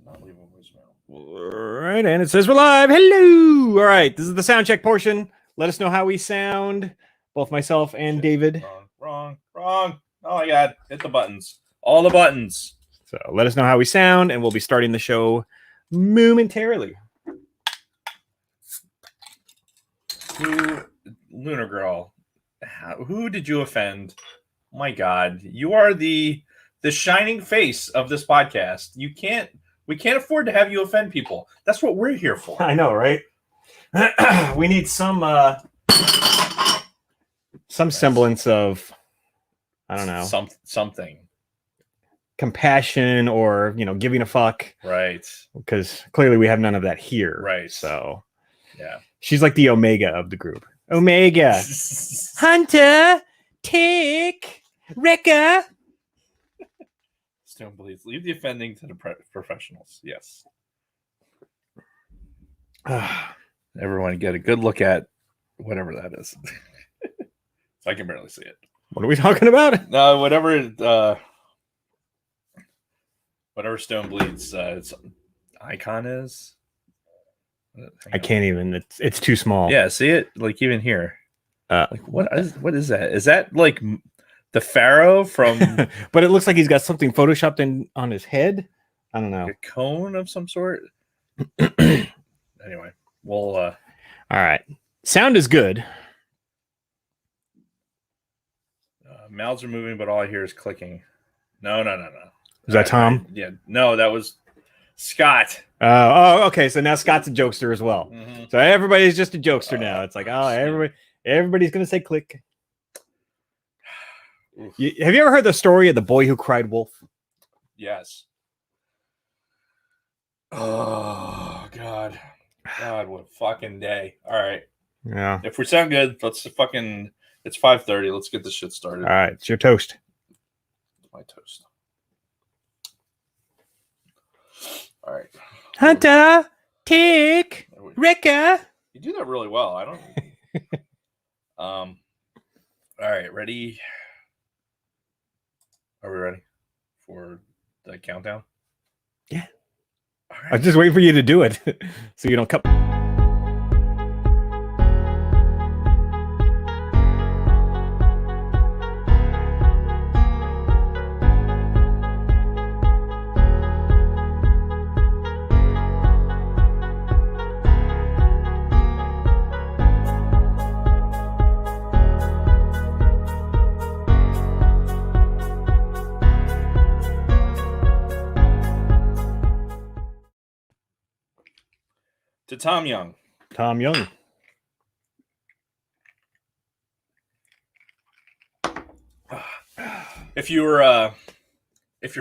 Not leave a voicemail. All right, and it says we're live. Hello. All right, this is the sound check portion. Let us know how we sound, both myself and David. Wrong. Oh my God, hit the buttons. All the buttons. So let us know how we sound, and we'll be starting the show momentarily. Lunar Girl, who did you offend? Oh my God, you are the shining face of this podcast. We can't afford to have you offend people. That's what we're here for. I know, right? We need some semblance of, I don't know, something. Compassion or, giving a fuck. Right. Because clearly we have none of that here. Right. So, yeah. She's like the Omega of the group. Omega. Hunter. Tick. Rekka. Don't please leave the offending to the professionals. Yes. Everyone get a good look at whatever that is. So I can barely see it. What are we talking about? No, whatever Stone Bleed's icon is. I can't even. It's too small. Yeah, see it? Like even here. What is that? Is that like the Pharaoh from? But it looks like he's got something photoshopped on his head. I don't know. A cone of some sort. Anyway, we'll. All right. Sound is good. Mouths are moving, but all I hear is clicking. No. Is that Tom? Yeah. No, that was Scott. Okay. So now Scott's a jokester as well. Mm-hmm. So everybody's just a jokester now. It's like, everybody's gonna say click. Have you ever heard the story of the boy who cried wolf? Yes. Oh God, what a fucking day! All right. Yeah. If we sound good, let's fucking. It's 5:30. Let's get this shit started. All right, it's your toast. My toast. All right. Hunter, Tick, Rekka. You do that really well. I don't. All right, ready? Are we ready for the countdown? Yeah. All right. I was just waiting for you to do it, so you don't cut. To Tom Young. Tom Young. If you're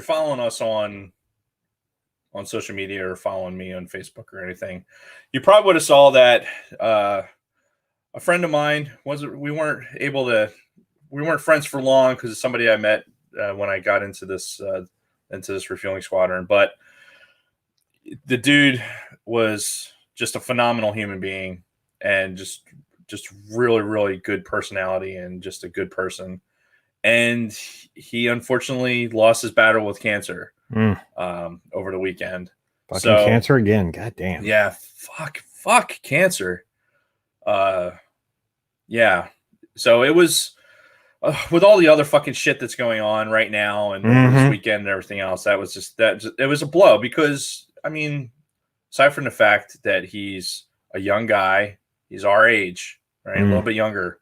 following us on social media or following me on Facebook or anything, you probably would have saw that a friend of mine we weren't friends for long because of somebody I met when I got into this refueling squadron, but the dude was just a phenomenal human being and just really, really good personality and just a good person. And he unfortunately lost his battle with cancer over the weekend. Fucking cancer again. God damn. Yeah. Fuck cancer. Yeah. So it was with all the other fucking shit that's going on right now and this weekend and everything else, it was a blow because, I mean, aside from the fact that he's a young guy, he's our age, right? A little bit younger.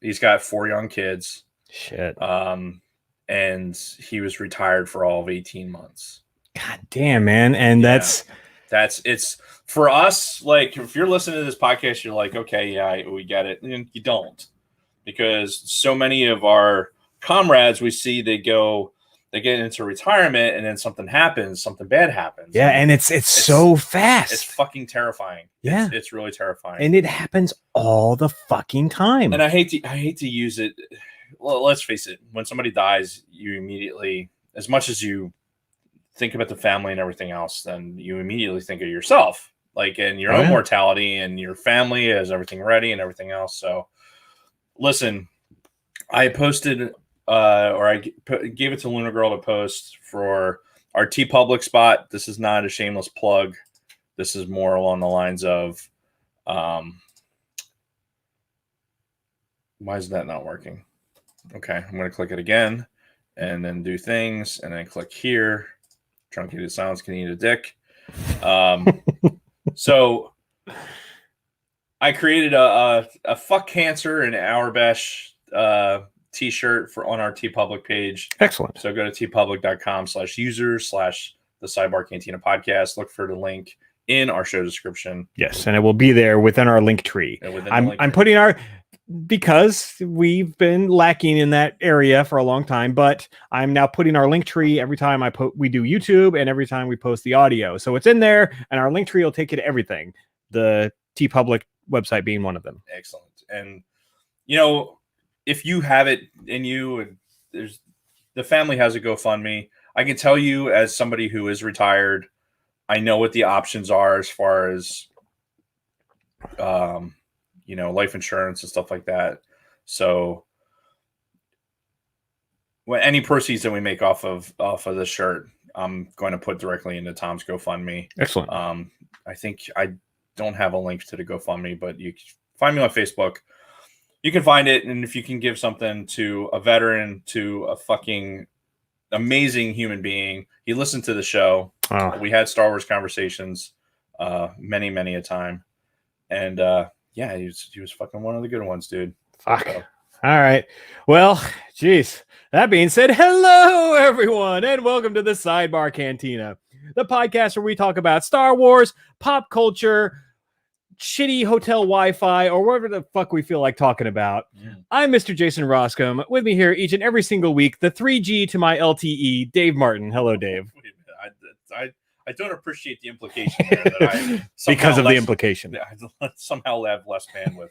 He's got 4 young kids. Shit. And he was retired for all of 18 months. God damn, man. And it's for us. Like, if you're listening to this podcast, you're like, okay, yeah, we get it. And you don't, because so many of our comrades we see, they get into retirement and then something bad happens. Yeah. And it's so fast. It's fucking terrifying. Yeah. It's really terrifying. And it happens all the fucking time. And I hate to use it. Well, let's face it. When somebody dies, you immediately, as much as you think about the family and everything else, then you immediately think of yourself, like, in your own mortality and your family has everything ready and everything else. So listen, I posted, or I gave it to Lunar Girl to post for our TeePublic spot. This is not a shameless plug. This is more along the lines of, why is that not working? Okay, I'm going to click it again and then do things and then click here. Truncated silence can eat a dick. So I created a fuck cancer and Auerbash t-shirt on our TeePublic page. Excellent. So go to teepublic.com/user/the Sidebar Cantina podcast. Look for the link in our show description. Yes, and it will be there within our link tree. I'm putting our, because we've been lacking in that area for a long time, but I'm now putting our link tree every time we do YouTube and every time we post the audio. So it's in there, and our link tree will take you to everything. The TeePublic website being one of them. Excellent. And you know, if you have it in you, and the family has a GoFundMe, I can tell you as somebody who is retired, I know what the options are as far as, life insurance and stuff like that. So when any proceeds that we make off of this shirt, I'm going to put directly into Tom's GoFundMe. Excellent. I think I don't have a link to the GoFundMe, but you can find me on Facebook. You can find it, and if you can give something to a veteran, to a fucking amazing human being. He listened to the show. Oh. We had Star Wars conversations many, many a time. And yeah, he was fucking one of the good ones, dude. Fuck. So. All right. Well, geez. That being said, hello, everyone, and welcome to the Sidebar Cantina, the podcast where we talk about Star Wars, pop culture, shitty hotel Wi-Fi, or whatever the fuck we feel like talking about. I'm Mr. Jason Roskam. With me here each and every single week, the 3G to my LTE, Dave Martin. Hello, Dave. Wait a minute. I don't appreciate the implication there that I because of the implication. I somehow have less bandwidth.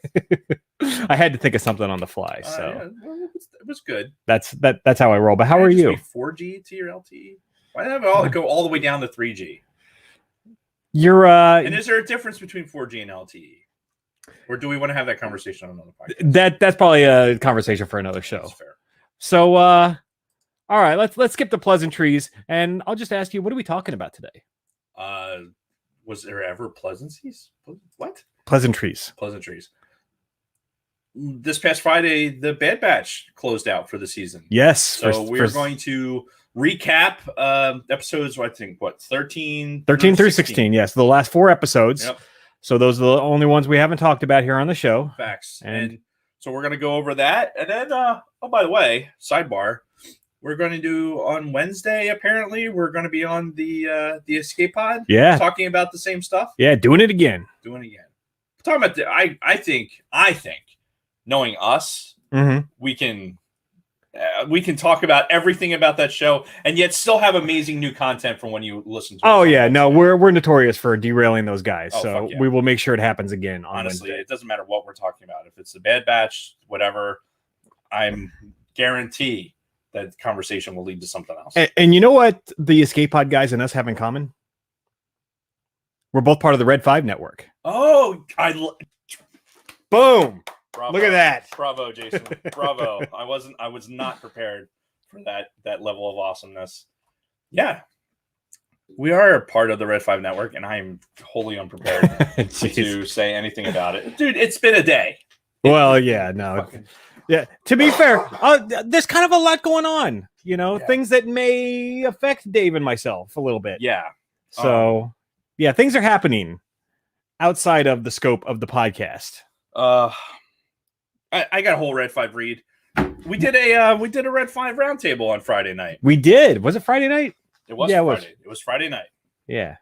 I had to think of something on the fly, so yeah, well, it was good. That's how I roll. But how are you? 4G to your LTE? Why not have it go all the way down to 3G? You're and is there a difference between 4G and LTE? Or do we want to have that conversation on another podcast? That's probably a conversation for another show. That's fair. So all right, let's skip the pleasantries, and I'll just ask you, what are we talking about today? Was there ever pleasantries? What? Pleasantries. This past Friday, the Bad Batch closed out for the season. Yes. So we're going to recap episodes, I think, 13 through 16. Yes, the last 4 episodes. Yep. So those are the only ones we haven't talked about here on the show. Facts. And so we're going to go over that. And then, oh, by the way, sidebar, we're going to do on Wednesday, apparently, we're going to be on the Escape Pod. Yeah. Talking about the same stuff. Yeah, doing it again. Talking about I think, knowing us, we can talk about everything about that show and yet still have amazing new content from when you listen to it. Oh yeah, no, we're notorious for derailing those guys. So yeah. We will make sure it happens again on Honestly, Wednesday. It doesn't matter what we're talking about. If it's the Bad Batch, whatever, I'm guarantee that conversation will lead to something else. And you know what the Escape Pod guys and us have in common? We're both part of the Red 5 network. Oh, boom. Bravo. Look at that. Bravo, Jason. Bravo. I was not prepared for that level of awesomeness. Yeah. We are a part of the Red 5 network, and I'm wholly unprepared to say anything about it. Dude, it's been a day. Well, yeah, no. Yeah, to be fair, there's kind of a lot going on, things that may affect Dave and myself a little bit. Yeah. So, yeah, things are happening outside of the scope of the podcast. I got a whole Red 5 read. We did a Red 5 roundtable on Friday night. We did. Was it Friday night? It was Friday. It was Friday night. Yeah.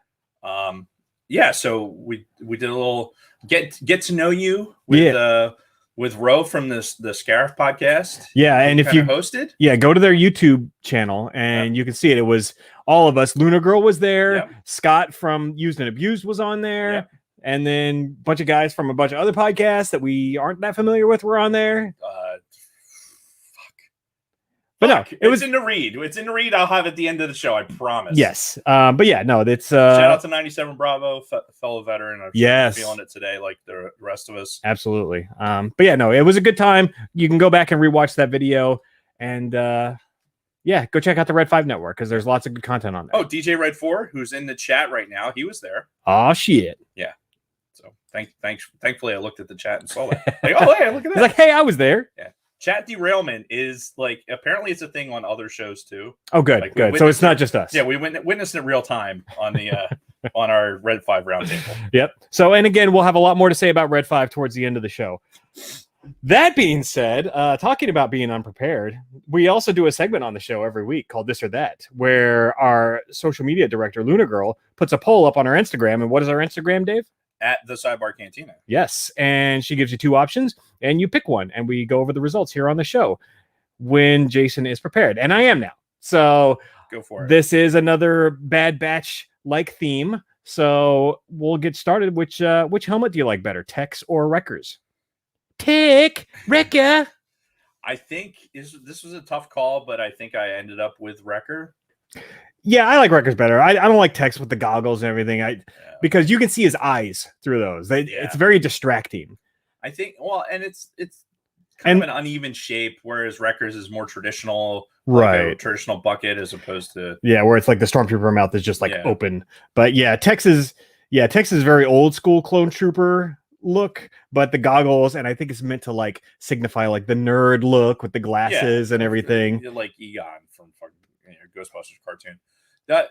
Yeah, so we did a little get to know you with Ro from the Scarif podcast. Yeah, and if you hosted, go to their YouTube channel and you can see it. It was all of us. Luna Girl was there. Yep. Scott from Used and Abused was on there. Yep. And then a bunch of guys from a bunch of other podcasts that we aren't that familiar with were on there. But no, it was in the read. It's in the read. I'll have at the end of the show. I promise. Yes. But yeah, no, it's shout out to 97 Bravo, fellow veteran. I'm yes, feeling it today, like the rest of us. Absolutely. But yeah, no, it was a good time. You can go back and rewatch that video, and Yeah, go check out the Red 5 Network because there's lots of good content on there. Oh, DJ Red 4, who's in the chat right now, he was there. Oh shit. Yeah. So thankfully I looked at the chat and saw that. Like, oh hey, look at that. He's like, hey, I was there. Yeah. Chat derailment is like apparently it's a thing on other shows too. Oh, good, like, good. So it's not just us. Yeah, we witnessed it in real time on the on our Red 5 roundtable. Yep. So, and again, we'll have a lot more to say about Red 5 towards the end of the show. That being said, talking about being unprepared, we also do a segment on the show every week called This or That, where our social media director, Luna Girl, puts a poll up on our Instagram. And what is our Instagram, Dave? At the Sidebar Cantina. Yes. And she gives you 2 options and you pick one and we go over the results here on the show when Jason is prepared. And I am now. So go for it. This is another Bad Batch like theme. So we'll get started. Which helmet do you like better, Tex or Wreckers? Tech, Wrecker. I think this was a tough call, but I think I ended up with Wrecker. Yeah, I like Wreckers better. I don't like Tex with the goggles and everything. Because you can see his eyes through those. It's very distracting. I think. Well, and it's kind of an uneven shape, whereas Wreckers is more traditional, right? Like a traditional bucket as opposed to where it's like the stormtrooper mouth is just like open. But Tex is very old school clone trooper look, but the goggles, and I think it's meant to like signify like the nerd look with the glasses and everything, like Egon from Ghostbusters cartoon. That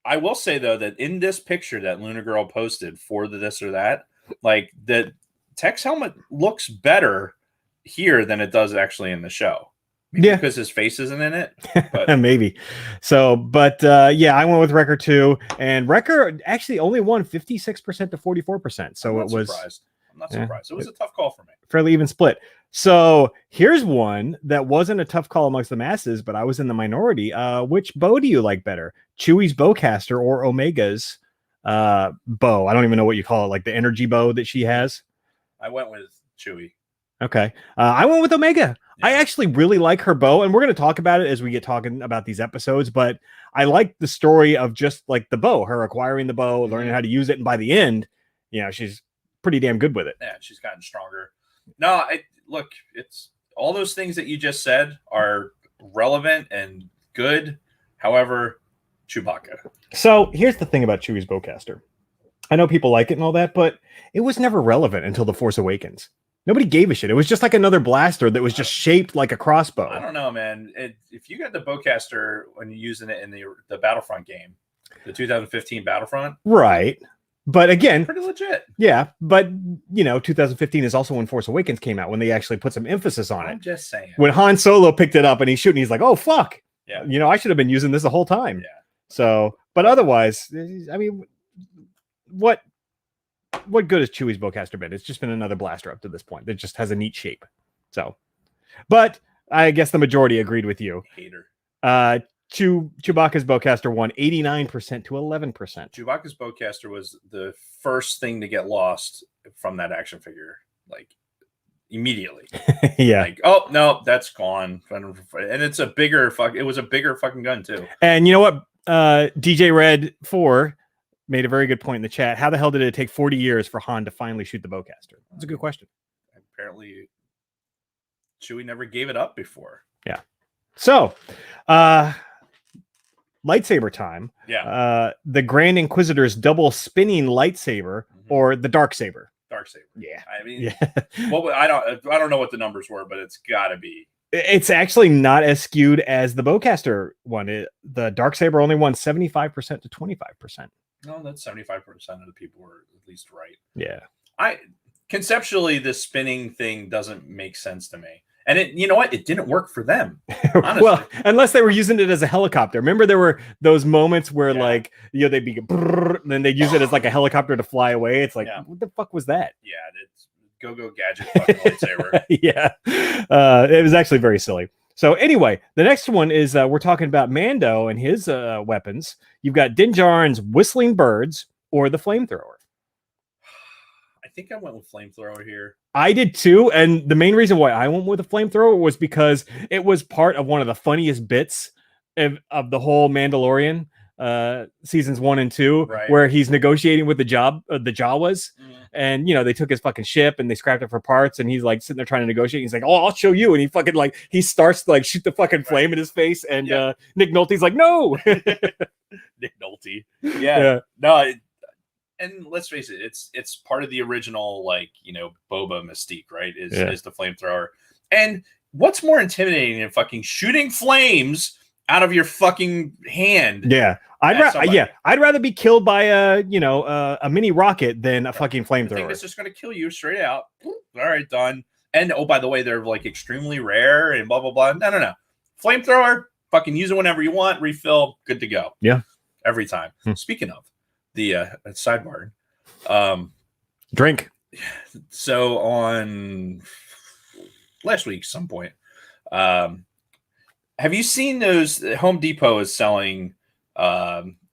I will say though that in this picture that Luna Girl posted for the This or That, like the Tex helmet looks better here than it does actually in the show. Maybe because his face isn't in it. But. Maybe. So, but I went with Wrecker too, and Wrecker actually only won 56% to 44%. So it was. I'm not surprised. It was a tough call for me. Fairly even split. So here's one that wasn't a tough call amongst the masses, but I was in the minority. Which bow do you like better, Chewie's bowcaster or Omega's bow? I don't even know what you call it, like the energy bow that she has. I went with Chewie. Okay. I went with Omega. Yeah. I actually really like her bow, and we're going to talk about it as we get talking about these episodes, but I like the story of just like the bow, her acquiring the bow, learning how to use it, and by the end, she's pretty damn good with it. Yeah, she's gotten stronger. No, look, it's all those things that you just said are relevant and good. However, Chewbacca. So here's the thing about Chewie's bowcaster. I know people like it and all that, but it was never relevant until The Force Awakens. Nobody gave a shit. It was just like another blaster that was just shaped like a crossbow. I don't know, man. If you got the bowcaster when you're using it in the Battlefront game, the 2015 Battlefront, right? But again, pretty legit. Yeah, but 2015 is also when Force Awakens came out, when they actually put some emphasis on it. I'm just saying. When Han Solo picked it up and he's shooting, he's like, "Oh fuck!" Yeah. I should have been using this the whole time. Yeah. So, but otherwise, I mean, what good has Chewie's bowcaster been? It's just been another blaster up to this point that just has a neat shape. So, but I guess the majority agreed with you. Hater. Chewbacca's bowcaster won 89% to 11%. Chewbacca's bowcaster was the first thing to get lost from that action figure, like immediately. Yeah. Like, oh no, that's gone. And it's a bigger it was a bigger fucking gun too. And you know what? DJ Red 4 made a very good point in the chat. How the hell did it take 40 years for Han to finally shoot the bowcaster? That's a good question. Apparently, Chewie never gave it up before. Yeah. So, lightsaber time. Yeah. The Grand Inquisitor's double spinning lightsaber or the dark saber. Dark saber. Yeah. I mean, I don't know what the numbers were, but it's got to be. It's actually not as skewed as the bowcaster one. The dark saber only won 75% to 25%. No, that's 75% of the people were at least right. Yeah. Conceptually, this spinning thing doesn't make sense to me. And you know what? It didn't work for them. Honestly. Well, unless they were using it as a helicopter. Remember, there were those moments where they'd be brrr, and then they'd use it as like a helicopter to fly away. It's like, what the fuck was that? Yeah, it's go gadget fucking lightsaber. Yeah. It was actually very silly. So anyway, the next one is we're talking about Mando and his weapons. You've got Din Djarin's whistling birds or the flamethrower. I think I went with flamethrower here. I did too, and the main reason why I went with a flamethrower was because it was part of one of the funniest bits of the whole Mandalorian. seasons 1 and 2, Right. where he's negotiating with the Jawas. And they took his fucking ship and they scrapped it for parts, and he's like sitting there trying to negotiate. He's like, "Oh, I'll show you," and he fucking he starts to shoot the fucking flame in his face, and Nick Nolte's like, "No." Nick Nolte, no, and let's face it, it's part of the original Boba mystique, right? Is the flamethrower, and what's more intimidating than fucking shooting flames out of your fucking hand? Yeah. I'd rather be killed by a mini rocket than a fucking flamethrower. The thing that's just going to kill you straight out. All right, done. And oh, by the way, they're extremely rare and blah blah blah. No. Flamethrower, fucking use it whenever you want. Refill, good to go. Yeah, every time. Speaking of the sidebar, drink. So on last week, some point, have you seen those? Home Depot is selling.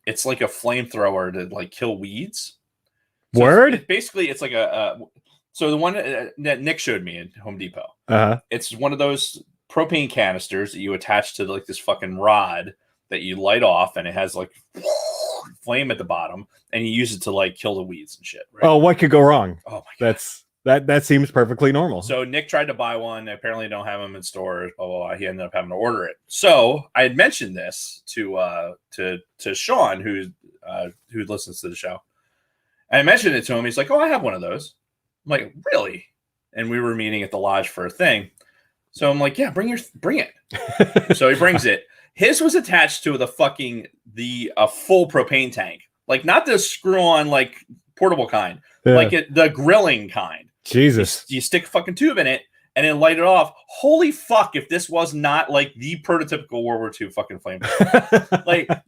It's like a flamethrower to kill weeds. So Word. Basically, it's like so the one that Nick showed me at Home Depot. It's one of those propane canisters that you attach to this fucking rod that you light off, and it has flame at the bottom, and you use it to kill the weeds and shit. Right? Oh, what could go wrong? Oh my god, that seems perfectly normal. So Nick tried to buy one. Apparently, don't have them in stores. Blah blah blah. He ended up having to order it. So I had mentioned this to Sean, who listens to the show. I mentioned it to him. He's like, "Oh, I have one of those." I'm like, "Really?" And we were meeting at the lodge for a thing. So I'm like, "Yeah, bring it." So he brings it. His was attached to a full propane tank, not the screw-on portable kind, the grilling kind. Jesus, you stick a fucking tube in it and then light it off. Holy fuck! If this was not the prototypical World War II fucking flamethrower,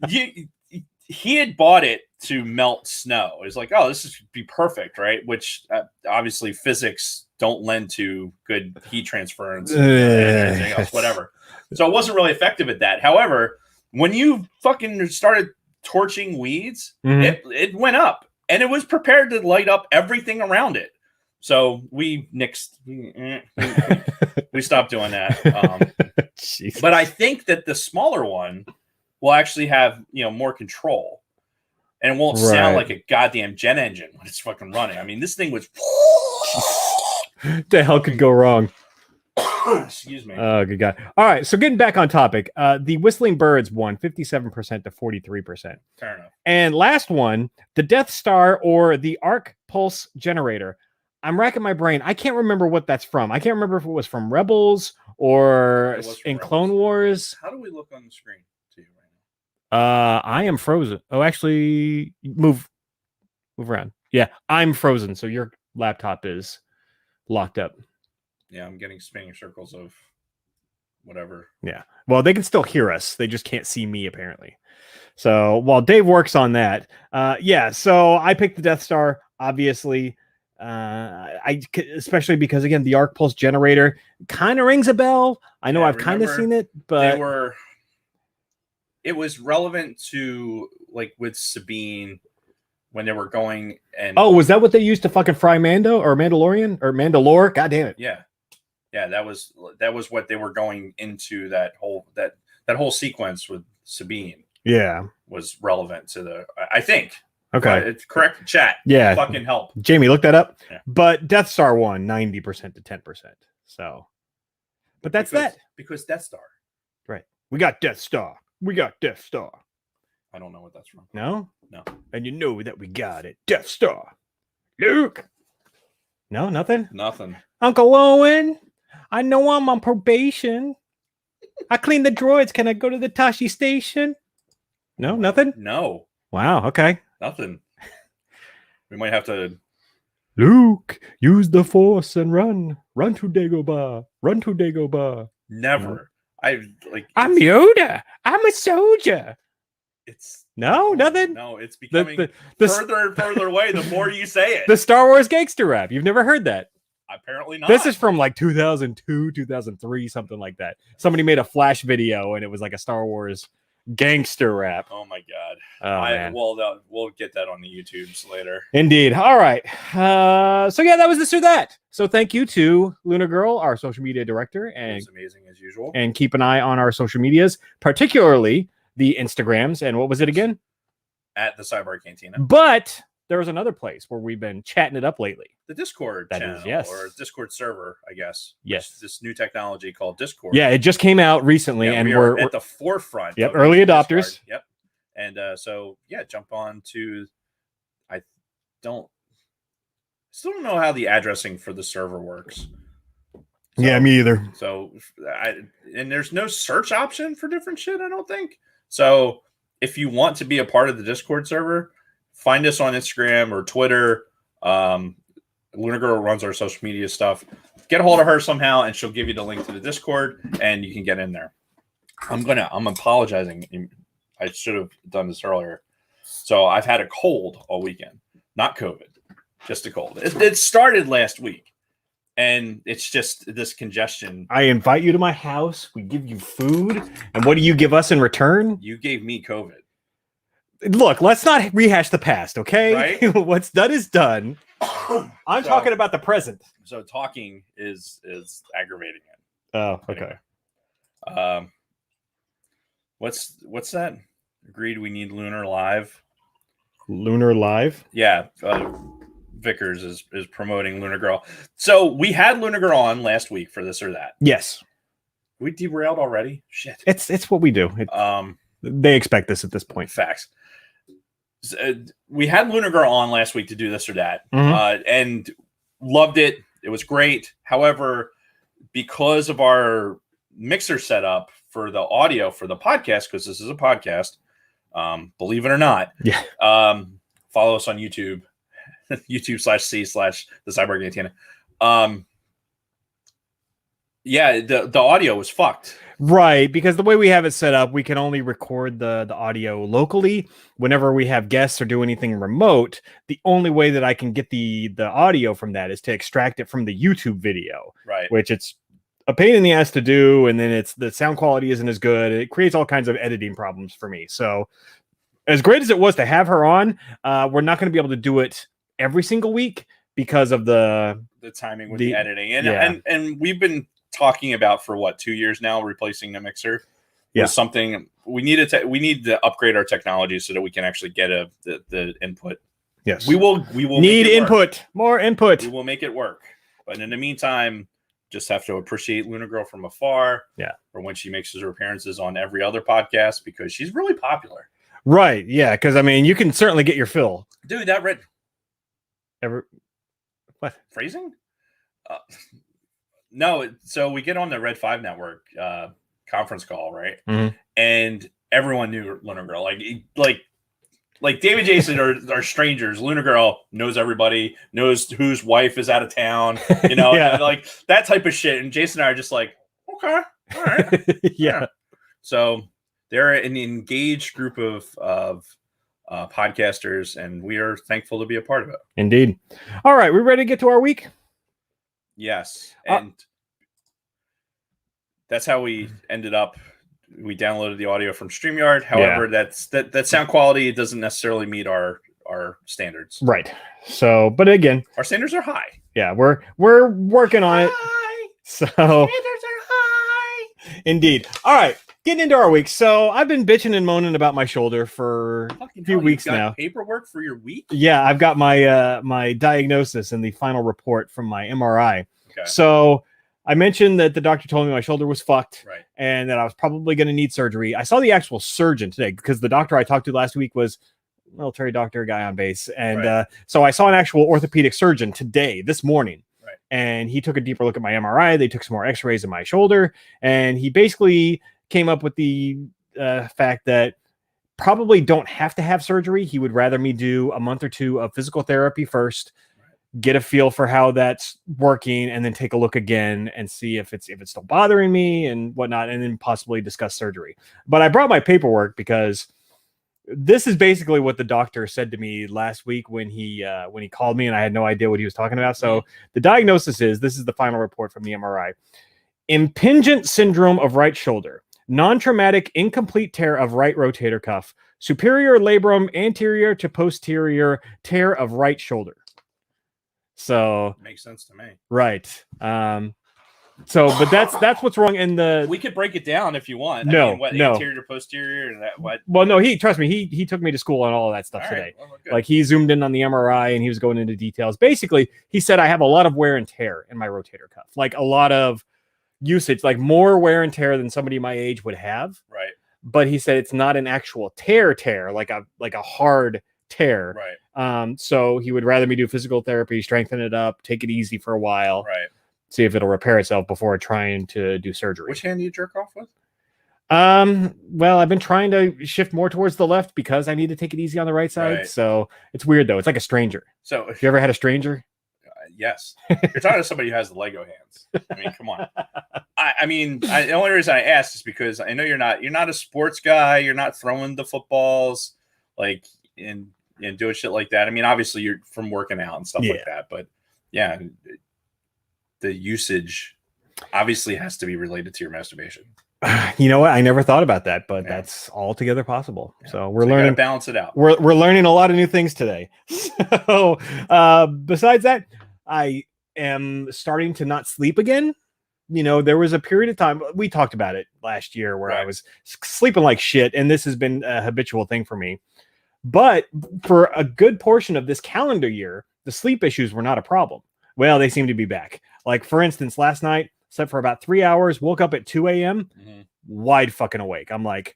he had bought it to melt snow. It's oh, this is be perfect, right? Which obviously physics don't lend to good heat transference and anything else, whatever. So it wasn't really effective at that. However, when you fucking started torching weeds, it went up, and it was prepared to light up everything around it. So we stopped doing that. But I think that the smaller one will actually have more control, and it won't sound like a goddamn jet engine when it's fucking running. I mean, this thing was. The hell could go wrong? Excuse me. Oh, good God. All right. So getting back on topic, the Whistling Birds won 57% to 43%. Fair enough. And last one, the Death Star or the Arc Pulse Generator. I'm racking my brain. I can't remember what that's from. I can't remember if it was from Rebels or in Clone Wars. How do we look on the screen to you right now? I am frozen. Oh, actually, move around. Yeah, I'm frozen. So your laptop is locked up. Yeah, I'm getting spinning circles of whatever. Yeah. Well, they can still hear us. They just can't see me, apparently. So while Dave works on that, so I picked the Death Star, obviously. Especially because, again, the Arc Pulse Generator kind of rings a bell. I know I've kind of seen it, but it was relevant to with Sabine when they were going and was that what they used to fucking fry Mando or Mandalorian or Mandalore? God damn it. Yeah, that was what they were going into. That whole sequence with Sabine was relevant to I think. Okay, it's correct. Chat, fucking help, Jamie. Look that up. Yeah. But Death Star won 90% to 10%. So, but that's because Death Star, right? We got Death Star. I don't know what that's from. No. And you know that we got it. Death Star. Luke. No, nothing. Uncle Owen, I know I'm on probation. I clean the droids. Can I go to the Tashi station? No, nothing. No. Wow. Okay. Nothing. We might have to. Luke, use the Force and run. Run to Dagobah. Never. I'm Yoda. I'm a soldier. It's nothing. No, it's becoming further and further away the more you say it. The Star Wars gangster rap. You've never heard that? Apparently not. This is from 2002, 2003, something like that. Somebody made a Flash video and it was a Star Wars gangster rap. Oh my God. Man. We'll get that on the YouTubes later. Indeed. All right. So that was this or that. So thank you to Luna Girl, our social media director, and it's amazing as usual. And keep an eye on our social medias, particularly the Instagrams. And what was it again? at the Sidebar Cantina. But there was another place where we've been chatting it up lately. The Discord That channel, is, yes. or Discord server, I guess. Yes. This new technology called Discord. Yeah, it just came out recently, Yeah, and we're we're at the forefront. Yep, of early using adopters. Discord. Yep. And so yeah, jump on to. I still don't know how the addressing for the server works. yeah, me either. So, and there's no search option for different shit, I don't think. So, if you want to be a part of the Discord server, find us on Instagram or Twitter. Luna Girl runs our social media stuff. Get a hold of her somehow, and she'll give you the link to the Discord, and you can get in there. I'm apologizing. I should have done this earlier. So, I've had a cold all weekend, not COVID, just a cold. It started last week. And it's just this congestion. I invite you to my house. We give you food. And what do you give us in return? You gave me COVID. Look, let's not rehash the past, okay? Right? What's done is done. I'm talking about the present. So talking is aggravating it. Oh, okay. Anyway. What's that? Agreed we need Lunar Live. Lunar Live? Yeah. Vickers is promoting Lunar Girl. So we had Lunar Girl on last week for this or that. Yes. We derailed already? Shit. It's what we do. They expect this at this point. Facts. We had Lunar Girl on last week to do this or that, and loved it. It was great. However, because of our mixer setup for the audio for the podcast, because this is a podcast, believe it or not, follow us on YouTube. YouTube.com/the Sidebar Cantina. The audio was fucked. Right, because the way we have it set up, we can only record the audio locally. Whenever we have guests or do anything remote, the only way that I can get the audio from that is to extract it from the YouTube video. Right. Which it's a pain in the ass to do, and then the sound quality isn't as good. It creates all kinds of editing problems for me. So as great as it was to have her on, we're not going to be able to do it every single week because of the timing with the editing. And we've been talking about for 2 years now replacing the mixer. Yeah, something we need to upgrade our technology so that we can actually get the input. Yes, we will need input, more input. We will make it work, but in the meantime, just have to appreciate Luna Girl from afar. Yeah, or when she makes her appearances on every other podcast, because she's really popular. Right? Yeah, because I mean, you can certainly get your fill, dude. That red. What phrasing? No, so we get on the Red 5 network conference call, right? Mm-hmm. And everyone knew Lunar Girl. Like David Jason are strangers. Lunar Girl knows everybody, knows whose wife is out of town, like that type of shit. And Jason and I are just like, okay, all right. Yeah. So they're an engaged group of podcasters, and we are thankful to be a part of it. Indeed. All right, we ready to get to our week? Yes, and that's how we ended up. We downloaded the audio from StreamYard. However, that sound quality doesn't necessarily meet our standards. Right. So, but again, our standards are high. Yeah, we're working on it. So standards are high. Indeed. All right. Getting into our week. So I've been bitching and moaning about my shoulder for a few weeks now. Paperwork for your week? Yeah, I've got my my diagnosis and the final report from my MRI. Okay. So I mentioned that the doctor told me my shoulder was fucked, right, and that I was probably going to need surgery. I saw the actual surgeon today because the doctor I talked to last week was a military doctor, guy on base. And so I saw an actual orthopedic surgeon today, this morning. Right. And he took a deeper look at my MRI. They took some more x-rays of my shoulder. And he basically came up with the fact that probably don't have to have surgery. He would rather me do a month or two of physical therapy first, get a feel for how that's working, and then take a look again and see if it's still bothering me and whatnot, and then possibly discuss surgery. But I brought my paperwork because this is basically what the doctor said to me last week when he called me, and I had no idea what he was talking about. So the diagnosis is, this is the final report from the MRI: impingement syndrome of right shoulder, non-traumatic incomplete tear of right rotator cuff, superior labrum anterior to posterior tear of right shoulder. So makes sense to me. Right. So, but that's what's wrong in the. We could break it down if you want. No, I mean, what no. anterior, posterior, and that what? Well, no, trust me, he took me to school on all of that stuff All today. right, well, good. Like he zoomed in on the MRI and he was going into details. Basically, he said I have a lot of wear and tear in my rotator cuff, like a lot of usage, like more wear and tear than somebody my age would have. Right. But he said it's not an actual tear, like a hard tear. Right. So he would rather me do physical therapy, strengthen it up, take it easy for a while, Right. see if it'll repair itself before trying to do surgery. Which hand do you jerk off with? Well, I've been trying to shift more towards the left because I need to take it easy on the right side. Right. So it's weird though. It's like a stranger. So Have you ever had a stranger? Yes. You're talking to somebody who has the Lego hands. I mean, come on. The only reason I asked is because I know you're not a sports guy. You're not throwing the footballs like and doing shit like that. I mean, obviously you're from working out and stuff like that, but yeah, the usage obviously has to be related to your masturbation. You know what? I never thought about that, but that's altogether possible. Yeah. So we're learning. Balance it out. We're learning a lot of new things today. So besides that, I am starting to not sleep again. You know, there was a period of time, we talked about it last year, where I was sleeping like shit, and this has been a habitual thing for me. But for a good portion of this calendar year, the sleep issues were not a problem. Well, they seem to be back. Like, for instance, last night, slept for about 3 hours, woke up at 2 a.m., wide fucking awake. I'm like,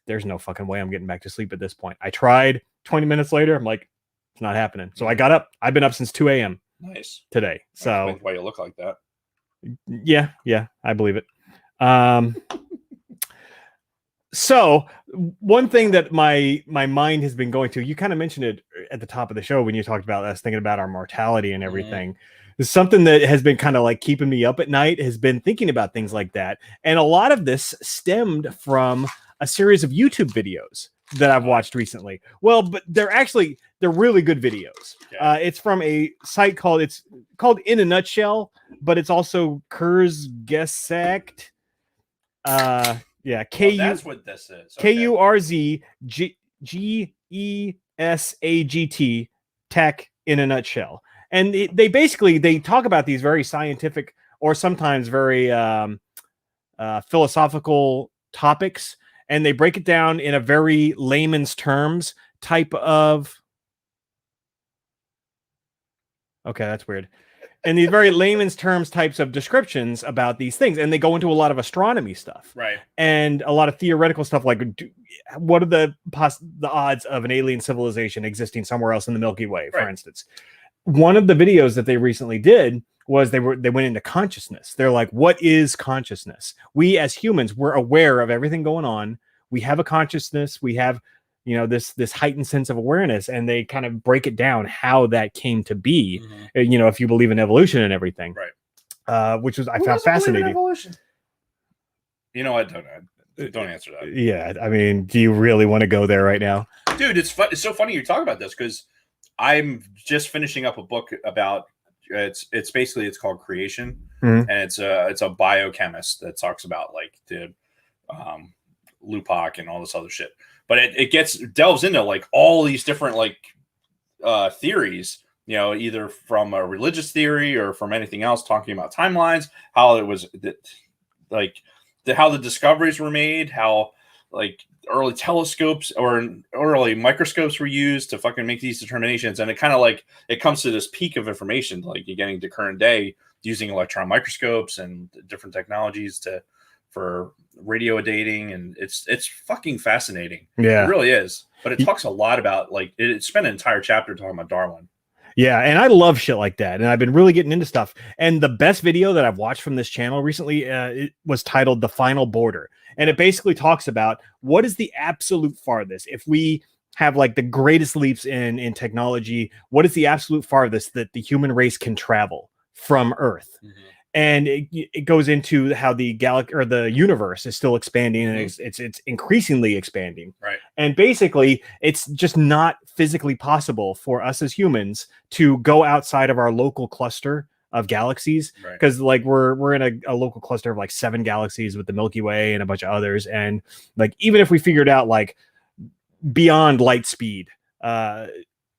there's no fucking way I'm getting back to sleep at this point. I tried 20 minutes later. I'm like, it's not happening. So I got up. I've been up since 2 a.m. Nice. Today. So that's why you look like that. Yeah, I believe it. So one thing that my mind has been going to, you kind of mentioned it at the top of the show when you talked about us thinking about our mortality and everything. Is something that has been kind of like keeping me up at night, has been thinking about things like that. And a lot of this stemmed from a series of YouTube videos that I've watched recently. Well, but they're really good videos. Okay. It's from a site called In a Nutshell, but it's also Kurzgesagt. That's what this is. Okay. Kurzgesagt tech in a nutshell. And they basically talk about these very scientific or sometimes very philosophical topics, and they break it down in a very layman's terms type of. Okay, that's weird. And these very layman's terms types of descriptions about these things, and they go into a lot of astronomy stuff, right? And a lot of theoretical stuff, like what are the odds of an alien civilization existing somewhere else in the Milky Way, for instance. One of the videos that they recently did was they went into consciousness. They're like, what is consciousness? We as humans, we're aware of everything going on. We have a consciousness. We have, this heightened sense of awareness, and they kind of break it down how that came to be. If you believe in evolution and everything, right? Which was I found fascinating. Evolution? You know what? Don't answer that. Yeah, I mean, do you really want to go there right now, dude? It's so funny you talk about this because I'm just finishing up a book about it's called Creation, and it's a biochemist that talks about like the Lupak and all this other shit. But it delves into like all these different like theories, either from a religious theory or from anything else, talking about timelines, how it was how the discoveries were made, how like early telescopes or early microscopes were used to fucking make these determinations. And it kind of like it comes to this peak of information, like you're getting to current day using electron microscopes and different technologies for radio dating. And it's fucking fascinating. Yeah, it really is. But it talks a lot about like it spent an entire chapter talking about Darwin. Yeah, and I love shit like that, and I've been really getting into stuff. And the best video that I've watched from this channel recently, it was titled "The Final Border," and it basically talks about what is the absolute farthest. If we have like the greatest leaps in technology, what is the absolute farthest that the human race can travel from Earth? And it goes into how the galaxy or the universe is still expanding, and it's increasingly expanding. Right. And basically, it's just not physically possible for us as humans to go outside of our local cluster of galaxies, because like we're in a local cluster of like 7 galaxies with the Milky Way and a bunch of others. And like even if we figured out like beyond light speed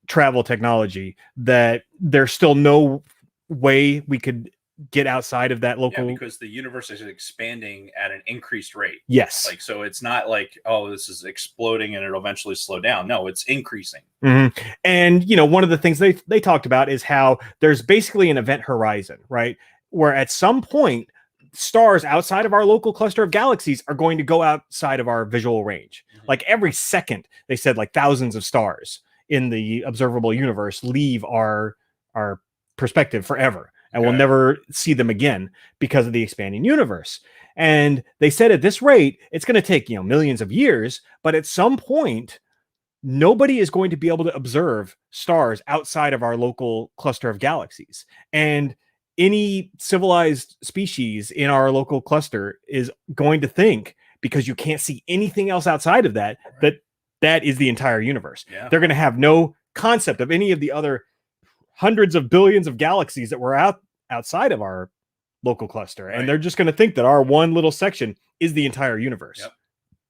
travel technology, that there's still no way we could get outside of that local. Yeah, because the universe is expanding at an increased rate. Yes. Like, so it's not like, oh, this is exploding and it'll eventually slow down. No, it's increasing. Mm-hmm. And, one of the things they talked about is how there's basically an event horizon, right? Where at some point, stars outside of our local cluster of galaxies are going to go outside of our visual range. Mm-hmm. Like every second, they said like thousands of stars in the observable universe leave our perspective forever. And we'll never see them again because of the expanding universe. And they said at this rate, it's going to take, millions of years. But at some point, nobody is going to be able to observe stars outside of our local cluster of galaxies. And any civilized species in our local cluster is going to think, because you can't see anything else outside of that, that is the entire universe. Yeah. They're going to have no concept of any of the other hundreds of billions of galaxies that were outside of our local cluster. Right. And they're just going to think that our one little section is the entire universe. Yep.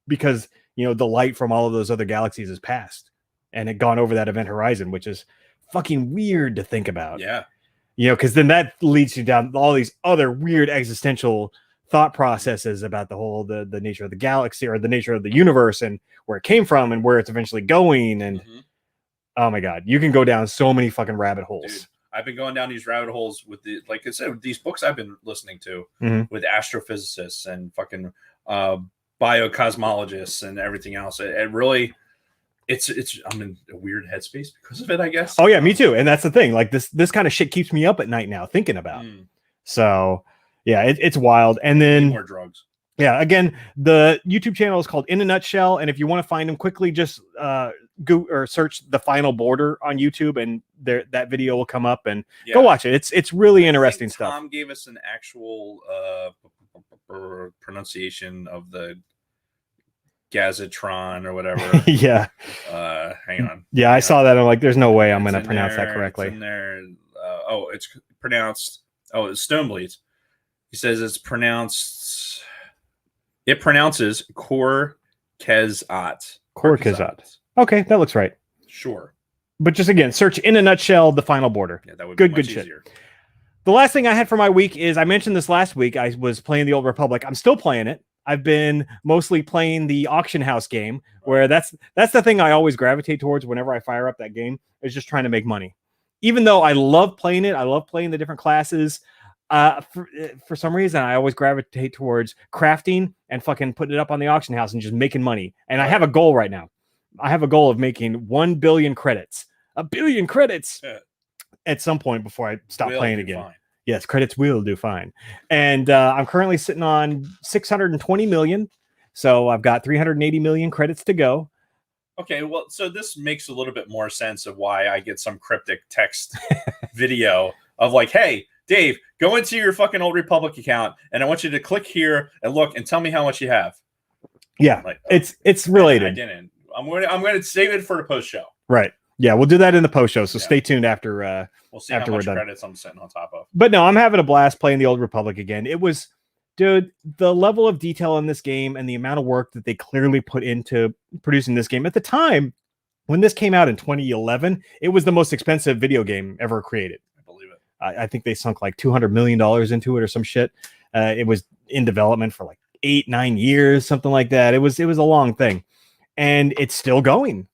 Because, the light from all of those other galaxies has passed and had gone over that event horizon, which is fucking weird to think about. Yeah. Because then that leads you down all these other weird existential thought processes about the nature of the galaxy or the nature of the universe and where it came from and where it's eventually going. And oh my God, you can go down so many fucking rabbit holes. Dude, I've been going down these rabbit holes with like I said, with these books I've been listening to with astrophysicists and fucking biocosmologists and everything else. It really, it's I'm in a weird headspace because of it, I guess. Oh yeah, me too. And that's the thing. Like this kind of shit keeps me up at night now thinking about. So yeah, it's wild. And then more drugs. Yeah, again, the YouTube channel is called In a Nutshell, and if you want to find them quickly, just go or search The Final Border on YouTube, and that video will come up. And go watch it. It's really interesting stuff. Tom gave us an actual pronunciation of the Gazatron or whatever. Yeah. Hang on. Yeah, I saw that. I'm like, there's no way I'm going to pronounce that correctly. It's in there. It's pronounced. Oh, it's Stonebleeds. He says it's pronounced. It pronounces Kor-Kezat. Kor-Kezat. Okay, that looks right. Sure. But just again, search In a Nutshell, The Final Border. Yeah, that would be much easier. Shit. The last thing I had for my week is I mentioned this last week. I was playing the Old Republic. I'm still playing it. I've been mostly playing the auction house game, where that's the thing I always gravitate towards whenever I fire up that game, is just trying to make money. Even though I love playing it, I love playing the different classes. For some reason, I always gravitate towards crafting and fucking putting it up on the auction house and just making money. And I have a goal right now. I have a goal of making 1 billion credits. 1 billion credits at some point before I stop playing again. Fine. Yes, credits will do fine. And I'm currently sitting on 620 million. So I've got 380 million credits to go. Okay, well, so this makes a little bit more sense of why I get some cryptic text video of like, hey, Dave, go into your fucking Old Republic account, and I want you to click here and look and tell me how much you have. Yeah, like, it's related. I didn't. I'm going to save it for the post show. Right. Yeah, we'll do that in the post show. So stay tuned after. We'll see how much credits I'm sitting on top of. But no, I'm having a blast playing the Old Republic again. It was, dude, the level of detail in this game and the amount of work that they clearly put into producing this game at the time when this came out in 2011, it was the most expensive video game ever created. I believe it. I think they sunk like $200 million into it or some shit. It was in development for like 8-9 years, something like that. It was a long thing, and it's still going.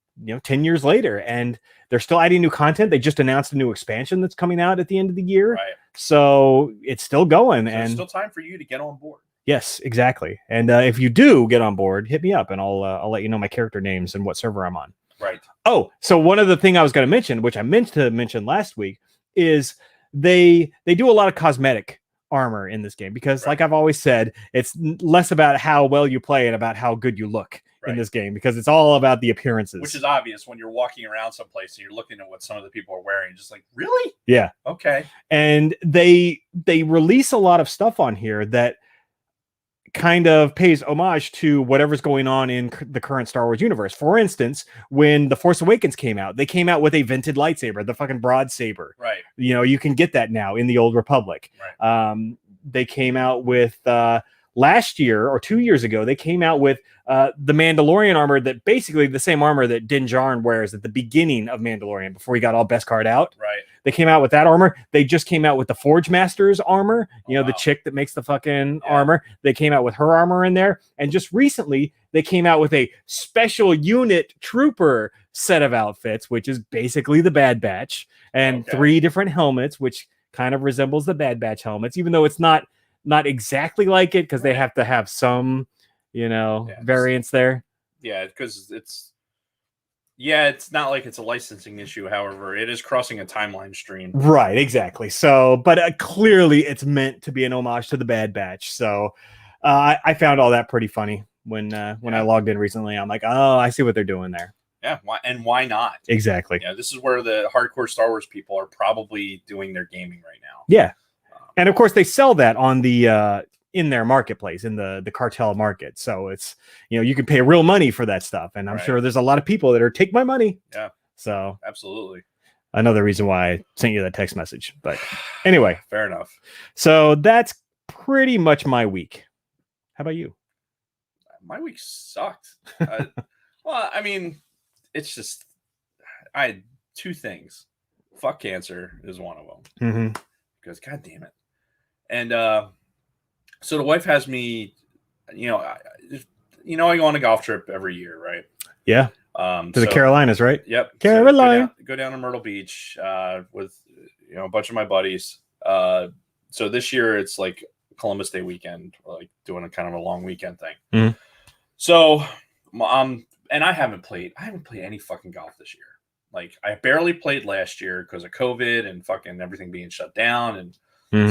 10 years later, and they're still adding new content. They just announced a new expansion that's coming out at the end of the year. Right. So it's still going. So and it's still time for you to get on board. Yes, exactly. And if you do get on board, hit me up and I'll let you know my character names and what server I'm on. Right. Oh, so one of the thing I was going to mention, which I meant to mention last week, is they do a lot of cosmetic armor in this game because, like I've always said, it's less about how well you play and about how good you look. In this game, because it's all about the appearances, which is obvious when you're walking around someplace and you're looking at what some of the people are wearing, just like, really? Yeah. Okay. And they release a lot of stuff on here that kind of pays homage to whatever's going on in the current Star Wars universe. For instance, when The Force Awakens came out, they came out with a vented lightsaber, the fucking broad saber. Right. You can get that now in the Old Republic. Right. They came out with last year or 2 years ago, they came out with the Mandalorian armor, that basically the same armor that Din Djarin wears at the beginning of Mandalorian before he got all Beskar out. Right. They came out with that armor. They just came out with the Forge Masters armor. You know, wow. the chick that makes the fucking armor. They came out with her armor in there. And just recently, they came out with a special unit trooper set of outfits, which is basically the Bad Batch, and 3 different helmets, which kind of resembles the Bad Batch helmets, even though it's not exactly like it, because they have to have some, you know, variants there. Yeah, because it's not like it's a licensing issue. However, it is crossing a timeline stream. Right, exactly. So, but clearly it's meant to be an homage to the Bad Batch. So I found all that pretty funny when I logged in recently. I'm like, oh, I see what they're doing there. Yeah, why not? Exactly. Yeah, this is where the hardcore Star Wars people are probably doing their gaming right now. Yeah. And of course they sell that on the in their marketplace, in the cartel market. So it's, you know, you can pay real money for that stuff. And I'm sure there's a lot of people that are take my money. Yeah. So absolutely. Another reason why I sent you that text message. But anyway, fair enough. So that's pretty much my week. How about you? My week sucked. Well, I mean, it's just, I had 2 things. Fuck cancer is one of them. Mm-hmm. Because God damn it. And so the wife has me, I go on a golf trip every year, right? Yeah. To the Carolinas, right? Yep. Carolina. So go down to Myrtle Beach with a bunch of my buddies. So this year it's like Columbus Day weekend, like doing a kind of a long weekend thing. Mm-hmm. So and I haven't played any fucking golf this year. Like I barely played last year because of COVID and fucking everything being shut down. And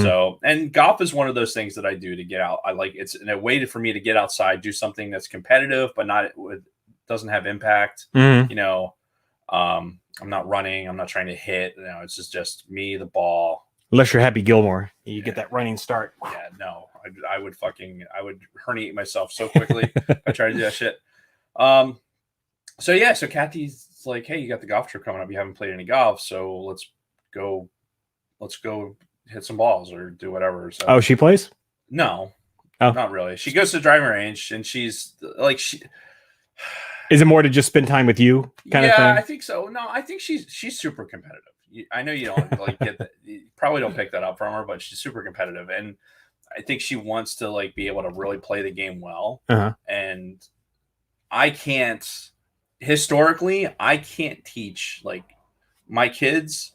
so, and golf is one of those things that I do to get out. I like, it's a way for me to get outside, do something that's competitive, but doesn't have impact. Mm-hmm. You know, I'm not running. I'm not trying to hit. You know, it's just me, the ball. Unless you're Happy Gilmore, you get that running start. Yeah, no, I would herniate myself so quickly if I try to do that shit. So Kathy's like, hey, you got the golf trip coming up. You haven't played any golf, so let's go hit some balls or do whatever. So, she plays? No, oh, not really. She goes to the driving range, and she's like, is it more to just spend time with you kind of thing? Yeah, I think so. No, I think she's super competitive. I know you don't like get that. You probably don't pick that up from her, but she's super competitive, and I think she wants to like be able to really play the game well. Uh-huh. And I can't. Historically, I can't teach, like, my kids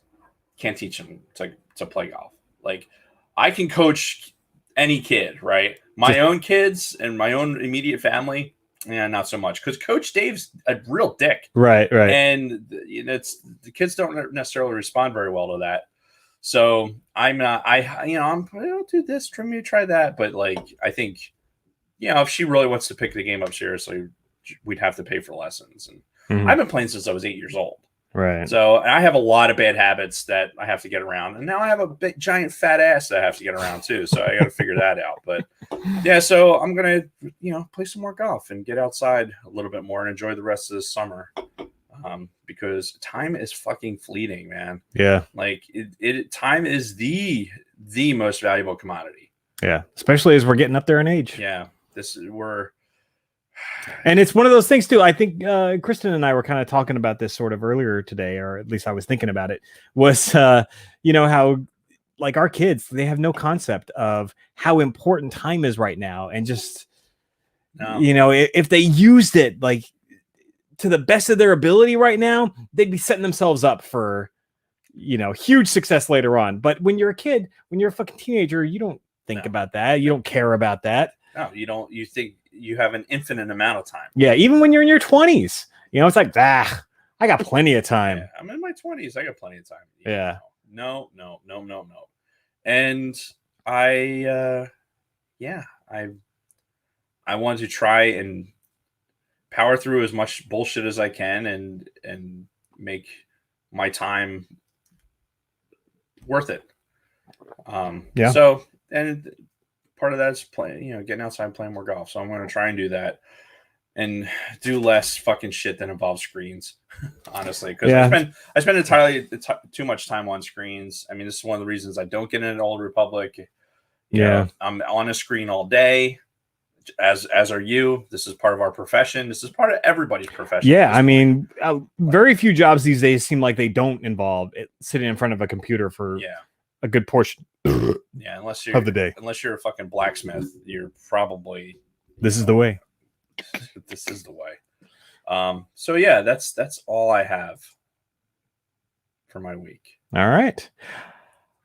can't teach them to play golf. Like, I can coach any kid, right? My own kids and my own immediate family, not so much, because Coach Dave's a real dick. Right. And the kids don't necessarily respond very well to that. So I'm not, I'll do this, try that. But like, I think, if she really wants to pick the game up seriously, we'd have to pay for lessons. And I've been playing since I was 8 years old. Right. So I have a lot of bad habits that I have to get around. And now I have a big, giant, fat ass that I have to get around too. So I got to figure that out. But yeah, so I'm going to, play some more golf and get outside a little bit more and enjoy the rest of this summer. Because time is fucking fleeting, man. Yeah. Like time is the most valuable commodity. Yeah. Especially as we're getting up there in age. Yeah. And it's one of those things too. I think Kristen and I were kind of talking about this sort of earlier today, or at least I was thinking about it, was, how like our kids, they have no concept of how important time is right now. And just, if they used it like to the best of their ability right now, they'd be setting themselves up for, huge success later on. But when you're a kid, when you're a fucking teenager, you don't think about that. You don't care about that. No, you don't. You think you have an infinite amount of time. Yeah, even when you're in your 20s, it's like, I got plenty of time. Yeah, I'm in my 20s. I got plenty of time. Yeah. No. And I want to try and power through as much bullshit as I can and make my time worth it. Yeah. So, and part of that is playing, getting outside and playing more golf. So I'm going to try and do that and do less fucking shit that involves screens, honestly. Because I spend entirely too much time on screens. I mean, this is one of the reasons I don't get into Old Republic. I'm on a screen all day. as are you. This is part of our profession. This is part of everybody's profession. Yeah, I mean, very few jobs these days seem like they don't involve sitting in front of a computer for a good portion unless you're of the day. Unless you're a fucking blacksmith, you're probably this is the way. This is the way. So yeah, that's all I have for my week. All right.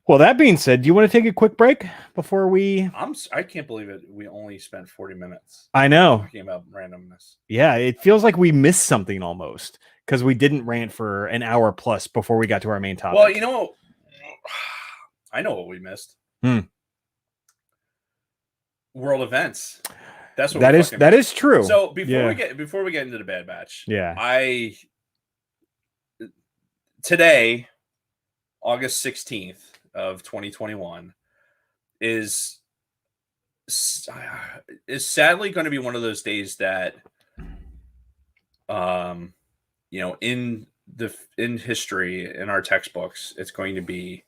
Well, that being said, do you want to take a quick break before we? I can't believe it. We only spent 40 minutes. I know. Talking about randomness. Yeah, it feels like we missed something almost because we didn't rant for an hour plus before we got to our main topic. Well, you know, I know what we missed. World events. That's what that is true. So before we get into the Bad Batch, today, August 16th of 2021 is sadly going to be one of those days that in history, in our textbooks, it's going to be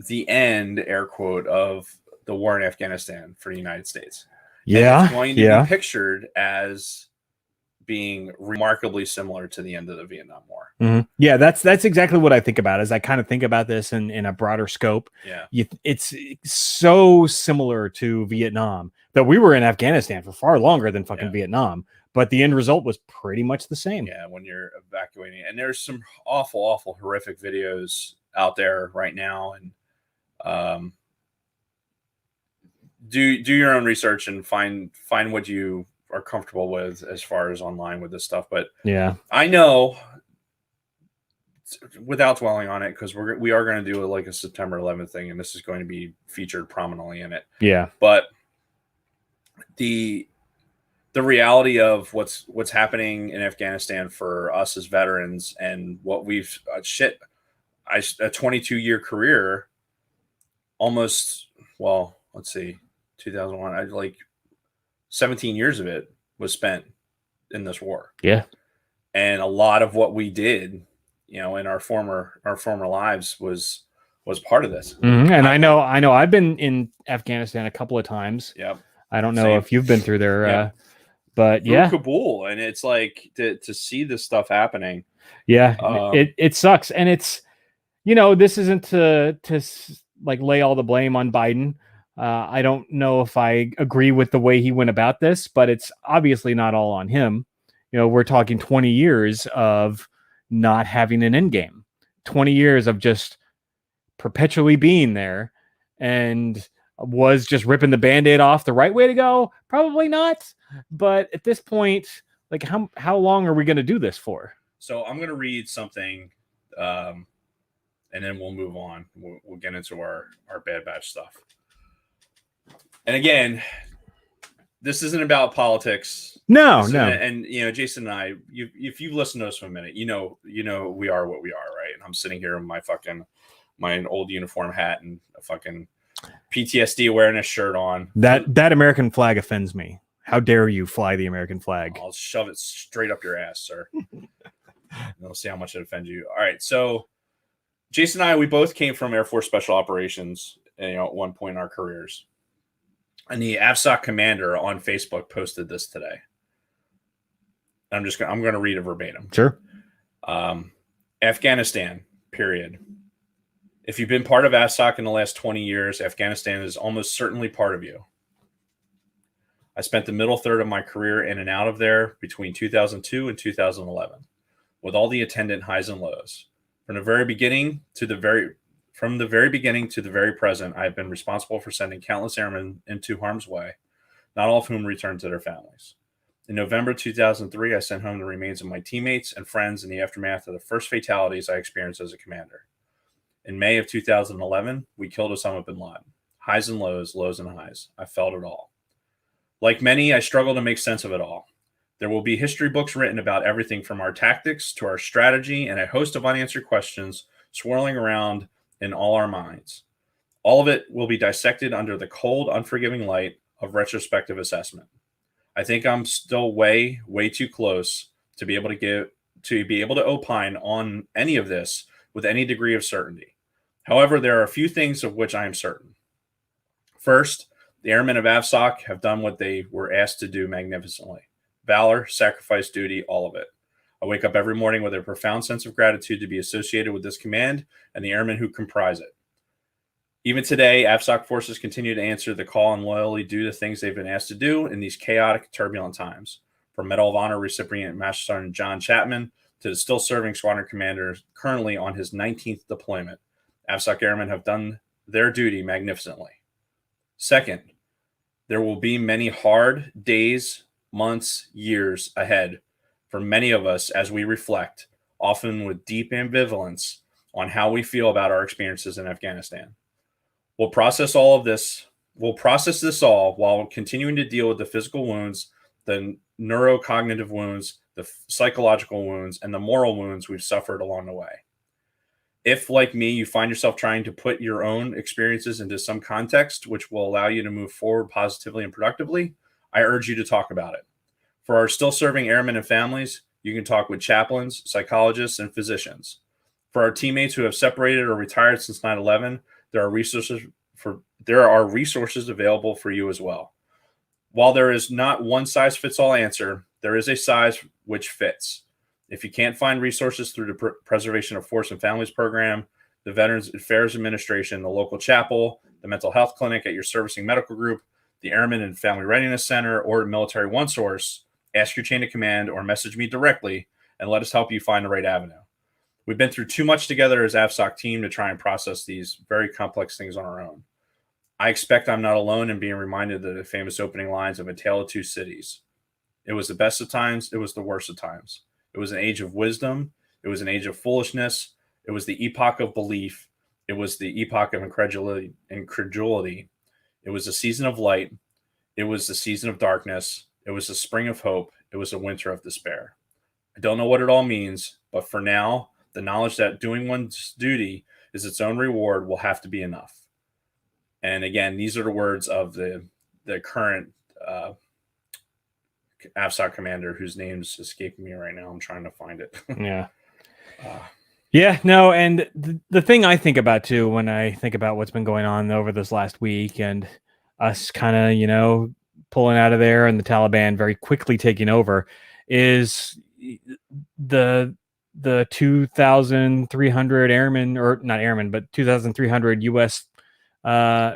the end, air quote, of the war in Afghanistan for the United States. Yeah. And it's going to be pictured as being remarkably similar to the end of the Vietnam War. Mm-hmm. Yeah, that's exactly what I think about. As I kind of think about this in a broader scope. Yeah, it's so similar to Vietnam that we were in Afghanistan for far longer than fucking Vietnam, but the end result was pretty much the same. Yeah, when you're evacuating, and there's some awful, horrific videos out there right now, and do your own research and find what you are comfortable with as far as online with this stuff. But yeah, I know, without dwelling on it, because we are going to do like a September 11th thing, and this is going to be featured prominently in it. Yeah, but the reality of what's happening in Afghanistan for us as veterans, and what we've a 22-year career, almost, well, let's see, 2001, like 17 years of it was spent in this war. Yeah. And a lot of what we did, in our former lives was part of this. Mm-hmm. And I know I've been in Afghanistan a couple of times. Yep. I don't know if you've been through there, but through Kabul, and it's like to see this stuff happening. Yeah, it sucks, and it's this isn't to like lay all the blame on Biden. I don't know if I agree with the way he went about this, but it's obviously not all on him. We're talking 20 years of not having an end game, 20 years of just perpetually being there, and was just ripping the Band-Aid off the right way to go? Probably not. But at this point, like how long are we going to do this for? So I'm going to read something, and then we'll move on. We'll get into our Bad Batch stuff. And again, this isn't about politics. No. And Jason and I, if you've listened to us for a minute, we are what we are, right? And I'm sitting here in my old uniform hat and a fucking PTSD awareness shirt on. That American flag offends me. How dare you fly the American flag? I'll shove it straight up your ass, sir. And we'll see how much it offends you. All right, so Jason and I, we both came from Air Force Special Operations, at one point in our careers. And the AFSOC commander on Facebook posted this today. I'm going to read it verbatim. Sure. Afghanistan, period. If you've been part of AFSOC in the last 20 years, Afghanistan is almost certainly part of you. I spent the middle third of my career in and out of there between 2002 and 2011, with all the attendant highs and lows. From the very beginning to the very present, I have been responsible for sending countless airmen into harm's way, not all of whom returned to their families. In November 2003, I sent home the remains of my teammates and friends in the aftermath of the first fatalities I experienced as a commander. In May of 2011, we killed Osama bin Laden. Highs and lows, lows and highs. I felt it all. Like many, I struggle to make sense of it all. There will be history books written about everything from our tactics to our strategy, and a host of unanswered questions swirling around in all our minds. All of it will be dissected under the cold, unforgiving light of retrospective assessment. I think I'm still way too close to be able to opine on any of this with any degree of certainty. However, there are a few things of which I am certain. First, The airmen of AFSOC have done what they were asked to do magnificently. Valor, sacrifice, duty, all of it. I wake up every morning with a profound sense of gratitude to be associated with this command and the airmen who comprise it. Even today, AFSOC forces continue to answer the call and loyally do the things they've been asked to do in these chaotic, turbulent times. From Medal of Honor recipient Master Sergeant John Chapman to the still serving squadron commander currently on his 19th deployment, AFSOC airmen have done their duty magnificently. Second, there will be many hard days, months, years ahead for many of us as we reflect, often with deep ambivalence, on how we feel about our experiences in Afghanistan. We'll process this all while continuing to deal with the physical wounds, the neurocognitive wounds, the psychological wounds, and the moral wounds we've suffered along the way. If, like me, you find yourself trying to put your own experiences into some context which will allow you to move forward positively and productively, I urge you to talk about it. For our still serving airmen and families, you can talk with chaplains, psychologists, and physicians. For our teammates who have separated or retired since 9/11, there are resources available for you as well. While there is not one size fits all answer, there is a size which fits. If you can't find resources through the Preservation of Force and Families program, the Veterans Affairs Administration, the local chapel, the mental health clinic at your servicing medical group, the Airmen and Family Readiness Center, or Military One Source, ask your chain of command or message me directly and let us help you find the right avenue. We've been through too much together as AFSOC team to try and process these very complex things on our own. I expect I'm not alone in being reminded of the famous opening lines of A Tale of Two Cities. It was the best of times. It was the worst of times. It was an age of wisdom. It was an age of foolishness. It was the epoch of belief. It was the epoch of incredulity. It was a season of light. It was the season of darkness. It was the spring of hope. It was a winter of despair. I don't know what it all means, but for now, the knowledge that doing one's duty is its own reward will have to be enough. And again, these are the words of the current AFSOC commander, whose name's escaping me right now. I'm trying to find it. Yeah. Yeah, no, and the thing I think about too when I think about what's been going on over this last week and us kind of, pulling out of there and the Taliban very quickly taking over is the 2,300 airmen, or not airmen, but 2,300 U.S.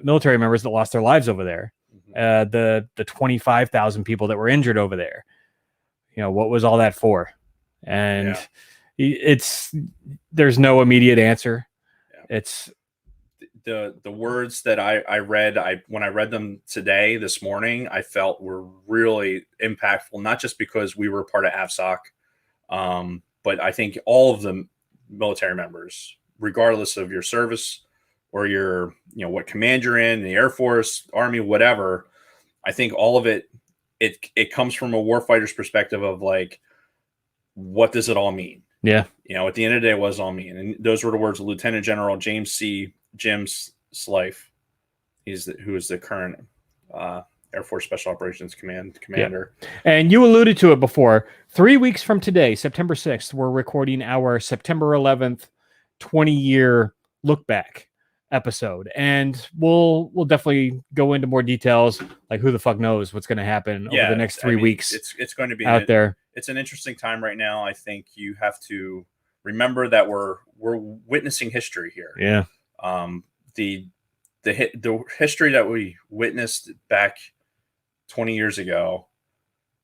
Military members that lost their lives over there. The 25,000 people that were injured over there. What was all that for? And there's no immediate answer. Yeah. It's the words that I read, when I read them this morning, I felt were really impactful, not just because we were part of AFSOC, but I think all of the military members, regardless of your service or your, what command you're in, the Air Force, Army, whatever, I think all of it comes from a warfighter's perspective of like, what does it all mean? Yeah. At the end of the day, what does it all mean? And those were the words of Lieutenant General Jim Slife, who is the current Air Force Special Operations commander. Yeah. And you alluded to it before. 3 weeks from today, September 6th, we're recording our September 11th 20-year look back episode, and we'll definitely go into more details, like who the fuck knows what's going to happen over the next 3 weeks. It's going to be out there. It's an interesting time right now. I think you have to remember that we're witnessing history here. Yeah. The history that we witnessed back 20 years ago,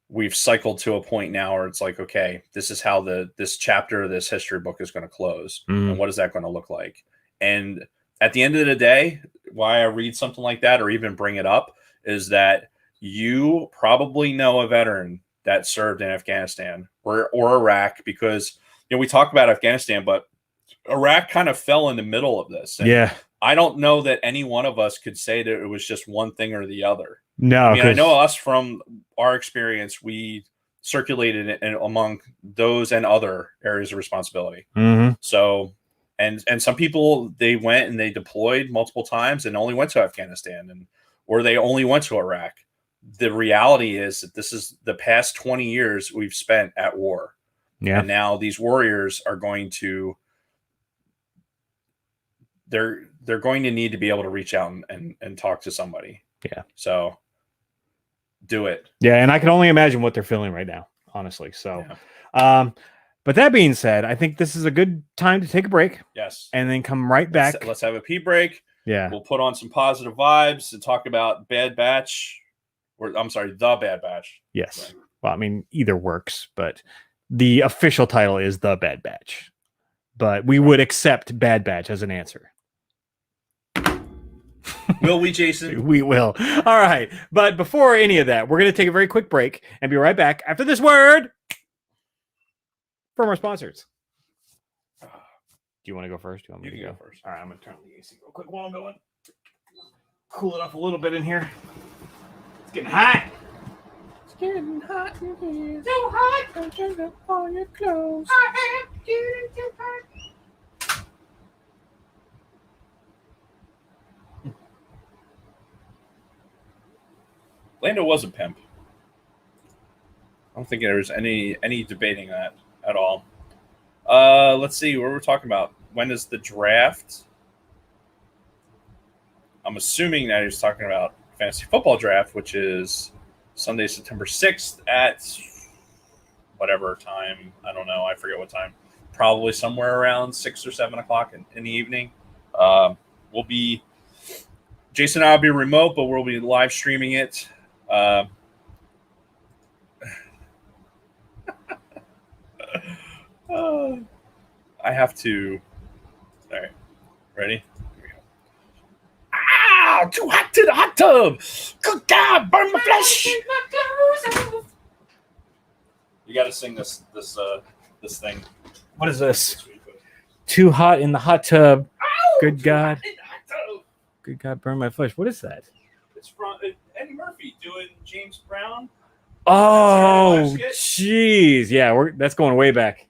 we've cycled to a point now where it's like, okay, this is how this chapter of this history book is going to close. And what is that going to look like? And at the end of the day, why I read something like that or even bring it up is that you probably know a veteran that served in Afghanistan or Iraq, because we talk about Afghanistan, but Iraq kind of fell in the middle of this. And yeah. I don't know that any one of us could say that it was just one thing or the other. No, I know us from our experience, we circulated among those and other areas of responsibility. Mm-hmm. So, and some people, they went and they deployed multiple times and only went to Afghanistan, or they only went to Iraq. The reality is that this is the past 20 years we've spent at war. Yeah. And now these warriors are going to, they're going to need to be able to reach out and talk to somebody. Yeah. So do it. Yeah, and I can only imagine what they're feeling right now, honestly. So, but that being said, I think this is a good time to take a break. Yes. And then come right back. Let's have a pee break. Yeah. We'll put on some positive vibes and talk about Bad Batch. I'm sorry, The Bad Batch. Yes. Right. Well, I mean, either works, but the official title is The Bad Batch. But we would accept Bad Batch as an answer. Will we, Jason? We will. All right. But before any of that, we're going to take a very quick break and be right back after this word from our sponsors. Do you want to go first? Do you want me to go first. All right. I'm going to turn on the AC real quick while I'm going. Cool it off a little bit in here. It's getting hot. It's getting hot in here. So hot. Don't take off all your clothes. I am getting too hot. Lando was a pimp. I don't think there's any debating that at all. Let's see what we're talking about. When is the draft? I'm assuming that he's talking about fantasy football draft, which is Sunday, September 6th at whatever time. I don't know. I forget what time. Probably somewhere around 6 or 7 o'clock in the evening. We'll be Jason and I will be remote, but we'll be live streaming it. I have to. All right, ready? Here we go. Ah, too hot to the hot tub. Good God, burn my flesh. You got to sing this thing. What is this? Too hot in the hot tub. Ow, Good God. in the hot tub. Good God, burn my flesh. What is that? It's from Eddie Murphy doing James Brown. Oh, That's jeez. Yeah, that's going way back.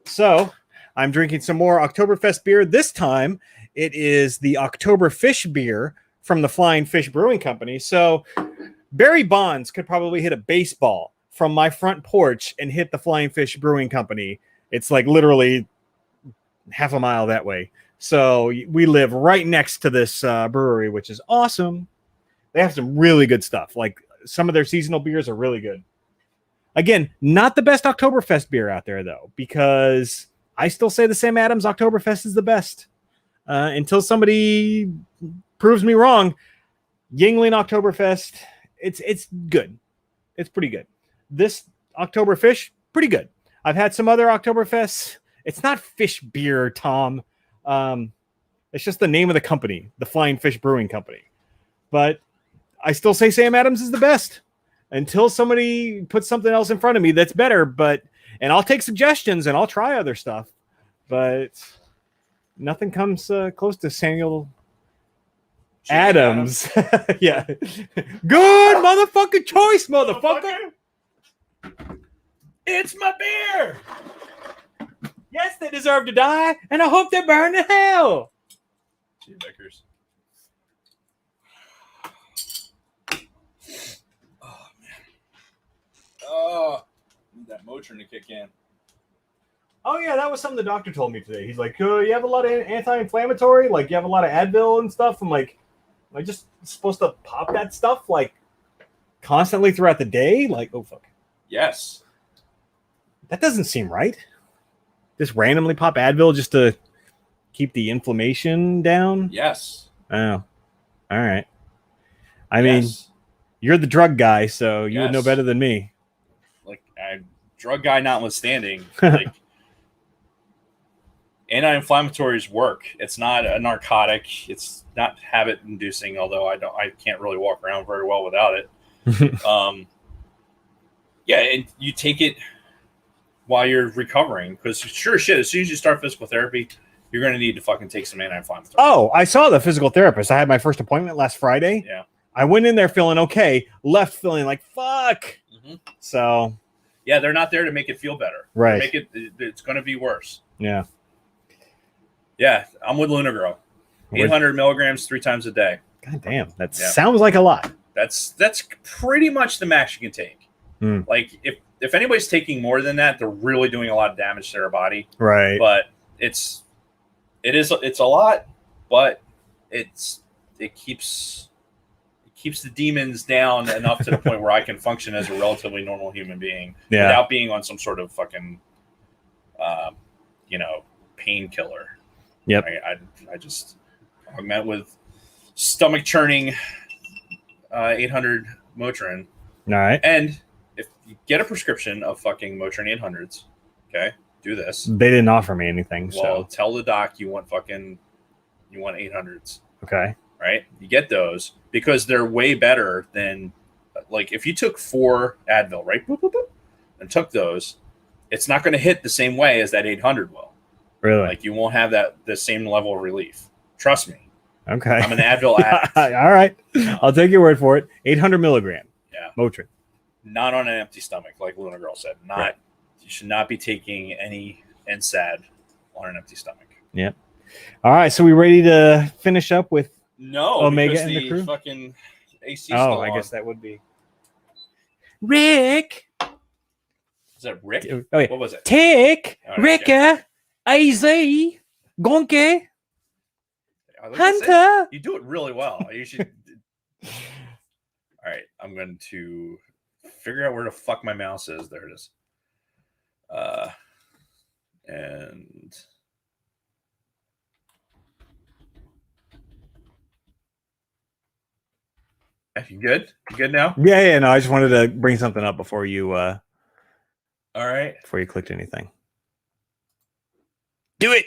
So, I'm drinking some more Oktoberfest beer. This time, it is the Oktoberfish beer from the Flying Fish Brewing Company. So, Barry Bonds could probably hit a baseball from my front porch and hit the Flying Fish Brewing Company. It's like literally half a mile that way. So, we live right next to this brewery, which is awesome. They have some really good stuff. Like, some of their seasonal beers are really good. Again, not the best Oktoberfest beer out there, though, because I still say the Sam Adams Oktoberfest is the best. Until somebody proves me wrong, Yingling Oktoberfest, it's good. It's pretty good. This Oktoberfish, pretty good. I've had some other Oktoberfests. It's not fish beer, Tom. It's just the name of the company, the Flying Fish Brewing Company. But I still say Sam Adams is the best. Until somebody puts something else in front of me that's better, and I'll take suggestions and I'll try other stuff, but nothing comes close to Samuel Adams. Yeah. Good motherfucking choice, motherfucker. It's my beer. Yes, they deserve to die, and I hope they burn in hell. Gee, Vickers. Oh, need that Motrin to kick in. Oh, yeah, that was something the doctor told me today. He's like, you have a lot of anti-inflammatory? Like, you have a lot of Advil and stuff? I'm like, am I just supposed to pop that stuff, like, constantly throughout the day? Like, oh, fuck. Yes. That doesn't seem right. Just randomly pop Advil just to keep the inflammation down? Yes. Oh, all right. I mean, you're the drug guy, so you would know better than me. Like, drug guy notwithstanding, like, anti-inflammatories work. It's not a narcotic. It's not habit-inducing, although I can't really walk around very well without it. Yeah, and you take it while you're recovering, because sure shit, as soon as you start physical therapy, you're going to need to fucking take some anti-inflammatory. Oh, I saw the physical therapist. I had my first appointment last Friday. Yeah. I went in there feeling okay, left feeling like fuck. Mm-hmm. So, yeah, they're not there to make it feel better. Right. It's going to be worse. Yeah. Yeah, I'm with Luna Girl. 800 milligrams 3 times a day. God damn, that sounds like a lot. That's pretty much the max you can take. Like, if anybody's taking more than that, they're really doing a lot of damage to their body. Right. But it's a lot, but it keeps keeps the demons down enough to the point where I can function as a relatively normal human being without being on some sort of fucking, painkiller. Yep. I just augment with stomach churning 800 Motrin. All right. And if you get a prescription of fucking Motrin 800s, okay, do this. They didn't offer me anything. Well, So tell the doc you want 800s. okay. Right? You get those because they're way better than, like, if you took 4 Advil, right? Boop, boop, boop, and took those, it's not going to hit the same way as that 800 will. Really? Like, you won't have the same level of relief. Trust me. Okay. I'm an Advil addict. All right. I'll take your word for it. 800 milligram. Yeah. Motrin. Not on an empty stomach, like Luna Girl said. Right. You should not be taking any NSAID on an empty stomach. Yep. All right. So we ready to finish up with No, Omega because and the crew? fucking AC. I guess that would be Rick, Is that Rick? Oh, yeah. What was it? Tick, All right, Ricka, AZ, Gonke, I like to say- Hunter. You do it really well. You should. All right, I'm going to figure out where the fuck my mouse is. There it is. And you good? You good now? Yeah. No, I just wanted to bring something up before you All right. clicked anything. Do it.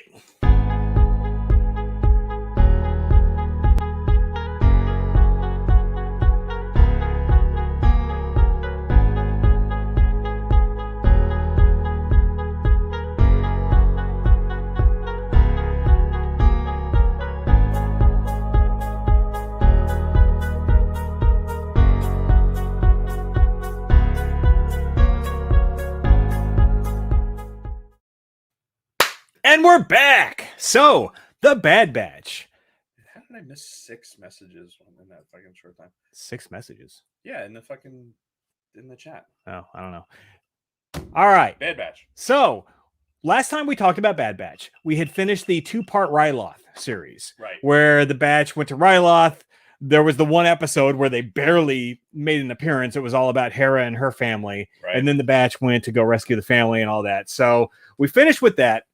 And we're back. So, the Bad Batch. How did I miss 6 messages in that fucking short time? 6 messages. Yeah, in the chat. Oh, I don't know. All right. Bad Batch. So, last time we talked about Bad Batch, we had finished the 2-part Ryloth series, Right. where the Batch went to Ryloth. There was the one episode where they barely made an appearance. It was all about Hera and her family. Right. And then the Batch went to go rescue the family and all that. So, we finished with that.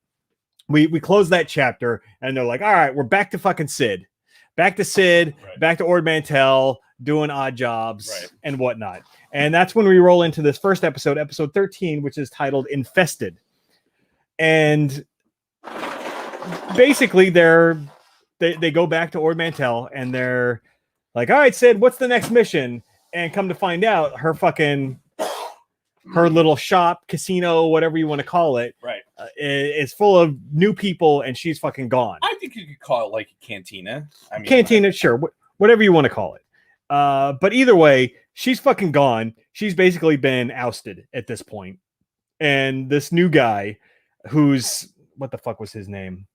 We closed that chapter, and they're like, all right, we're back to fucking Sid. Back to Sid, Right. back to Ord Mantell, doing odd jobs Right. and whatnot. And that's when we roll into this first episode, episode 13, which is titled Infested. And basically they go back to Ord Mantell, and they're like, all right, Sid, what's the next mission? And come to find out, her little shop, casino, whatever you want to call it, Right. is full of new people, and she's fucking gone. I think you could call it like a cantina. I mean, Cantina, sure, whatever you want to call it. But either way, she's fucking gone. She's basically been ousted at this point. And this new guy, who's what the fuck was his name?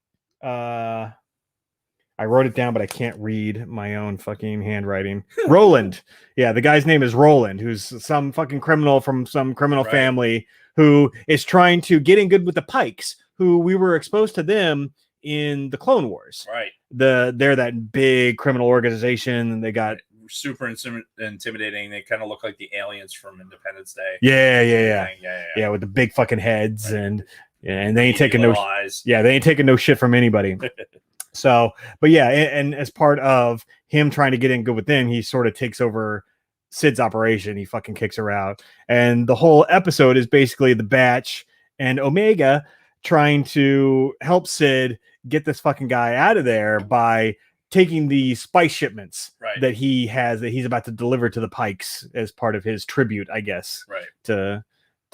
I wrote it down, but I can't read my own fucking handwriting. Roland. Yeah, the guy's name is Roland, who's some fucking criminal from some criminal Right. family who is trying to get in good with the Pikes, who we were exposed to them in the Clone Wars. Right. They're that big criminal organization, and they got Super intimidating. They kind of look like the aliens from Independence Day. yeah, with the big fucking heads, Right. and they ain't Beady taking no little eyes. yeah, they ain't taking no shit from anybody. So, but yeah, and as part of him trying to get in good with them, he sort of takes over Sid's operation. He fucking kicks her out. And the whole episode is basically the Batch and Omega trying to help Sid get this fucking guy out of there by taking the spice shipments Right. that he has, that he's about to deliver to the Pikes as part of his tribute, I guess, Right. to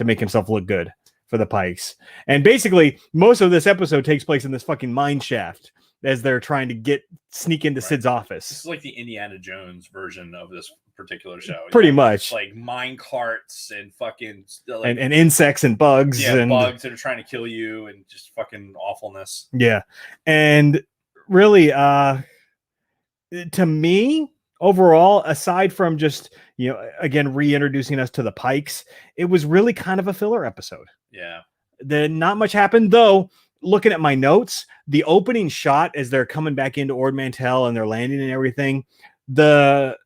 make himself look good for the Pikes. And basically, most of this episode takes place in this fucking mine shaft as they're trying to sneak into Right. Sid's This office. is like the Indiana Jones version of this particular show. you Pretty know? much. Like mine carts and fucking like, And insects and bugs and bugs that are trying to kill you and just fucking awfulness. yeah. And really, to me, overall, aside from just, again, reintroducing us to the Pikes, it was really kind of a filler episode. Yeah. Not much happened, though. Looking at my notes, the opening shot as they're coming back into Ord Mantell and they're landing and everything, the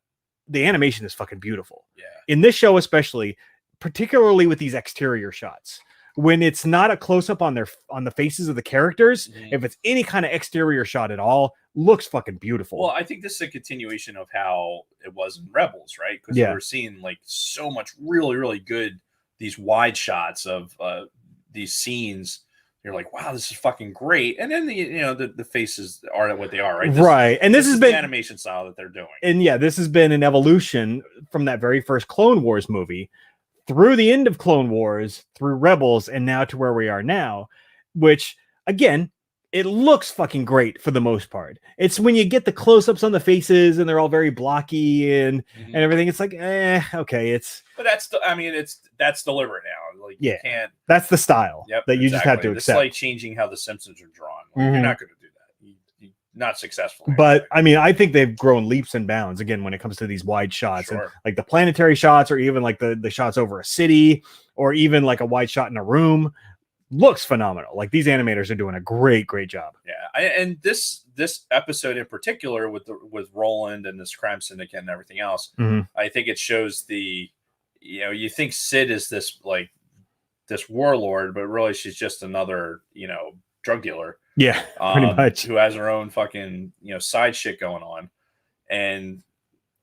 the animation is fucking beautiful. Yeah. In this show, especially, particularly with these exterior shots, when it's not a close up on the faces of the characters, if it's any kind of exterior shot at all, looks fucking beautiful. Well, I think this is a continuation of how it was in Rebels, right? Because we're seeing like so much really, really good these wide shots of these scenes. You're like, wow, this is fucking great. And then the faces are what they are, right? Right. And this has been the animation style that they're doing. And yeah, this has been an evolution from that very first Clone Wars movie through the end of Clone Wars, through Rebels, and now to where we are now, which again, it looks fucking great for the most part. It's when you get the close-ups on the faces and they're all very blocky and everything. It's like, okay, but that's deliberate now. Like, you can't. That's the style that you just have to accept. It's like changing how the Simpsons are drawn. Like, you're not going to do that. You're not successful. But I mean, I think they've grown leaps and bounds again when it comes to these wide shots and like the planetary shots, or even like the shots over a city, or even like a wide shot in a room. Looks phenomenal. Like, these animators are doing a great job. Yeah, and this episode in particular with Roland and this crime syndicate and everything else, I think it shows the, you think Sid is this warlord, but really she's just another drug dealer. Yeah, pretty much. Who has her own fucking side shit going on, and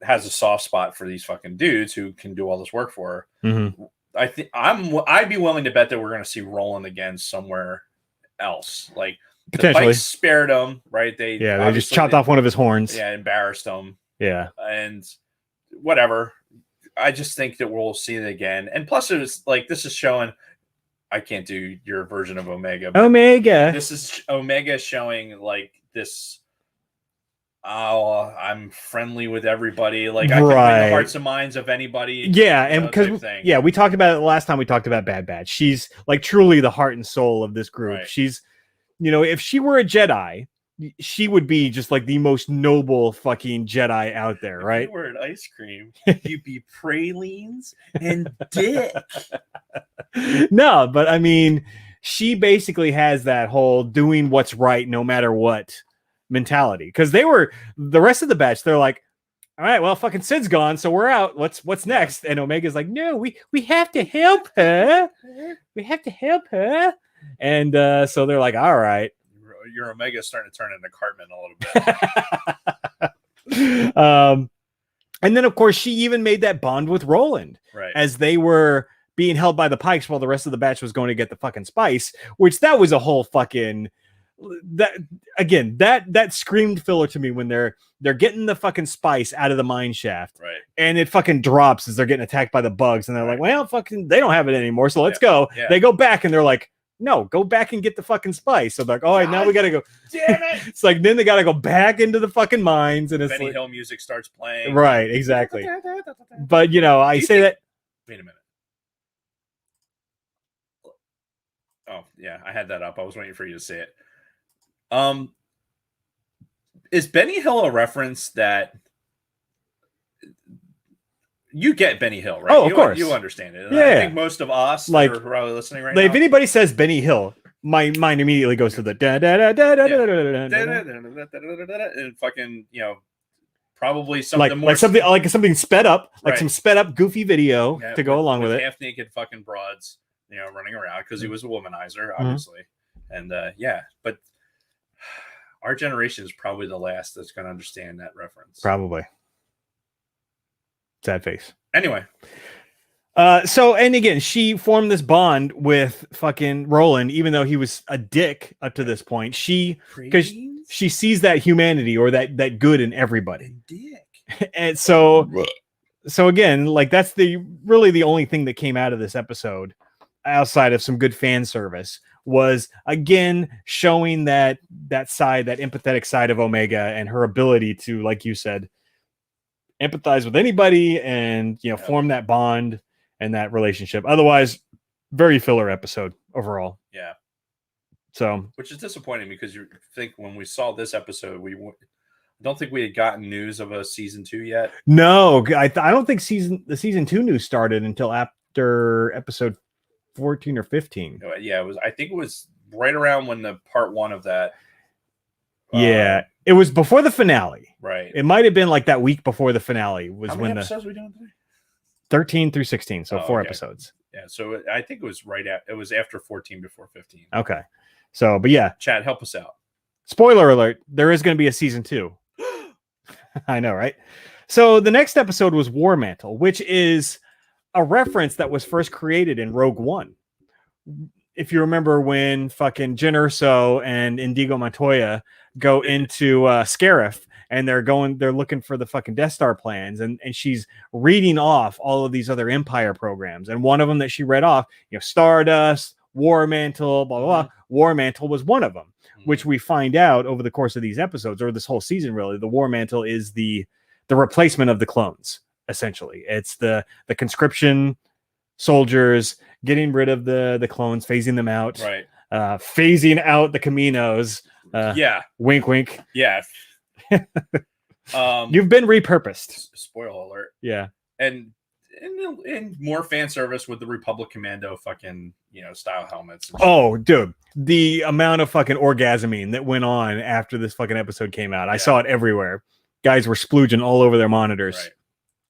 has a soft spot for these fucking dudes who can do all this work for her. I think I'd be willing to bet that we're going to see Roland again somewhere else. Like, potentially, the Pikes spared him, right? They just chopped off one of his horns. Yeah, embarrassed him. Yeah, and whatever. I just think that we'll see it again. And plus, it was like, this is showing. I can't do your version of Omega. This is Omega showing like this. Oh, I'm friendly with everybody. Like, I can win the hearts and minds of anybody. Yeah, and because we talked about it last time we talked about Bad Batch. She's like truly the heart and soul of this group. Right. She's, if she were a Jedi, she would be just like the most noble fucking Jedi out there, right? If you were an ice cream, you'd be pralines and dick. No, but I mean, she basically has that whole doing what's right no matter what mentality, because the rest of the batch, they're like, all right, well, fucking Sid's gone, so we're out. What's next? And Omega's like, no, we have to help her. We have to help her. And so they're like, all right. Your Omega's starting to turn into Cartman a little bit. And then of course she even made that bond with Roland, right, as they were being held by the Pikes while the rest of the batch was going to get the fucking spice, which that was a whole fucking that screamed filler to me when they're getting the fucking spice out of the mine shaft, right, and it fucking drops as they're getting attacked by the bugs, and they're like, well, fucking, they don't have it anymore, so let's go. They go back and they're like, no, go back and get the fucking spice. So they're like, all right, now we gotta go. Damn it! It's like, then they gotta go back into the fucking mines, and it's Benny like, Hill music starts playing. Right, exactly. But I say that. Wait a minute. Oh yeah, I had that up. I was waiting for you to say it. Is Benny Hill a reference that you get? Benny Hill, right? Oh, of course, you understand it. Yeah, I think most of us, like, are probably listening right now. If anybody says Benny Hill, my mind immediately goes to the da da da da da da da, and fucking probably something sped up, like some sped up goofy video to go along with it. Half naked fucking broads, running around because he was a womanizer, obviously, and but. Our generation is probably the last that's going to understand that reference. Probably. Sad face. Anyway. So, and again, she formed this bond with fucking Roland, even though he was a dick up to this point. Because she sees that humanity or that good in everybody. Dick. And so again, like, that's really the only thing that came out of this episode outside of some good fan service, was again showing that side, that empathetic side of Omega, and her ability to, like you said, empathize with anybody and form that bond and that relationship. Otherwise, very filler episode overall. Yeah. So, which is disappointing, because you think when we saw this episode, I don't think we had gotten news of a season 2 yet. No, I don't think the season 2 news started until after episode 14 or 15. Yeah, I think it was right around when the part 1 of that Yeah, it was before the finale. Right. It might have been like that week before the finale was How when many the episodes are we doing today? 13 through 16, so 4 okay. episodes. Yeah, so I think it was it was after 14 before 15. Okay. So, but yeah. Chad, help us out. Spoiler alert, there is going to be a season 2. I know, right? So the next episode was War Mantle, which is a reference that was first created in Rogue One. If you remember when fucking Jyn Erso and Indigo Montoya go into Scarif and they're looking for the fucking Death Star plans, and she's reading off all of these other Empire programs. And one of them that she read off, Stardust, War Mantle, blah, blah, blah. War Mantle was one of them, which we find out over the course of these episodes, or this whole season, really. The War Mantle is the replacement of the clones, essentially. It's the conscription soldiers getting rid of the clones, phasing them out, right? Phasing out the Caminos. Yeah. Wink, wink. Yeah. You've been repurposed. Spoiler alert. Yeah. And more fan service with the Republic Commando fucking, style helmets. Oh, dude. The amount of fucking orgasming that went on after this fucking episode came out. I saw it everywhere. Guys were splooging all over their monitors. Right.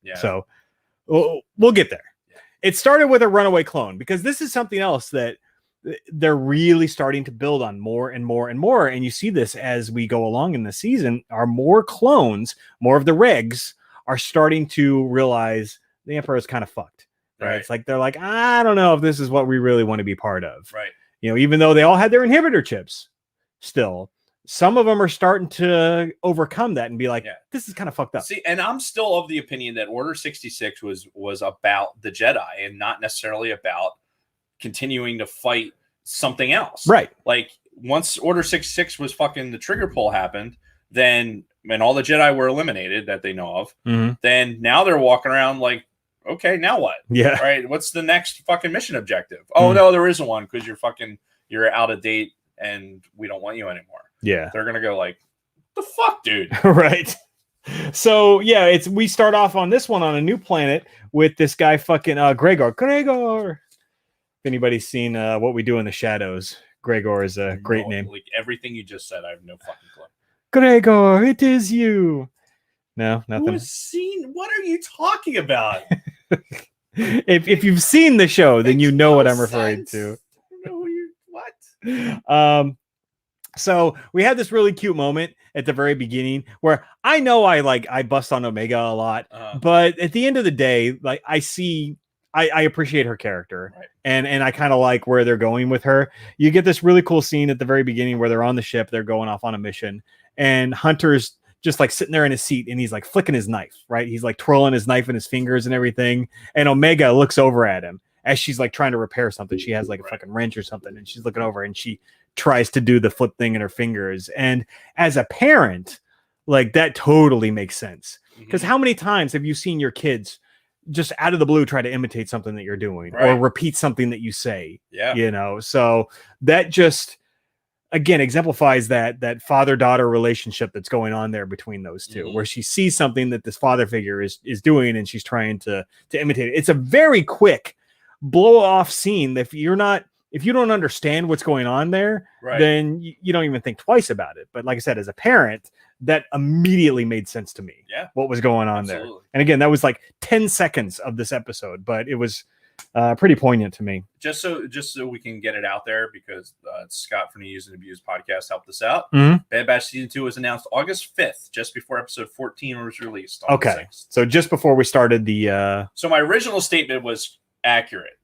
Yeah. So we'll get there. Yeah. It started with a runaway clone, because this is something else that they're really starting to build on more and more and more. And you see this as we go along in the season. Are more clones, more of the regs are starting to realize the Emperor is kind of fucked. Right? It's like they're like, I don't know if this is what we really want to be part of. Right. Even though they all had their inhibitor chips, still some of them are starting to overcome that and be like, this is kind of fucked up. See, and I'm still of the opinion that Order 66 was about the Jedi and not necessarily about continuing to fight something else. Right. Like once Order 66 was fucking the trigger pull happened, then when all the Jedi were eliminated that they know of, then now they're walking around like, okay, now what? Yeah. Right. What's the next fucking mission objective? Oh no, there isn't one, because you're out of date and we don't want you anymore. Yeah. They're gonna go like, the fuck, dude. Right. So yeah, we start off on this one on a new planet with this guy fucking Gregor. If anybody's seen What We Do in the Shadows, Gregor is a great name. Like everything you just said, I have no fucking clue. Gregor, it is you. No, nothing. Who has seen? What are you talking about? if you've seen the show, then you know what I'm referring to. What? So we had this really cute moment at the very beginning where I know I bust on Omega a lot, but at the end of the day, like I appreciate her character, right. and I kind of like where they're going with her. You get this really cool scene at the very beginning where they're on the ship, they're going off on a mission, and Hunter's just like sitting there in his seat and he's like flicking his knife, right? He's like twirling his knife in his fingers and everything. And Omega looks over at him as she's like trying to repair something. She has like a fucking wrench or something, and she's looking over and she tries to do the flip thing in her fingers. And as a parent, like that totally makes sense. Because how many times have you seen your kids just out of the blue try to imitate something that you're doing, or repeat something that you say? Yeah. So that just, again, exemplifies that father-daughter relationship that's going on there between those two, where she sees something that this father figure is doing and she's trying to imitate it. It's a very quick blow off scene. If you don't understand what's going on there, then you don't even think twice about it. But like I said, as a parent, that immediately made sense to me. Yeah. What was going on there. And again, that was like 10 seconds of this episode, but it was pretty poignant to me. Just so we can get it out there, because Scott from the Use and Abuse podcast helped us out. Bad Batch Season 2 was announced August 5th, just before episode 14 was released. Okay. So just before we started the... So my original statement was accurate.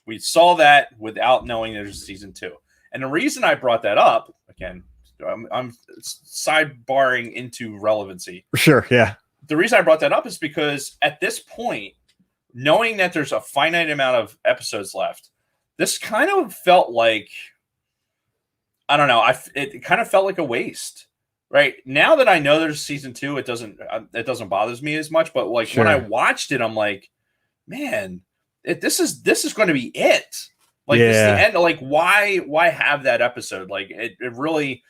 We saw that without knowing there's a season 2. And the reason I brought that up, again, I'm sidebarring into relevancy. Sure, yeah. The reason I brought that up is because at this point, knowing that there's a finite amount of episodes left, this kind of felt like, I don't know, it kind of felt like a waste. Right now that I know there's season 2, it doesn't bother me as much. But like when I watched it, I'm like, man, this is going to be it. Like this is the end. Like why have that episode? Like it really.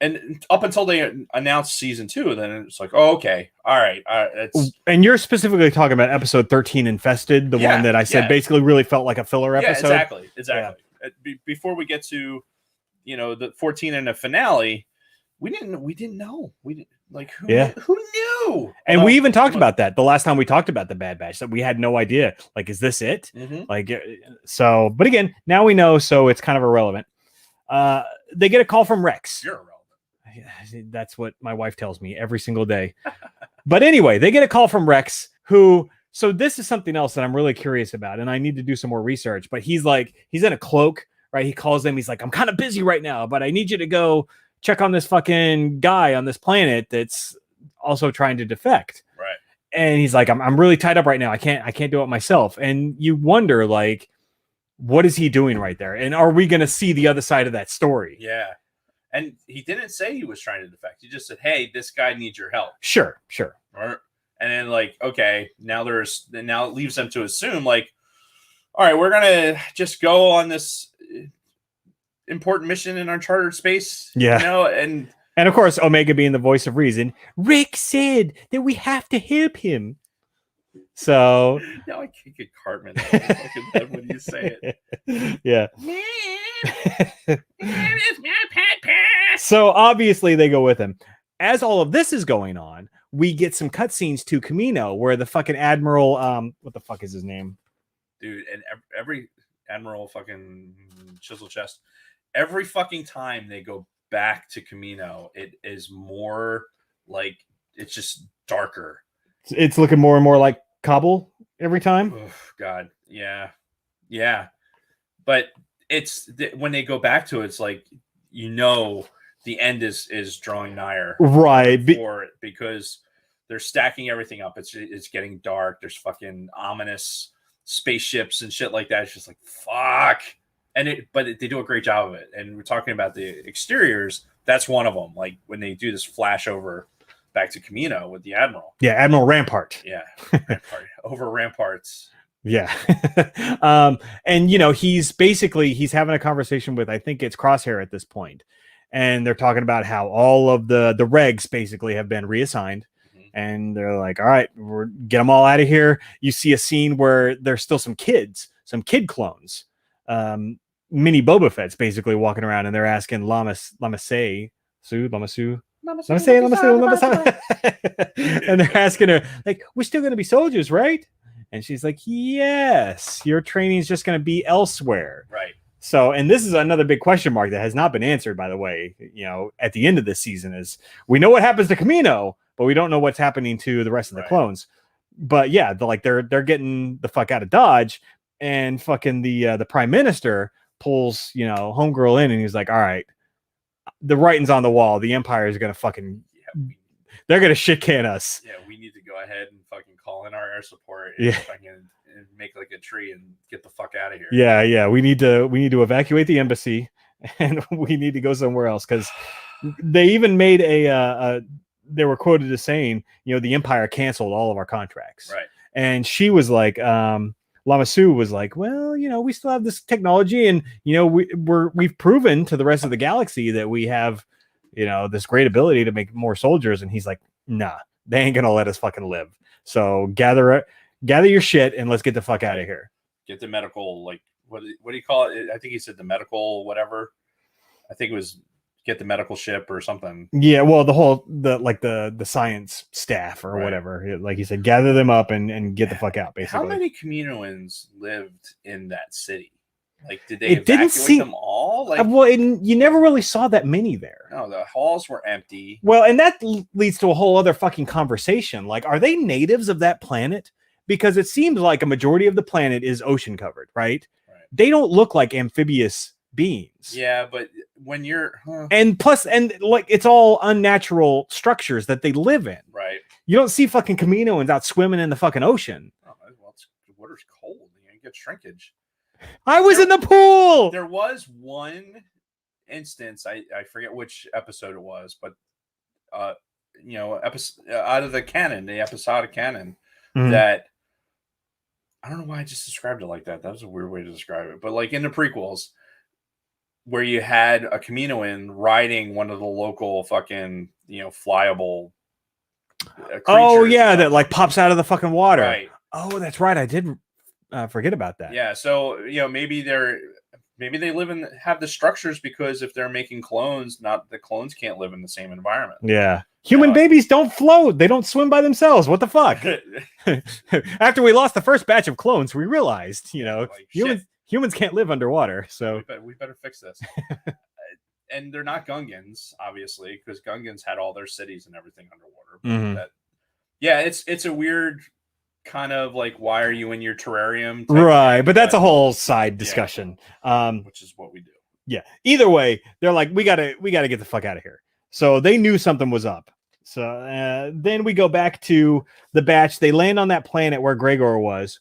And up until they announced season 2, then it's like, oh, okay, all right. And you're specifically talking about episode 13, Infested, the one that I said basically really felt like a filler episode. Exactly. Yeah. Before we get to, the 14 and the finale, We didn't know. We didn't like who Yeah. who knew? And Although, we even talked about that the last time we talked about the Bad Batch, that we had no idea. Like, is this it? Mhm. Like, so, but again, now we know, so it's kind of irrelevant. They get a call from Rex. You're irrelevant. That's what my wife tells me every single day. But anyway, they get a call from Rex, who, so this is something else that I'm really curious about, and I need to do some more research. But he's in a cloak, right? He calls them. He's like, I'm kind of busy right now, but I need you to go check on this fucking guy on this planet that's also trying to defect. Right. And he's like, I'm really tied up right now. I can't do it myself. And you wonder, like, what is he doing right there? And are we going to see the other side of that story? Yeah. And he didn't say he was trying to defect. He just said, hey, this guy needs your help. Sure. Right. And then, like, okay, now it leaves them to assume, like, all right, we're going to just go on this important mission in uncharted space. Yeah. You know, and of course, Omega being the voice of reason, Rick said that we have to help him. So now I can't get Cartman when you say it. Yeah. It's my pet. So obviously they go with him. As all of this is going on, we get some cutscenes to Camino where the fucking Admiral, what the fuck is his name? Dude, and every Admiral fucking Chisel Chest, every fucking time they go back to Camino, it is more like, it's just darker. It's looking more and more like Kabul every time. Oh, God. Yeah. But it's when they go back to it, it's like, you know, the end is drawing nigher. Right. For it, because they're stacking everything up. It's getting dark. There's fucking ominous spaceships and shit like that. It's just like, fuck. But they do a great job of it. And we're talking about the exteriors. That's one of them. Like when they do this flash over back to Camino with the Admiral. Yeah, Admiral Rampart. Yeah, Rampart. Over ramparts. Yeah. And, you know, he's having a conversation with, I think it's Crosshair at this point. And they're talking about how all of the regs basically have been reassigned. And they're like, all right, get them all out of here. You see a scene where there's still some kid clones. Mini Boba Fett's basically walking around, and they're asking Lamasu. And they're asking her, like, we're still going to be soldiers, right? And she's like, yes, your training's just going to be elsewhere. Right. So, and this is another big question mark that has not been answered, by the way, you know, at the end of this season, is we know what happens to Camino, but we don't know what's happening to the rest of the clones. But yeah, they're getting the fuck out of Dodge, and fucking the Prime Minister pulls, you know, homegirl in, and he's like, all right, the writing's on the wall. The Empire is going to fucking, they're going to shit can us. Yeah, we need to go ahead and fucking call in our air support and fucking and make like a tree and get the fuck out of here. Yeah. We need to evacuate the embassy, and we need to go somewhere else, because they even made they were quoted as saying, you know, the Empire canceled all of our contracts. Right. And she was like, Lamasu was like, well, you know, we still have this technology, and, you know, we've proven to the rest of the galaxy that we have, you know, this great ability to make more soldiers. And he's like, nah, they ain't gonna let us fucking live. So gather your shit and let's get the fuck out of here. Get the medical, like, what do you call it? I think he said the medical whatever. I think it was get the medical ship or something. Yeah, well, the science staff or whatever. Like he said, gather them up and get the fuck out, basically. How many Caminoans lived in that city? Like, did they evacuate them all? Like, well, you never really saw that many there. No, the halls were empty. Well, and that leads to a whole other fucking conversation. Like, are they natives of that planet? Because it seems like a majority of the planet is ocean covered, right? They don't look like amphibious beings. Yeah, but when you're and like, it's all unnatural structures that they live in. Right. You don't see fucking Caminoans out swimming in the fucking ocean. Oh, well, the water's cold. You get shrinkage. I was in the pool. There was one instance, I forget which episode it was, but you know, episode out of the canon, the episodic canon, that I don't know why I just described it like that. That was a weird way to describe it. But like in the prequels, where you had a Kaminoan riding one of the local fucking, you know, flyable oh yeah, that like pops out of the fucking water. Right. Oh, that's right. I did forget about that. Yeah. So, you know, maybe Maybe they have the structures because if they're making clones, the clones can't live in the same environment. Yeah. Human babies don't float. They don't swim by themselves. What the fuck? After we lost the first batch of clones, we realized, humans can't live underwater. So we better fix this. And they're not Gungans, obviously, because Gungans had all their cities and everything underwater. It's a weird kind of like, why are you in your terrarium? Right, but that's a whole side discussion. Which is what we do. Yeah. Either way, they're like, we gotta get the fuck out of here. So they knew something was up. So then we go back to the batch. They land on that planet where Gregor was,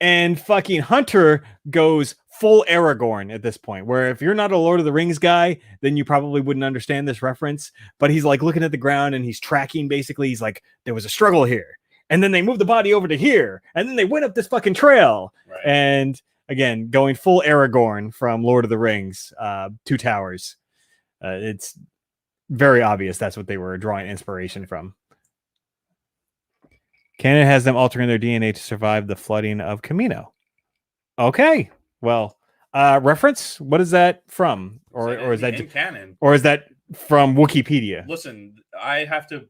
and fucking Hunter goes full Aragorn at this point, where if you're not a Lord of the Rings guy, then you probably wouldn't understand this reference. But he's like looking at the ground and he's tracking. Basically, he's like, there was a struggle here. And then they moved the body over to here. And then they went up this fucking trail. Right. And again, going full Aragorn from Lord of the Rings, Two Towers. It's very obvious that's what they were drawing inspiration from. Canada has them altering their DNA to survive the flooding of Camino. Okay. Well, reference? What is that from? Or is that in canon? Or is that from Wikipedia? Listen, I have to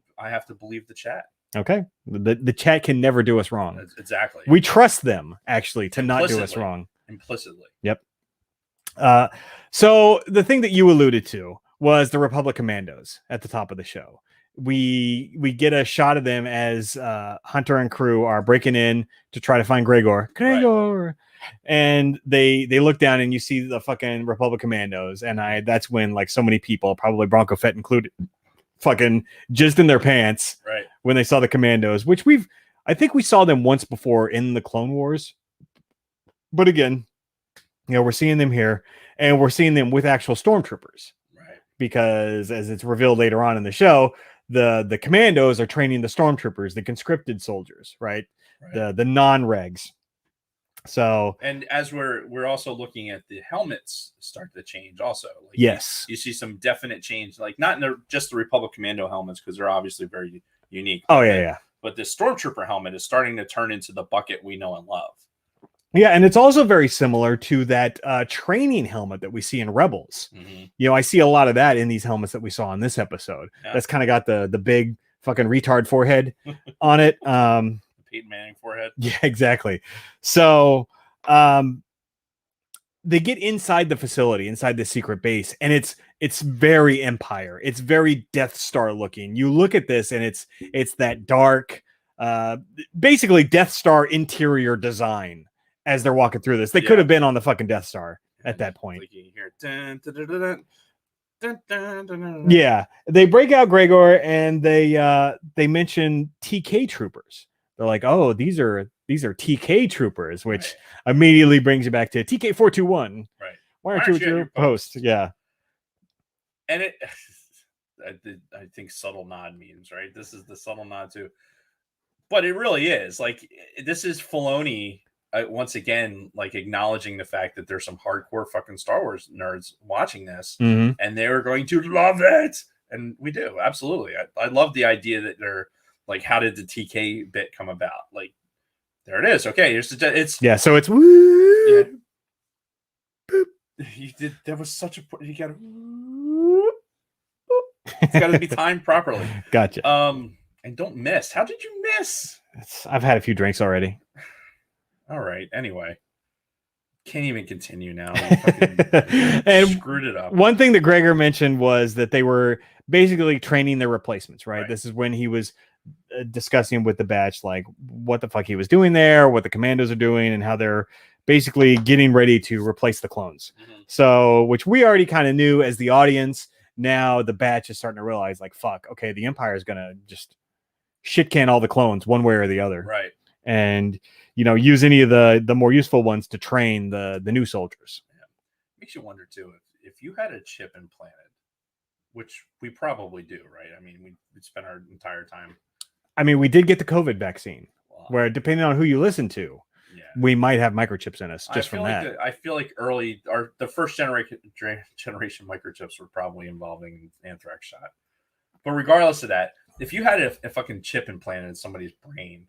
believe the chat. Okay. The chat can never do us wrong. Exactly. We trust them actually to not do us wrong. Implicitly. Yep. So the thing that you alluded to was the Republic Commandos at the top of the show. We get a shot of them as Hunter and crew are breaking in to try to find Gregor. Right. And they look down and you see the fucking Republic Commandos, and that's when like so many people, probably Bronco Fett included, fucking jizzed in their pants right when they saw the Commandos, which I think we saw them once before in the Clone Wars. But again, we're seeing them here, and we're seeing them with actual stormtroopers. Right. Because as it's revealed later on in the show, the Commandos are training the stormtroopers, the conscripted soldiers, right? The non-regs. So, and as we're also looking at the helmets start to change also. Like yes. You see some definite change, like not in just the Republic Commando helmets, because they're obviously very unique. Oh, yeah. But the Stormtrooper helmet is starting to turn into the bucket we know and love. Yeah, and it's also very similar to that training helmet that we see in Rebels. Mm-hmm. I see a lot of that in these helmets that we saw in this episode. Yeah. That's kind of got the big fucking retard forehead on it. Peyton Manning forehead. Yeah, exactly. So they get inside the facility, inside the secret base, and it's very Empire. It's very Death Star looking. You look at this, and it's that dark, basically Death Star interior design. As they're walking through this, they could have been on the fucking Death Star at that point. Like you hear, dun, dun, dun, dun, dun, dun, dun, dun, dun. Yeah, they break out Gregor, and they mention TK troopers. They're like, oh, these are TK troopers, which immediately brings you back to TK 421. Right. Why aren't you at your post? Yeah. And I think subtle nod means, right? This is the subtle nod too. But it really is like, this is Filoni. Once again, like acknowledging the fact that there's some hardcore fucking Star Wars nerds watching this, and they're going to love it, and we do absolutely. I love the idea that they're like, how did the TK bit come about? Like, there it is. Okay, it's yeah. So it's woo. Yeah. You did. That was such a. You got to. It's got to be timed properly. Gotcha. And don't miss. How did you miss? I've had a few drinks already. All right. Anyway, can't even continue now. And screwed it up. One thing that Gregor mentioned was that they were basically training their replacements, right? This is when he was discussing with the batch, like what the fuck he was doing there, what the Commandos are doing, and how they're basically getting ready to replace the clones. Mm-hmm. So, which we already kind of knew as the audience. Now the batch is starting to realize, like, fuck, okay, the Empire is gonna just shit can all the clones one way or the other, right? And use any of the more useful ones to train the new soldiers. Yeah. Makes you wonder too, if you had a chip implanted, which we probably do, right? I mean, we spent our entire time. I mean, we did get the COVID vaccine, where depending on who you listen to, we might have microchips in us just from that. I feel like the first generation microchips were probably involving anthrax shot. But regardless of that, if you had a fucking chip implanted in somebody's brain,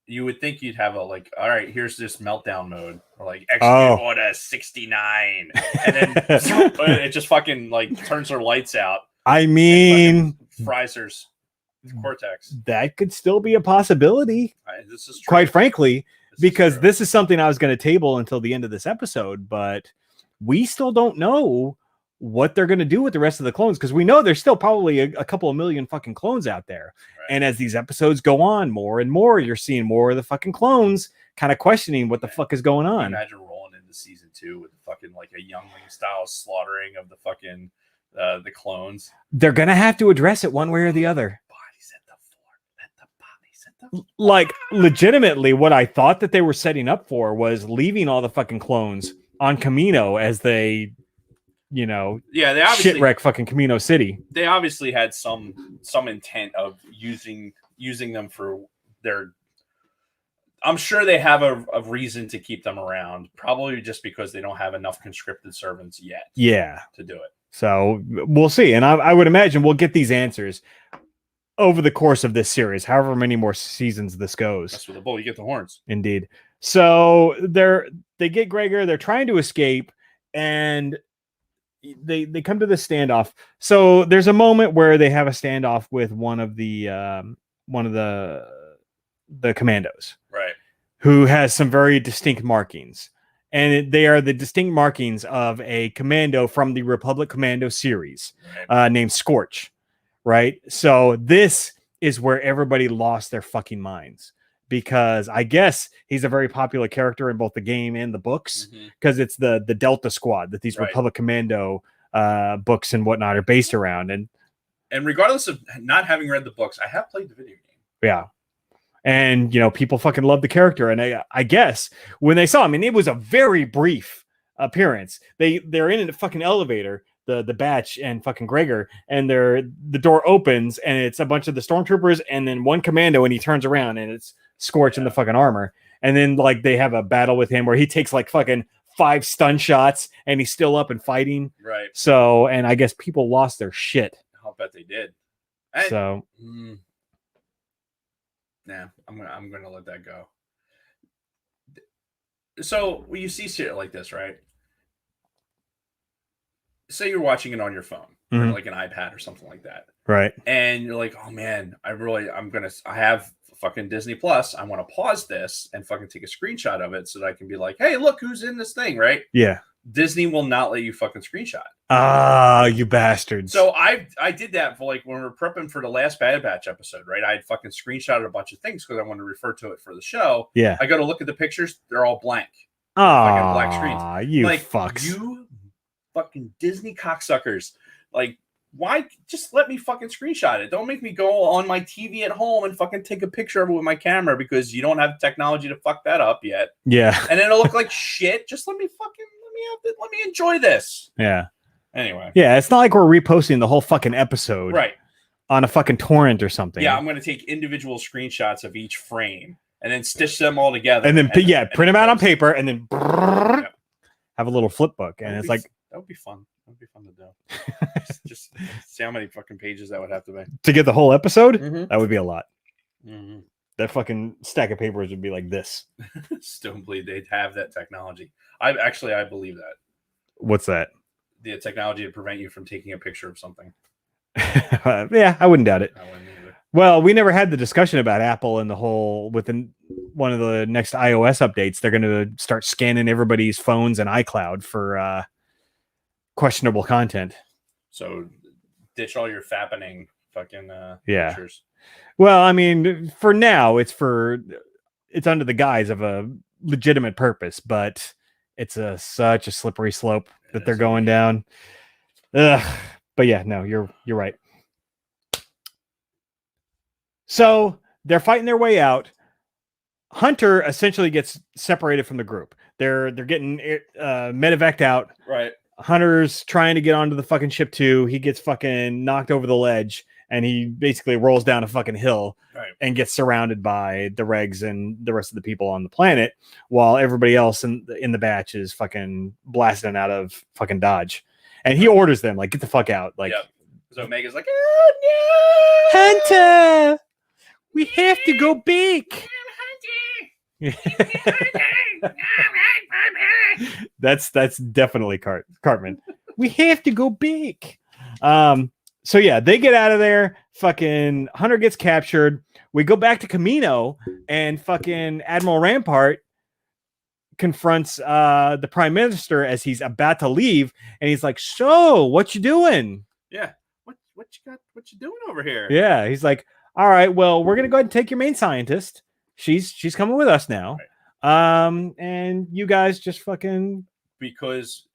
you would think you'd have a like, all right, here's this meltdown mode, or like execute order 69, and then it just fucking like turns their lights out. I mean, fries her cortex. That could still be a possibility. This is true. Quite frankly, because this is something I was going to table until the end of this episode, but we still don't know what they're going to do with the rest of the clones, because we know there's still probably a couple of million fucking clones out there. Right. And as these episodes go on more and more, you're seeing more of the fucking clones kind of questioning what the fuck is going on. Imagine rolling into season 2 with fucking like a youngling style slaughtering of the fucking the clones. They're going to have to address it one way or the other. Bodies at the floor. Let the bodies at the floor. Like, legitimately, what I thought that they were setting up for was leaving all the fucking clones on Kamino as they, you know, they obviously shit wreck fucking Kamino City. They obviously had some intent of using them for their. I'm sure they have a reason to keep them around, probably just because they don't have enough conscripted servants yet. Yeah, to do it. So we'll see, and I would imagine we'll get these answers over the course of this series, however many more seasons this goes. That's with the bull, you get the horns. Indeed. So they get Gregor. They're trying to escape, and they come to the standoff. So there's a moment where they have a standoff with one of the commandos, right? Who has some very distinct markings, and they are the distinct markings of a commando from the Republic Commando series, right. Named Scorch, right? So this is where everybody lost their fucking minds, because I guess he's a very popular character in both the game and the books, because it's the Delta Squad that these Republic Commando books and whatnot are based around. And regardless of not having read the books, I have played the video game. Yeah. And, you know, people fucking love the character. And I guess when they saw him, and it was a very brief appearance, they're in a fucking elevator, the batch and fucking Gregor, and the door opens and it's a bunch of the stormtroopers and then one commando, and he turns around and it's Scorch in the fucking armor. And then like they have a battle with him where he takes like fucking 5 stun shots and he's still up and fighting. Right. So, and I guess people lost their shit. I'll bet they did. Nah, I'm gonna let that go. So when you see shit like this, right? Say you're watching it on your phone, or like an iPad or something like that, right? And you're like, oh man, I have fucking Disney Plus. I want to pause this and fucking take a screenshot of it so that I can be like, hey, look who's in this thing, right? Yeah. Disney will not let you fucking screenshot. Ah, you bastards. So I did that for like when we were prepping for the last Bad Batch episode, right? I had fucking screenshotted a bunch of things because I wanted to refer to it for the show. Yeah. I go to look at the pictures, they're all blank. Ah, black screens. You like, fucks. You fucking Disney cocksuckers. Like, why just let me fucking screenshot it? Don't make me go on my TV at home and fucking take a picture of it with my camera because you don't have technology to fuck that up yet. Yeah. And then it'll look like shit. Just let me enjoy this. Yeah. Anyway. Yeah, it's not like we're reposting the whole fucking episode. Right. On a fucking torrent or something. Yeah, I'm going to take individual screenshots of each frame and then stitch them all together. And then, print them out on paper and then have a little flip book. And it's like... That would be fun. That would be fun to do. just see how many fucking pages that would have to be. To get the whole episode? That would be a lot. Mm-hmm. That fucking stack of papers would be like this. Still believe they'd have that technology. I believe that. What's that? The technology to prevent you from taking a picture of something. Yeah, I wouldn't doubt it. I wouldn't either. Well, we never had the discussion about Apple and the whole within one of the next iOS updates. They're going to start scanning everybody's phones and iCloud for questionable content. So ditch all your fappening fucking pictures. Well, I mean, for now, it's under the guise of a legitimate purpose, but it's such a slippery slope that they're going down. Ugh. But yeah, no, you're right. So they're fighting their way out. Hunter essentially gets separated from the group. They're getting medevaced out. Right. Hunter's trying to get onto the fucking ship too. He gets fucking knocked over the ledge and he basically rolls down a fucking hill and gets surrounded by the regs and the rest of the people on the planet while everybody else in the batch is fucking blasting out of fucking Dodge. And he orders them, like, get the fuck out. Like, so Mega's like, oh, no! Hunter! We have to go back! That's definitely Cartman. We have to go big. So yeah, they get out of there. Fucking Hunter gets captured. We go back to Camino, and fucking Admiral Rampart confronts the Prime Minister as he's about to leave, and he's like, "So, what you doing?" Yeah. What you doing over here? Yeah, he's like, "All right, well, we're gonna go ahead and take your main scientist. She's coming with us now. And you guys just fucking because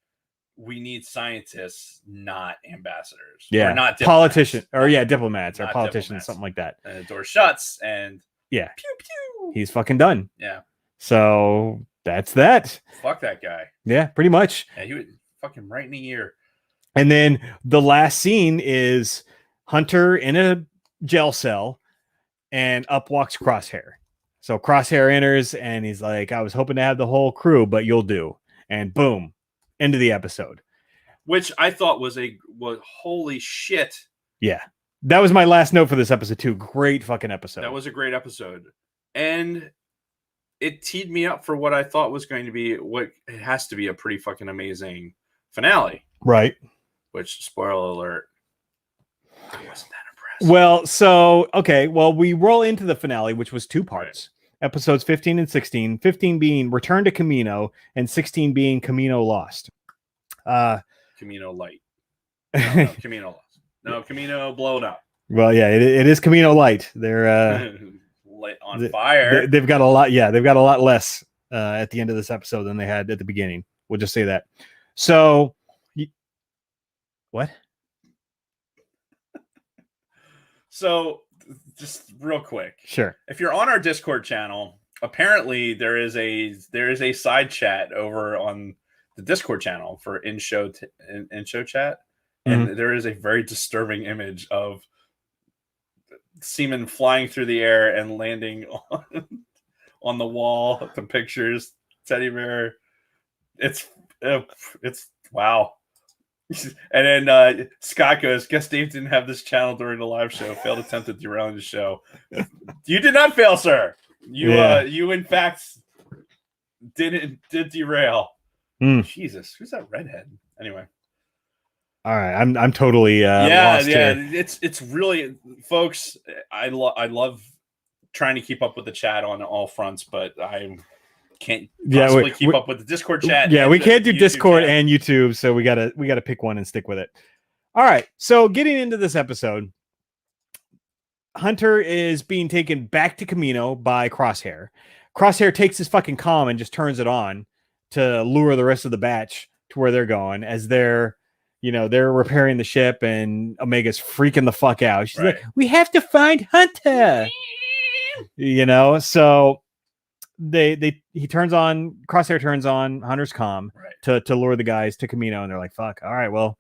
we need scientists, not ambassadors. Yeah, or not politicians, or diplomats or Not politicians, diplomats. something like that. And the door shuts, and Yeah, pew pew. he's fucking done. Yeah, So that's that. fuck that guy. Yeah, pretty much. Yeah, he was fucking right in the ear. And then the last scene is Hunter in a jail cell, and up walks Crosshair. So Crosshair enters, and he's like, "I was hoping to have the whole crew, but you'll do." And boom, end of the episode. Which I thought was holy shit. Yeah, that was my last note for this episode too. Great fucking episode. That was a great episode, and it teed me up for what I thought was going to be what it has to be a pretty fucking amazing finale. Right. Which, spoiler alert, I wasn't that impressed. Well, so okay, well, we roll into the finale, which was two parts. Right. Episodes 15 and 16. 15 being Return to Camino, and 16 being Camino Lost. Camino Light. No, Camino Lost. No, Camino blown up. Well, yeah, it is Camino Light. They're lit on fire. They've got a lot. Yeah, they've got a lot less at the end of this episode than they had at the beginning. We'll just say that. So, what? So, just real quick. Sure. If you're on our Discord channel, apparently there is a side chat over on the Discord channel for in-show chat, and there is a very disturbing image of semen flying through the air and landing on the wall. The pictures, teddy bear. It's wow. And then Scott goes, "Guess Dave didn't have this channel during the live show. Failed attempt at derailing the show." You did not fail, sir. You in fact did derail. Jesus, who's that redhead? Anyway. All right, I'm totally lost here. It's really, folks. I love trying to keep up with the chat on all fronts, but I can't possibly keep up with the Discord chat. Yeah, we can't do YouTube Discord chat. and YouTube, so we gotta pick one and stick with it. All right, so getting into this episode, Hunter is being taken back to Camino by Crosshair. Crosshair takes his fucking comm and just turns it on to lure the rest of the batch to where they're going, as they're repairing the ship, and Omega's freaking the fuck out. She's like, "We have to find Hunter." So Crosshair turns on Hunter's comm to lure the guys to Camino, and they're like, "Fuck, all right, well,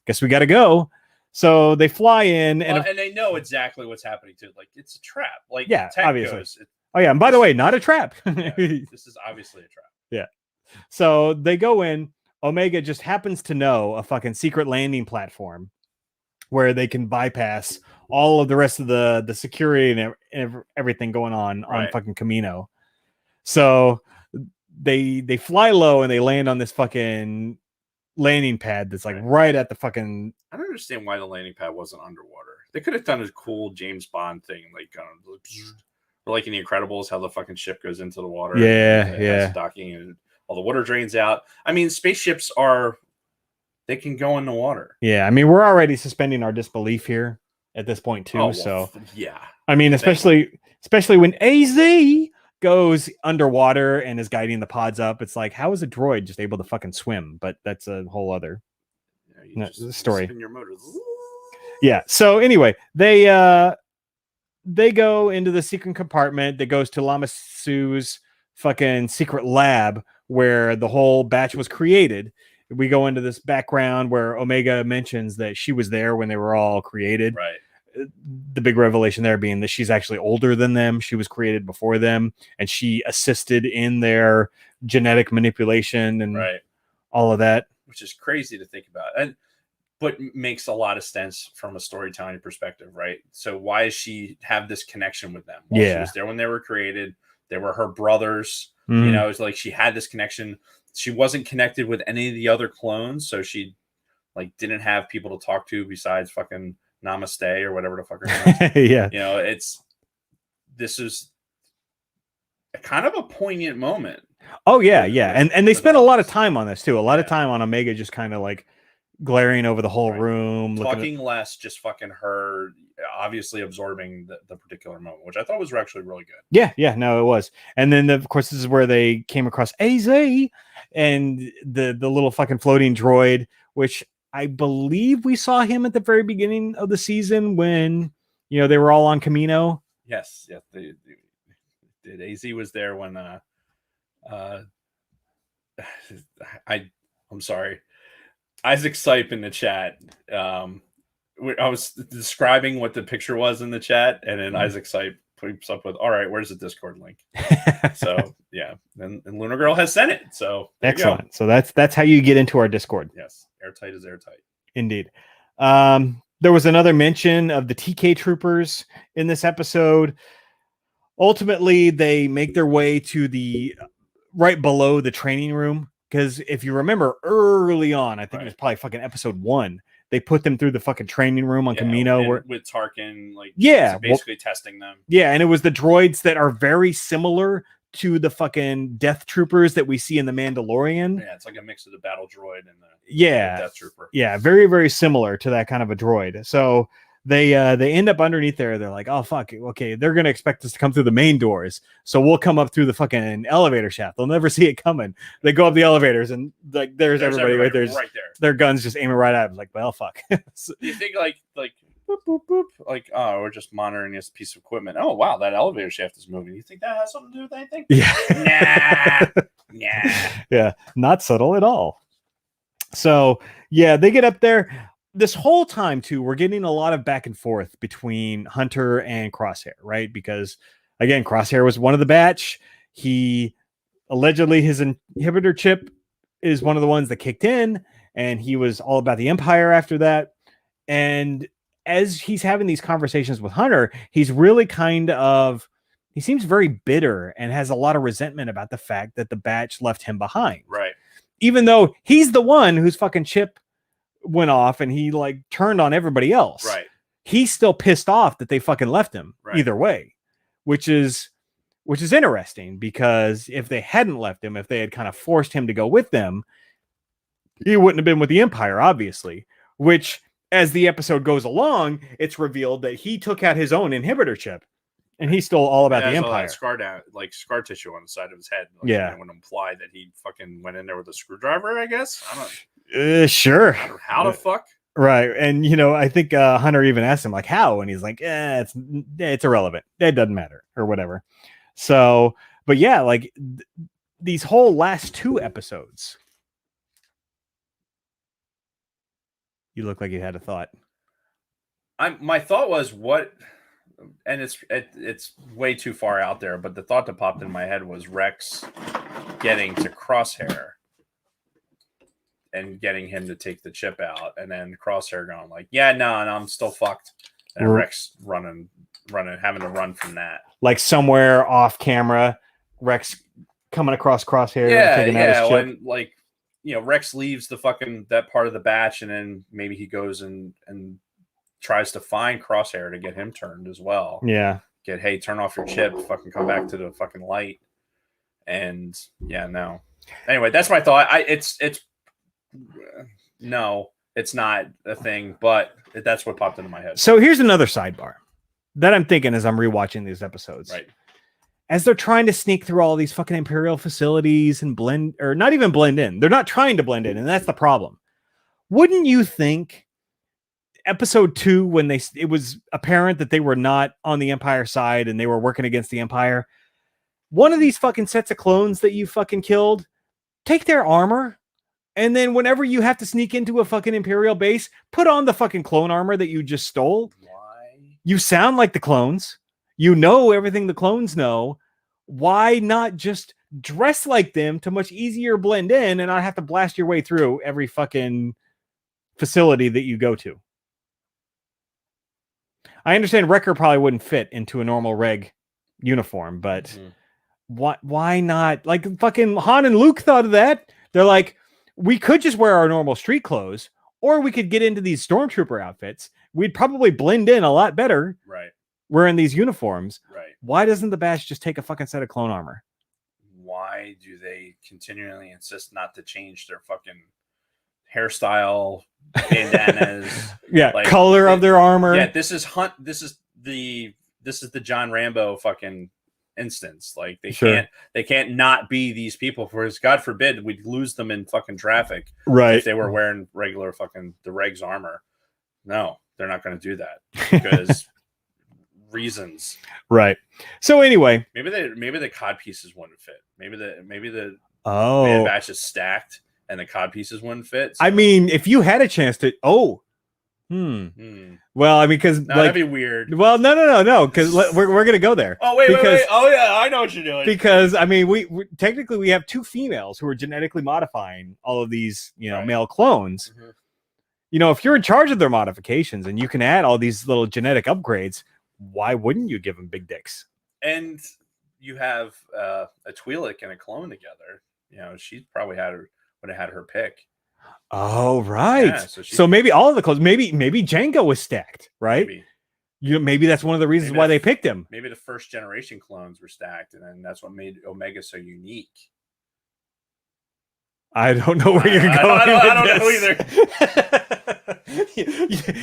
guess we got to go." So they fly in, and they know exactly what's happening too. Like, it's a trap. Like, yeah, obviously. Oh yeah, and by the way, not a trap. This is obviously a trap. Yeah. So they go in. Omega just happens to know a fucking secret landing platform where they can bypass all of the rest of the security and everything going on fucking Camino. So they fly low and they land on this fucking landing pad that's like right at the fucking. I don't understand why the landing pad wasn't underwater. They could have done a cool James Bond thing, like or like in The Incredibles, how the fucking ship goes into the water. Yeah. Docking and all the water drains out. I mean, spaceships they can go in the water. Yeah, I mean, we're already suspending our disbelief here at this point too. Yeah. I mean, especially when AZ goes underwater and is guiding the pods up. It's like, how is a droid just able to fucking swim? But that's a whole other story. Spin your motors. Yeah. So anyway, they go into the secret compartment that goes to Lama Sue's fucking secret lab where the whole batch was created. We go into this background where Omega mentions that she was there when they were all created. Right. The big revelation there being that she's actually older than them. She was created before them, and she assisted in their genetic manipulation and all of that. Which is crazy to think about. But makes a lot of sense from a storytelling perspective, right? So why does she have this connection with them? Well, she was there when they were created. They were her brothers. You know, it's like she had this connection. She wasn't connected with any of the other clones, so she like didn't have people to talk to besides fucking Namaste or whatever the fuck her name is. Yeah. You know, this is a kind of a poignant moment. Oh yeah, yeah. And they spent a lot of time on this too. A lot Yeah. of time on Omega just kind of like glaring over the whole Right. room, Talking less, just fucking her obviously absorbing the particular moment, which I thought was actually really good. Yeah, no, it was. And then of course this is where they came across AZ and the little fucking floating droid, which I believe we saw him at the very beginning of the season when, you know, they were all on Camino. Yes, they did. AZ was there when I'm sorry. Isaac Sipe in the chat. I was describing what the picture was in the chat, and then Isaac Sipe pops up with, "All right, where's the Discord link?" So yeah, and Lunar Girl has sent it. So excellent. So that's how you get into our Discord. Yes, airtight is airtight. Indeed. There was another mention of the TK troopers in this episode. Ultimately, they make their way to the right below the training room. Because if you remember early on, I think it was probably fucking episode 1, they put them through the fucking training room on Camino. With Tarkin, like, basically testing them. Yeah, and it was the droids that are very similar to the fucking death troopers that we see in The Mandalorian. Yeah, it's like a mix of the battle droid and the death trooper. Yeah, very, very similar to that kind of a droid. So they end up underneath there. They're like, oh fuck, okay, they're gonna expect us to come through the main doors, so we'll come up through the fucking elevator shaft. They'll never see it coming. They go up the elevators and like there's everybody right there. Their guns just aiming right at them. Like, well, fuck. So, you think like boop, boop, boop, like, oh, we're just monitoring this piece of equipment. Oh wow, that elevator shaft is moving. You think that has something to do with anything? Yeah. Nah. Yeah, not subtle at all. So yeah, they get up there. This whole time too, we're getting a lot of back and forth between Hunter and Crosshair, right? Because again, Crosshair was one of the batch. He allegedly, his inhibitor chip is one of the ones that kicked in, and he was all about the Empire after that. And as he's having these conversations with Hunter, he's really he seems very bitter and has a lot of resentment about the fact that the batch left him behind. Right. Even though he's the one whose fucking chip went off and he like turned on everybody else. Right. He's still pissed off that they fucking left him either way, which is interesting, because if they hadn't left him, if they had kind of forced him to go with them, he wouldn't have been with the Empire, obviously, which as the episode goes along, it's revealed that he took out his own inhibitor chip and he's still all about the Empire. Scar tissue on the side of his head. Like, yeah. It would imply that he fucking went in there with a screwdriver, I guess. I don't sure. How the fuck? Right. And, you know, I think Hunter even asked him, like, how? And he's like, it's irrelevant. It doesn't matter or whatever. So, but yeah, like these whole last 2 episodes. You look like you had a thought. My thought was and it's way too far out there, but the thought that popped in my head was Rex getting to Crosshair and getting him to take the chip out, and then Crosshair going like, yeah, no, I'm still fucked. And Rex running, having to run from that. Like somewhere off camera, Rex coming across Crosshair. Taking out his chip. When, like, you know, Rex leaves that part of the batch, and then maybe he goes and tries to find Crosshair to get him turned as well. Yeah. Hey, turn off your chip, fucking come back to the fucking light. And yeah, no. Anyway, that's my thought. No, it's not a thing, but that's what popped into my head. So here's another sidebar that I'm thinking as I'm rewatching these episodes. Right. As they're trying to sneak through all these fucking Imperial facilities and blend, or not even blend in. They're not trying to blend in, and that's the problem. Wouldn't you think episode 2, when it was apparent that they were not on the Empire side and they were working against the Empire, one of these fucking sets of clones that you fucking killed, take their armor, and then whenever you have to sneak into a fucking Imperial base, put on the fucking clone armor that you just stole. Why? You sound like the clones. You know everything the clones know. Why not just dress like them to much easier blend in and not have to blast your way through every fucking facility that you go to? I understand Wrecker probably wouldn't fit into a normal reg uniform, but Why not? Like fucking Han and Luke thought of that. They're like, we could just wear our normal street clothes, or we could get into these stormtrooper outfits. We'd probably blend in a lot better. Right. Wearing these uniforms. Right. Why doesn't the Batch just take a fucking set of clone armor? Why do they continually insist not to change their fucking hairstyle, bandanas? Yeah, like, color of their armor. Yeah, this is the John Rambo fucking instance. Like they can't not be these people, for God forbid we'd lose them in fucking traffic. Right. If they were wearing regular fucking the regs armor. No, they're not going to do that because reasons. Right. So anyway, maybe the cod pieces wouldn't fit. Maybe the Bad Batch is stacked and the cod pieces wouldn't fit. So. I mean, if you had a chance to, well, I mean, because that'd be weird. Well, no, because we're gonna go there. Oh wait. Oh yeah, I know what you're doing. Because I mean, we technically we have two females who are genetically modifying all of these, male clones. Mm-hmm. If you're in charge of their modifications and you can add all these little genetic upgrades, why wouldn't you give them big dicks? And you have a Twi'lek and a clone together. She probably would have had her pick. Oh, right. Yeah, so maybe all of the clones, maybe Jango was stacked, right? Maybe that's one of the reasons why they picked him. Maybe the first generation clones were stacked, and then that's what made Omega so unique. I don't know where you're going. I don't know either.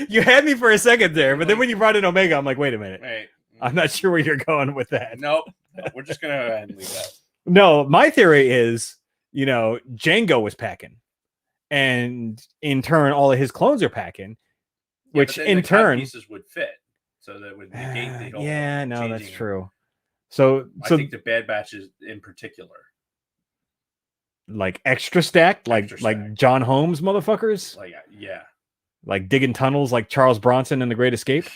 you had me for a second there, but then when you brought in Omega, I'm like, wait a minute. Right. I'm not sure where you're going with that. Nope. We're just going to go ahead and leave that. No, my theory is, Jango was packing. And in turn, all of his clones are packing. Which in turn... pieces would fit. So that would negate the whole... Yeah, no, that's true. So I think the Bad Batch is in particular. Like extra stacked, like John Holmes motherfuckers, like digging tunnels, like Charles Bronson in The Great Escape.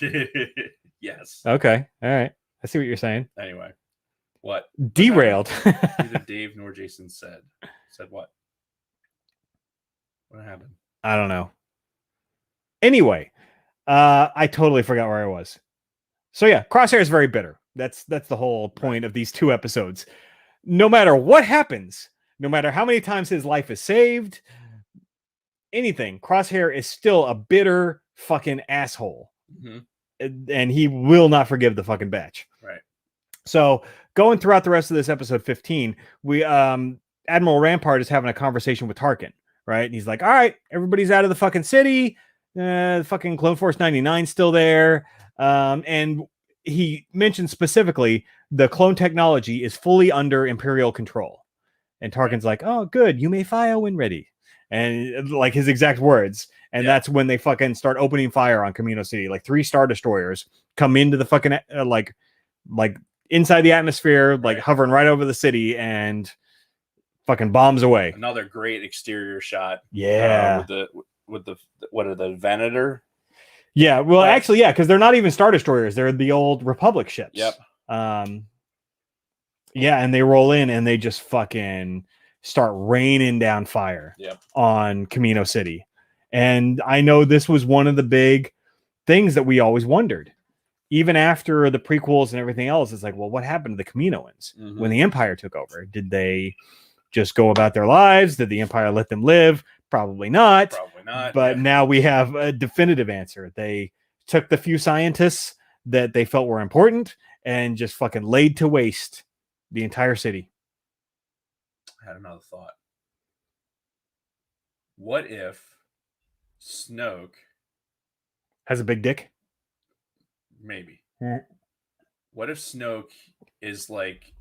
Yes. Okay. All right. I see what you're saying. Anyway, what derailed? Neither Dave nor Jason said what? What happened? I don't know. Anyway, I totally forgot where I was. So yeah, Crosshair is very bitter. That's the whole point of these two episodes. No matter what happens. No matter how many times his life is saved, anything, Crosshair is still a bitter fucking asshole. Mm-hmm. And he will not forgive the fucking Batch. Right. So going throughout the rest of this episode 15, we Admiral Rampart is having a conversation with Tarkin, right? And he's like, all right, everybody's out of the fucking city. The fucking Clone Force 99 still there. And he mentioned specifically the clone technology is fully under Imperial control. And Tarkin's like, oh, good. You may fire when ready. And like his exact words. And that's when they fucking start opening fire on Kamino City. Like 3 Star Destroyers come into the fucking, like inside the atmosphere, like hovering right over the city and fucking bombs away. Another great exterior shot. Yeah. With the what are the Venator? Yeah. Well, actually, yeah, because they're not even Star Destroyers. They're the old Republic ships. Yep. Yeah, and they roll in and they just fucking start raining down fire on Kamino City. And I know this was one of the big things that we always wondered. Even after the prequels and everything else, it's like, well, what happened to the Kaminoans when the Empire took over? Did they just go about their lives? Did the Empire let them live? Probably not. But now we have a definitive answer. They took the few scientists that they felt were important and just fucking laid to waste the entire city. I had another thought. What if Snoke has a big dick? Maybe. What if Snoke is like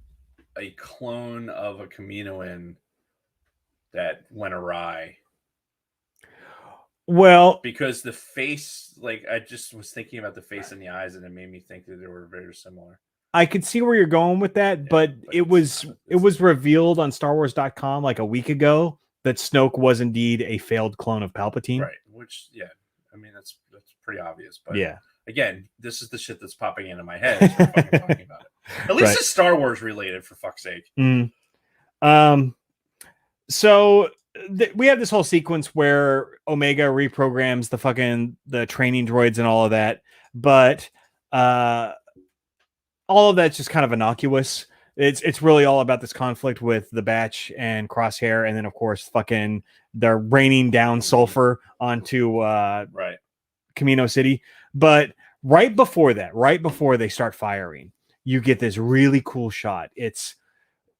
a clone of a Kaminoan that went awry? Well, because the face, like I just was thinking about the face and the eyes, and it made me think that they were very similar. I could see where you're going with that, but it was revealed on StarWars.com like a week ago that Snoke was indeed a failed clone of Palpatine. Right. Which, I mean that's pretty obvious. But again, this is the shit that's popping into my head as we're fucking talking about it. At least it's Star Wars related, for fuck's sake. So we have this whole sequence where Omega reprograms the training droids and all of that, but all of that's just kind of innocuous it's really all about this conflict with the Batch and Crosshair, and then of course fucking they're raining down sulfur onto Right. Camino City. But right before they start firing, you get this really cool shot. It's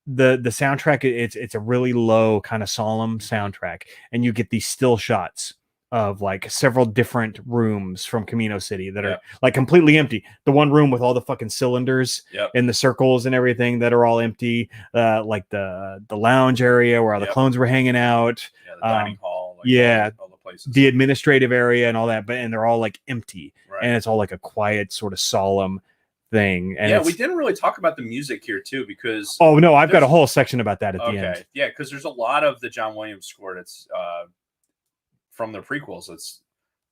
the soundtrack. It's a really low, kind of solemn soundtrack, and you get these still shots of like several different rooms from Camino City that are like completely empty. The one room with all the fucking cylinders and the circles and everything that are all empty. Like the lounge area where all the clones were hanging out. Yeah, the dining hall. All the places. The administrative area and all that, and they're all like empty, and it's all like a quiet, sort of solemn thing. And we didn't really talk about the music here too, because I've got a whole section about that at the end. Yeah, because there's a lot of the John Williams score that's from the prequels. It's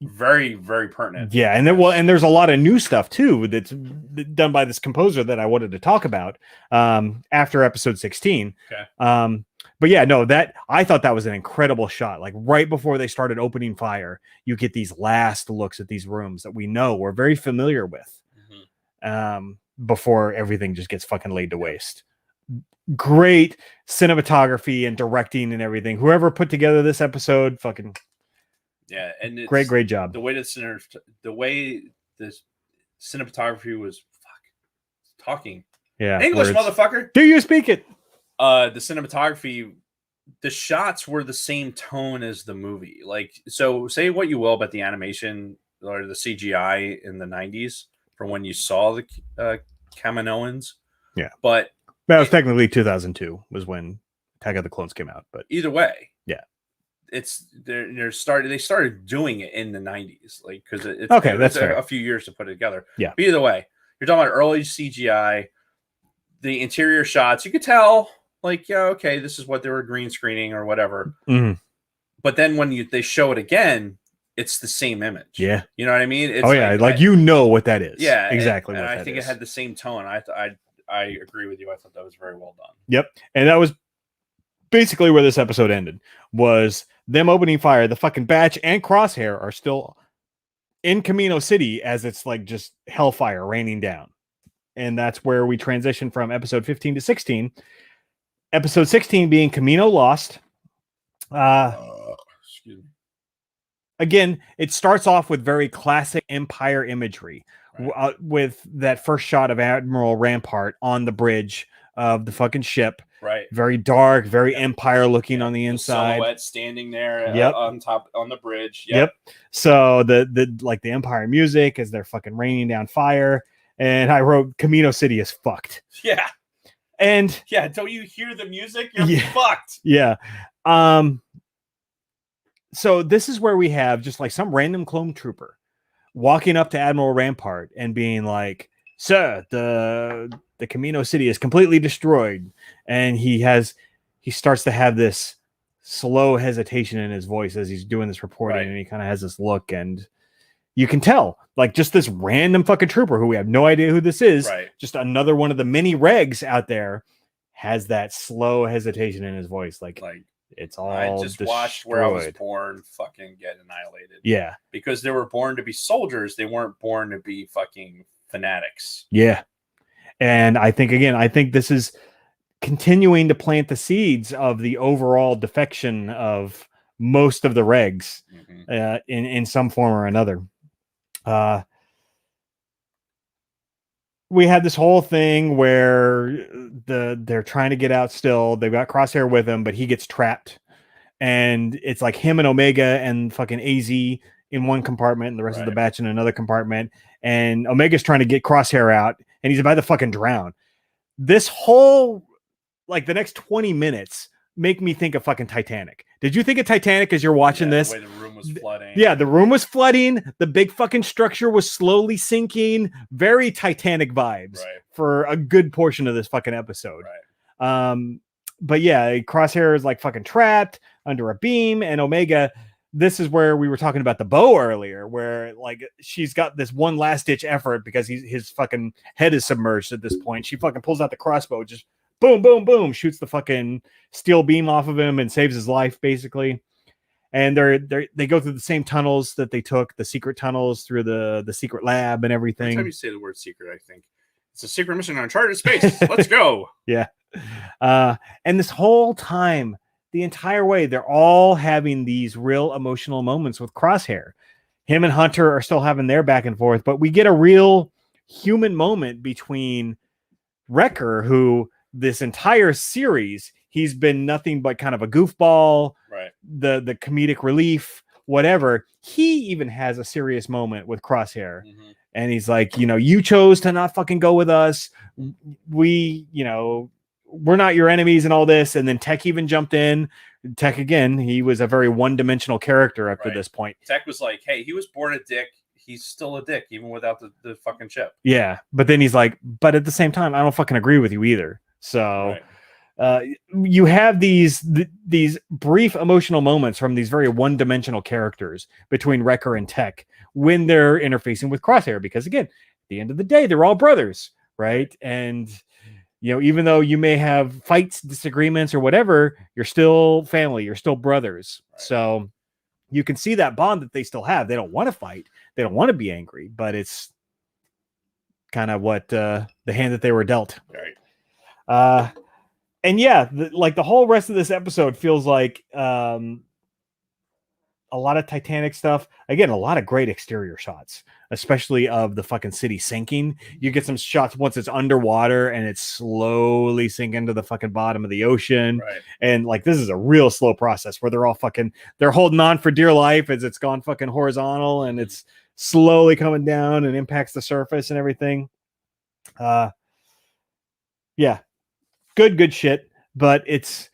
very, very pertinent. Yeah, and there's a lot of new stuff too that's done by this composer that I wanted to talk about after episode 16. Okay. But yeah, no, that I thought that was an incredible shot. Like right before they started opening fire, you get these last looks at these rooms that we know we're very familiar with. Before everything just gets fucking laid to waste. Great cinematography and directing and everything. Whoever put together this episode, fucking and it's, great job. The way the cinematography was talking. Yeah, English, motherfucker. Do you speak it? The cinematography, the shots were the same tone as the movie. Like, so say what you will about the animation or the CGI in the 90s from when you saw the Kaminoans. Yeah. But that was technically 2002 was when Attack of the Clones came out. But either way, it's they started doing it in the 90s, like, because it's that's a few years to put it together. Yeah. But either way, you're talking about early CGI, the interior shots. You could tell, like, this is what they were green screening or whatever. Mm-hmm. But then when they show it again, it's the same image. Yeah. You know what I mean? It's like you know what that is. Yeah, exactly. And I think it had the same tone. I agree with you. I thought that was very well done. Yep. And that was basically where this episode ended, was them opening fire. The fucking Batch and Crosshair are still in Camino City as it's like just hellfire raining down. And that's where we transition from episode 15 to 16. Episode 16 being Camino Lost. Excuse me. Again, it starts off with very classic Empire imagery, with that first shot of Admiral Rampart on the bridge of the fucking ship. Right. Very dark, very Empire looking on the inside. Silhouette standing there on top on the bridge. Yep. So the like the Empire music as they're fucking raining down fire. And I wrote Camino City is fucked. Yeah. And don't you hear the music? You're fucked. Yeah. So this is where we have just like some random clone trooper walking up to Admiral Rampart and being like, "Sir, the Camino City is completely destroyed." And he starts to have this slow hesitation in his voice as he's doing this reporting, and he kind of has this look, and you can tell, like, just this random fucking trooper who we have no idea who this is, just another one of the many regs out there, has that slow hesitation in his voice, like it's all I just destroyed. Watched Where I Was Born fucking get annihilated. Yeah. Because they were born to be soldiers. They weren't born to be fucking fanatics. Yeah. And I think this is continuing to plant the seeds of the overall defection of most of the regs in some form or another. We had this whole thing where they're trying to get out still. They've got Crosshair with him, but he gets trapped. And it's like him and Omega and fucking AZ in one compartment and the rest of the batch in another compartment. And Omega's trying to get Crosshair out and he's about to fucking drown. This whole, like, the next 20 minutes make me think of fucking Titanic. Did you think of Titanic as you're watching this? The way the room was flooding. Yeah, the room was flooding. The big fucking structure was slowly sinking. Very Titanic vibes for a good portion of this fucking episode. But yeah, Crosshair is like fucking trapped under a beam, and Omega, this is where we were talking about the bow earlier, where like she's got this one last ditch effort because his fucking head is submerged at this point. She fucking pulls out the crossbow, just boom, boom, boom, shoots the fucking steel beam off of him and saves his life, basically. And they go through the same tunnels that they took, the secret tunnels through the secret lab and everything. Every time you say the word secret, I think It's a secret mission on uncharted space. Let's go. Yeah. And this whole time, the entire way, they're all having these real emotional moments with Crosshair. Him and Hunter are still having their back and forth, but we get a real human moment between Wrecker, who this entire series, he's been nothing but kind of a goofball, right? The comedic relief, whatever. He even has a serious moment with Crosshair. Mm-hmm. And he's like, you chose to not fucking go with us. We, we're not your enemies and all this. And then Tech even jumped in. Tech, again, he was a very one-dimensional character up to this point. Tech was like, hey, he was born a dick. He's still a dick, even without the fucking chip. Yeah. But then he's like, but at the same time, I don't fucking agree with you either. So you have these brief emotional moments from these very one-dimensional characters between Wrecker and Tech when they're interfacing with Crosshair, because again, at the end of the day, they're all brothers, right? And even though you may have fights, disagreements, or whatever, you're still family, you're still brothers. Right. So you can see that bond that they still have. They don't want to fight, they don't want to be angry, but it's kind of what the hand that they were dealt. Right. And yeah, the whole rest of this episode feels like a lot of Titanic stuff. Again, a lot of great exterior shots, especially of the fucking city sinking. You get some shots once it's underwater and it's slowly sinking to the fucking bottom of the ocean. Right. And this is a real slow process where they're holding on for dear life as it's gone fucking horizontal and it's slowly coming down and impacts the surface and everything. Yeah. Good shit. But it's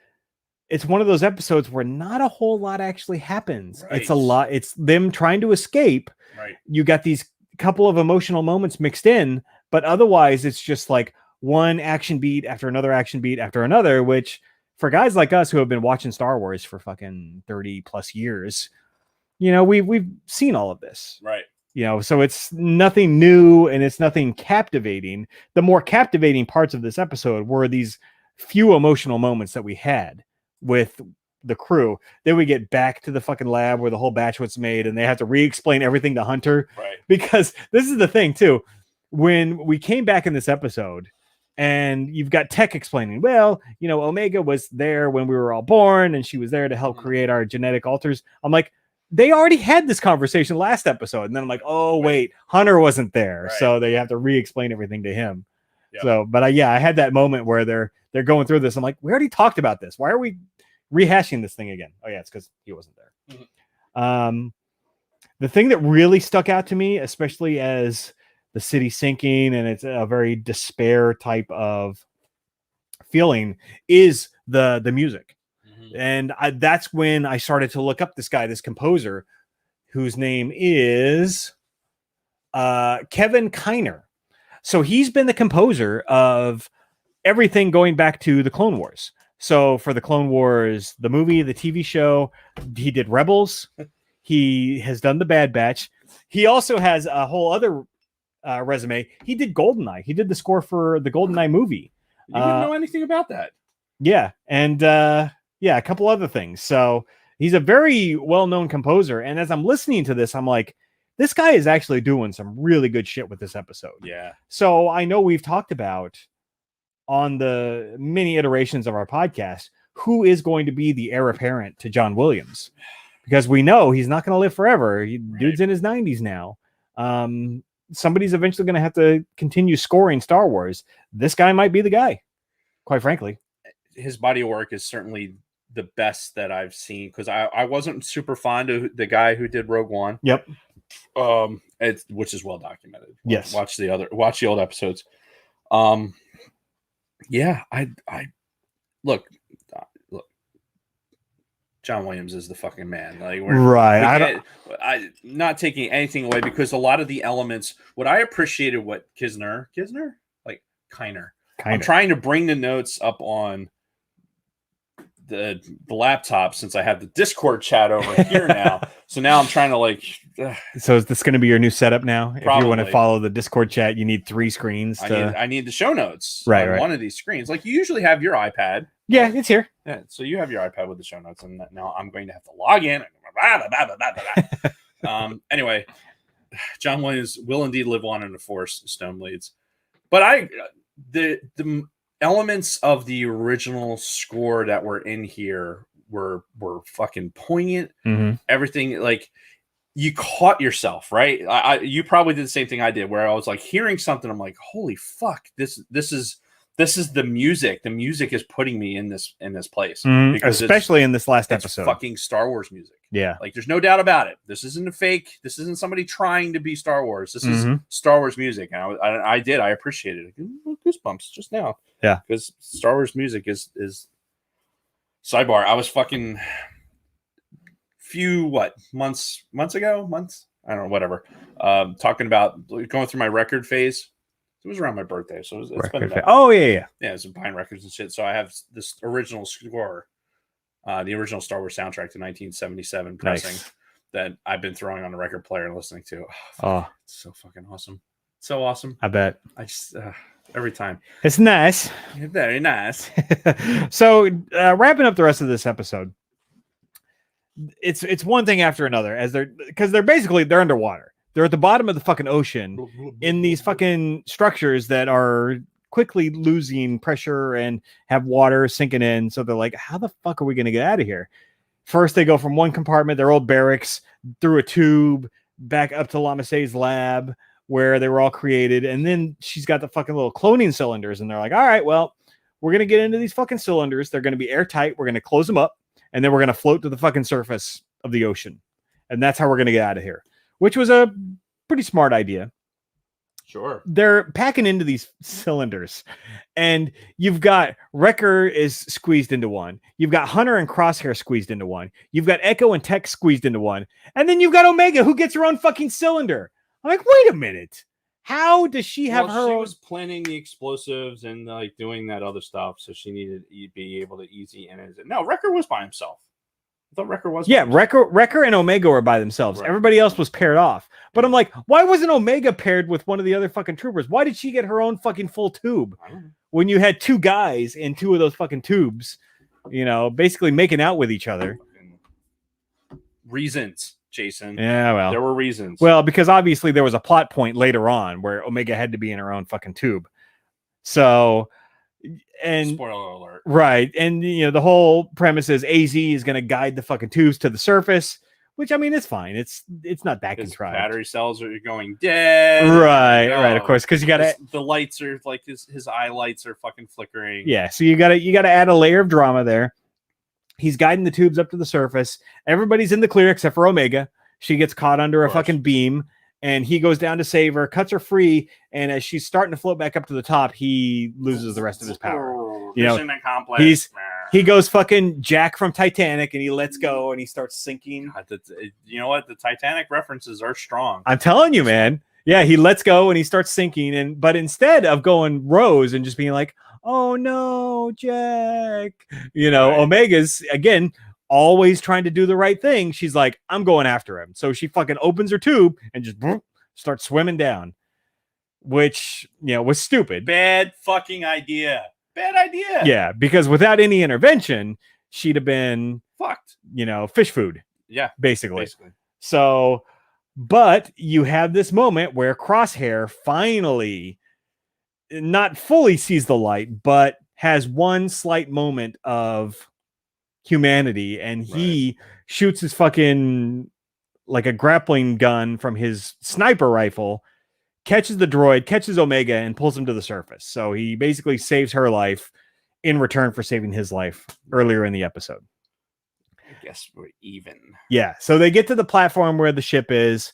one of those episodes where not a whole lot actually happens. Right. It's them trying to escape. Right. You got these couple of emotional moments mixed in, but otherwise it's just like one action beat after another action beat after another, which for guys like us who have been watching Star Wars for fucking 30 plus years, we've seen all of this. Right. So it's nothing new and it's nothing captivating. The more captivating parts of this episode were these few emotional moments that we had with the crew. Then we get back to the fucking lab where the whole batch was made and they have to re-explain everything to Hunter. Right. Because this is the thing too. When we came back in this episode and you've got Tech explaining, well, Omega was there when we were all born and she was there to help create our genetic alters. I'm like, they already had this conversation last episode. And then I'm like, oh, wait, Hunter wasn't there. Right. So they have to re-explain everything to him. Yep. So, but I had that moment where they're going through this. I'm like, we already talked about this. Why are we rehashing this thing again? Oh yeah, it's because he wasn't there. Mm-hmm. The thing that really stuck out to me, especially as the city sinking and it's a very despair type of feeling, is the music. Mm-hmm. And that's when I started to look up this guy, this composer, whose name is Kevin Kiner. So he's been the composer of everything going back to the Clone Wars. So for the Clone Wars, the movie, the TV show, he did Rebels. He has done the Bad Batch. He also has a whole other resume. He did GoldenEye. He did the score for the GoldenEye movie. You didn't know anything about that. Yeah. And a couple other things. So he's a very well-known composer. And as I'm listening to this, I'm like, this guy is actually doing some really good shit with this episode. Yeah. So I know we've talked about on the many iterations of our podcast, who is going to be the heir apparent to John Williams, because we know he's not going to live forever. Dude's in his 90s now. Somebody's eventually going to have to continue scoring Star Wars. This guy might be the guy, quite frankly. His body of work is certainly the best that I've seen, because I wasn't super fond of the guy who did Rogue One. Yep. Which is well documented. Yes. Watch the old episodes. Yeah, I look, John Williams is the fucking man. Like, right. I'm not taking anything away, because a lot of the elements, what I appreciated, what Kiner. I'm trying to bring the notes up on the laptop, since I have the Discord chat over here now. So now I'm trying to So is this going to be your new setup now? Probably. If you want to follow the Discord chat, you need 3 screens. I need the show notes. Right. One of these screens. Like, you usually have your iPad. Yeah, it's here. Yeah. So you have your iPad with the show notes, and now I'm going to have to log in. Anyway, John Williams will indeed live on in the Force, Stone Bleeds. But the elements of the original score that were in here were fucking poignant. Mhm. Everything, like, you caught yourself, right? You probably did the same thing I did, where I was like hearing something, I'm like, holy fuck, this is the music. The music is putting me in this place, because Especially in this last it's episode. fucking Star Wars music. Yeah. Like, there's no doubt about it. This isn't a fake. This isn't somebody trying to be Star Wars. This is Star Wars music. And I appreciated it. Goosebumps just now. Yeah. Because Star Wars music is sidebar. I was fucking few months ago, I don't know, whatever. Talking about going through my record phase. It was around my birthday, so it's been yeah. it's been buying records and shit. So I have this original score, the original Star Wars soundtrack to 1977 pressing that I've been throwing on the record player and listening to. Oh, it's so fucking awesome. So awesome. I bet. I just every time. It's nice. Very nice. So wrapping up the rest of this episode, it's one thing after another, as they're basically underwater. They're at the bottom of the fucking ocean in these fucking structures that are quickly losing pressure and have water sinking in. So they're like, how the fuck are we going to get out of here? First, they go from one compartment, their old barracks, through a tube, back up to Lamase's lab where they were all created. And then she's got the fucking little cloning cylinders. And they're like, all right, well, we're going to get into these fucking cylinders. They're going to be airtight. We're going to close them up. And then we're going to float to the fucking surface of the ocean. And that's how we're going to get out of here, which was a pretty smart idea. Sure. They're packing into these cylinders, and you've got Wrecker is squeezed into one. You've got Hunter and Crosshair squeezed into one. You've got Echo and Tech squeezed into one. And then you've got Omega, who gets her own fucking cylinder. I'm like, wait a minute. How does she have her She own? was planning the explosives and like doing that other stuff, so she needed to be able to easy in it. No, Wrecker was by himself. I thought Wrecker was. Yeah, Wrecker and Omega were by themselves. Right. Everybody else was paired off. But I'm like, why wasn't Omega paired with one of the other fucking troopers? Why did she get her own fucking full tube when you had two guys in two of those fucking tubes, you know, basically making out with each other? Reasons, Jason. Yeah, well, there were reasons. Well, because obviously there was a plot point later on where Omega had to be in her own fucking tube. So, and spoiler alert. Right. And, you know, the whole premise is AZ is going to guide the fucking tubes to the surface, which, I mean, it's fine. It's not that contrived. Battery cells are going dead. Right. Right. Of course. Because you got to, the lights are like his eye lights are fucking flickering. Yeah. So you got to add a layer of drama there. He's guiding the tubes up to the surface. Everybody's in the clear except for Omega. She gets caught under a fucking beam, and he goes down to save her, cuts her free, and as she's starting to float back up to the top, he loses the rest of his power. You know, he goes fucking Jack from Titanic, and he lets go, and he starts sinking. You know what? The Titanic references are strong. I'm telling you, man. Yeah, he lets go, and he starts sinking, but instead of going Rose and just being like, oh no, Jack, you know, Omega's, again, always trying to do the right thing. She's like, I'm going after him. So she fucking opens her tube and just starts swimming down, which, you know, was stupid. Bad fucking idea. Bad idea. Yeah, because without any intervention, she'd have been fucked. You know, fish food. Yeah, basically. So, but you have this moment where Crosshair finally not fully sees the light, but has one slight moment of humanity, and he shoots his fucking like a grappling gun from his sniper rifle, catches the droid, catches Omega, and pulls him to the surface. So he basically saves her life in return for saving his life earlier in the episode. I guess we're even. Yeah. So they get to the platform where the ship is.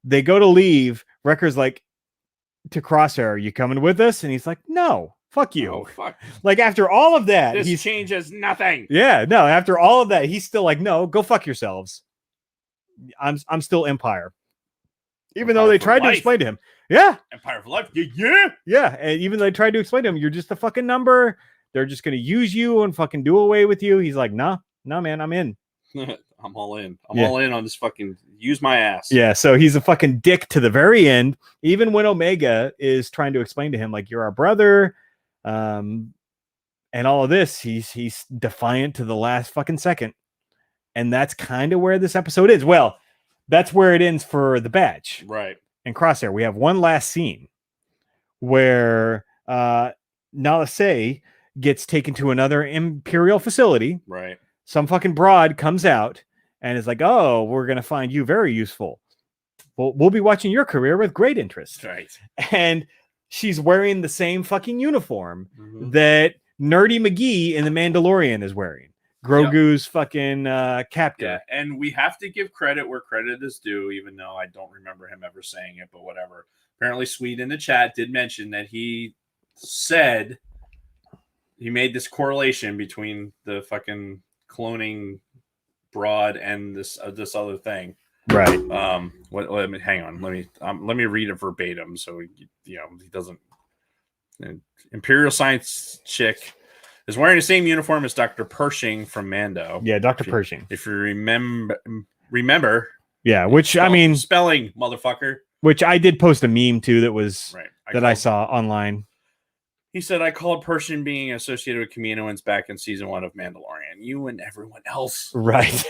They go to leave. Wrecker's like to Crosshair, are you coming with us? And he's like, no. Fuck you. Oh, fuck. Like, after all of that, this changes nothing. Yeah, no, after all of that, he's still like, no, go fuck yourselves. I'm still Empire. Even though they tried to explain to him. Yeah. Empire for life. Yeah. Yeah. And even though they tried to explain to him, you're just a fucking number. They're just going to use you and fucking do away with you. He's like, nah, man, I'm in. I'm all in. I'm all in on this fucking use my ass. Yeah. So he's a fucking dick to the very end. Even when Omega is trying to explain to him, like, you're our brother. And all of this, he's defiant to the last fucking second. And that's kind of where this episode is. Well, that's where it ends for the Badge. Right. And Crosshair. We have one last scene where Nala Se gets taken to another Imperial facility. Right. Some fucking broad comes out and is like, "Oh, we're gonna find you very useful. We'll be watching your career with great interest." Right. And she's wearing the same fucking uniform Mhm. that Nerdy McGee in The Mandalorian is wearing. Grogu's fucking captor. Yeah, and we have to give credit where credit is due, even though I don't remember him ever saying it, but whatever. Apparently, Sweet in the chat did mention that he said he made this correlation between the fucking cloning broad and this other thing. Right. Let me hang on. Let me read it verbatim so he doesn't. Imperial science chick is wearing the same uniform as Dr. Pershing from Mando. Yeah, Dr. Pershing. If you remember. Yeah, which I mean spelling, motherfucker. Which I did post a meme too that was right. I saw online. He said, I called Pershing being associated with Kaminoans back in season 1 of Mandalorian. You and everyone else. Right.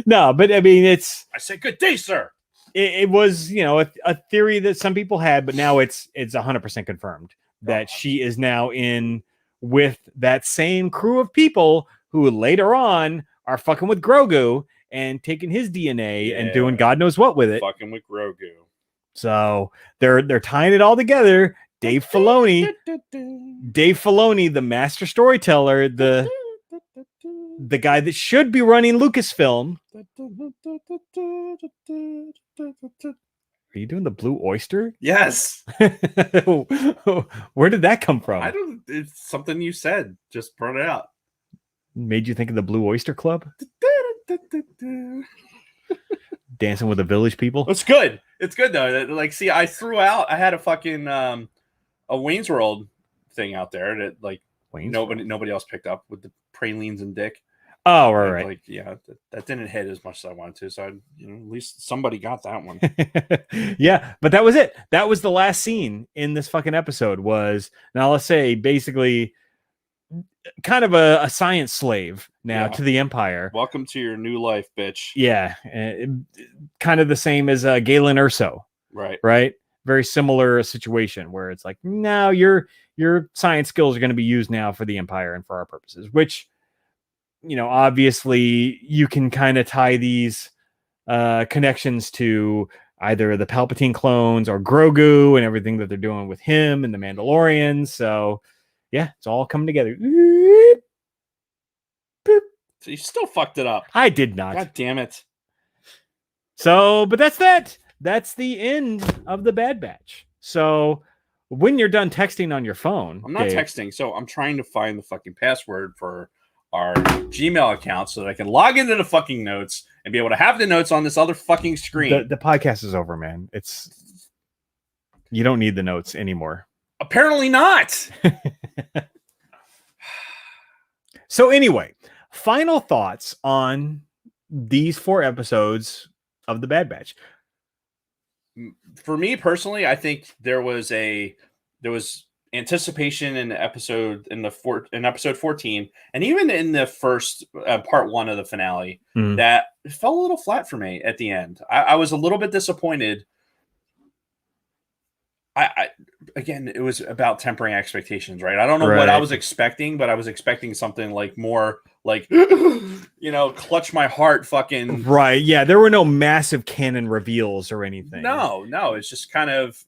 No, but I mean, I said, good day, sir. It was, a theory that some people had, but now it's 100% confirmed that she is now in with that same crew of people who later on are fucking with Grogu and taking his DNA and doing God knows what with it. Fucking with Grogu. So they're tying it all together. Dave Filoni, the master storyteller, the guy that should be running Lucasfilm. Are you doing the Blue Oyster? Yes. Where did that come from? I don't. It's something you said. Just brought it out. Made you think of the Blue Oyster Club? Dancing with the Village People? It's good. It's good though. Like, see, I had a fucking a Wayne's World thing out there that like nobody else picked up with the pralines and dick. Oh, right. Like, yeah, that didn't hit as much as I wanted to. So at least somebody got that one. Yeah, but that was it. That was the last scene in this fucking episode. Was now let's say basically kind of a science slave now to the Empire. Welcome to your new life, bitch. Yeah, kind of the same as Galen Erso. Right. Very similar situation where it's like, now your science skills are going to be used now for the Empire and for our purposes, which, obviously you can kind of tie these connections to either the Palpatine clones or Grogu and everything that they're doing with him and the Mandalorians. So yeah, it's all coming together. So you still fucked it up. I did not. God damn it. So, but that's that. That's the end of the Bad Batch. So when you're done texting on your phone, I'm not texting. So I'm trying to find the fucking password for our Gmail account so that I can log into the fucking notes and be able to have the notes on this other fucking screen. The podcast is over, man. You don't need the notes anymore. Apparently not. So anyway, final thoughts on these 4 episodes of the Bad Batch. For me personally, I think there was anticipation in episode 14, and even in the first part 1 of the finale, that fell a little flat for me at the end. I was a little bit disappointed. Again, it was about tempering expectations, right? I don't know what I was expecting, but I was expecting something like more like, clutch my heart fucking. Right. Yeah. There were no massive canon reveals or anything. No. It's just kind of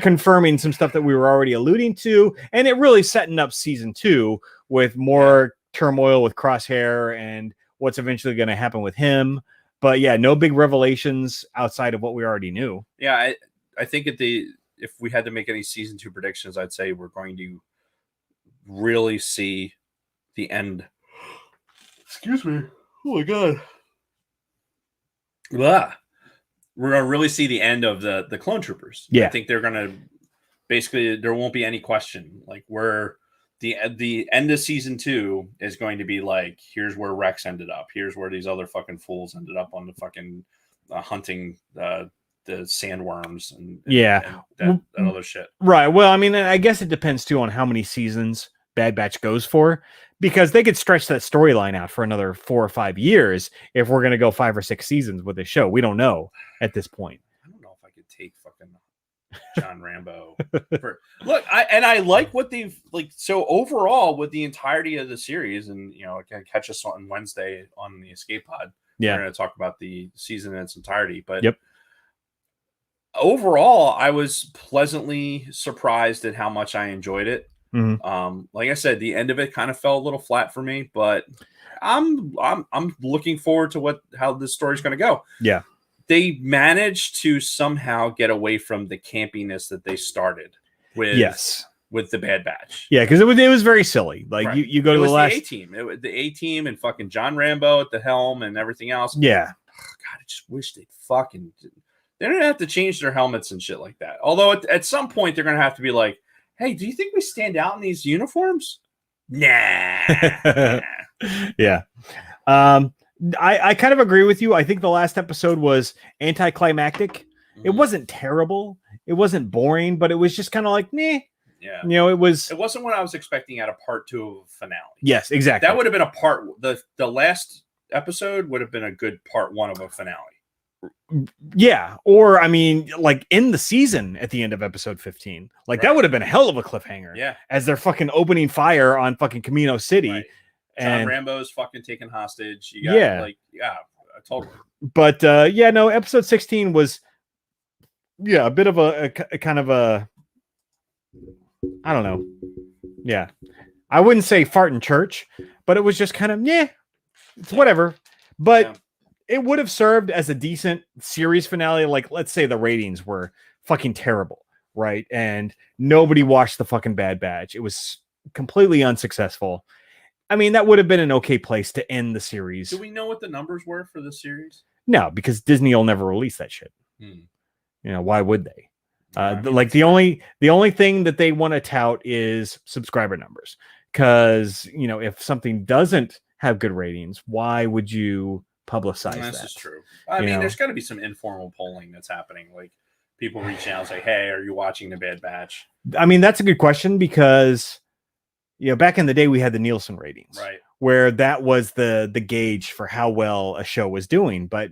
confirming some stuff that we were already alluding to. And it really setting up season 2 with more turmoil with Crosshair and what's eventually going to happen with him. But yeah, no big revelations outside of what we already knew. Yeah. I think if we had to make any season 2 predictions, I'd say we're going to really see the end. Excuse me. Oh my God. Blah. We're going to really see the end of the clone troopers. Yeah. I think they're going to basically, there won't be any question. Like the end of season 2 is going to be like, here's where Rex ended up. Here's where these other fucking fools ended up on the fucking hunting, the sandworms and that other shit. Right. Well, I mean, I guess it depends too on how many seasons Bad Batch goes for, because they could stretch that storyline out for another 4 or 5 years if we're going to go 5 or 6 seasons with this show. We don't know at this point. I don't know if I could take fucking John Rambo. I like what they've like. So overall, with the entirety of the series, and catch us on Wednesday on the Escape Pod. Yeah. We're going to talk about the season in its entirety, but Yep. Overall, I was pleasantly surprised at how much I enjoyed it. Mhm. Like I said, the end of it kind of fell a little flat for me, but I'm looking forward to how this story's going to go. Yeah. They managed to somehow get away from the campiness that they started with the Bad Batch. Yeah, because it was very silly. Like Right. you go to the last A-Team. The A-Team and fucking John Rambo at the helm and everything else. Yeah. God, I just wish they'd fucking. They don't have to change their helmets and shit like that. Although at some point they're gonna have to be like, "Hey, do you think we stand out in these uniforms?" Nah. Yeah. I kind of agree with you. I think the last episode was anticlimactic. It wasn't terrible. It wasn't boring, but it was just kind of like, meh. Yeah. It wasn't what I was expecting out of part 2 of a finale. Yes, exactly. That would have been a part. The last episode would have been a good part 1 of a finale. Yeah, or I mean, like in the season at the end of episode 15, like that would have been a hell of a cliffhanger. Yeah, as they're fucking opening fire on fucking Camino City, right. and John Rambo's fucking taken hostage. Totally. But episode 16 was a bit of a kind of a, I don't know. Yeah, I wouldn't say fart in church, but it was just kind of it's whatever. But it would have served as a decent series finale. Like, let's say the ratings were fucking terrible, right? And nobody watched the fucking Bad Batch. It was completely unsuccessful. I mean, that would have been an okay place to end the series. Do we know what the numbers were for the series? No, because Disney will never release that shit. Why would they? The only thing that they want to tout is subscriber numbers. Because, if something doesn't have good ratings, why would you publicize that? This is true. I mean, there's got to be some informal polling that's happening. Like people reaching out and say, "Hey, are you watching the Bad Batch?" I mean, that's a good question because, back in the day we had the Nielsen ratings, right? Where that was the gauge for how well a show was doing. But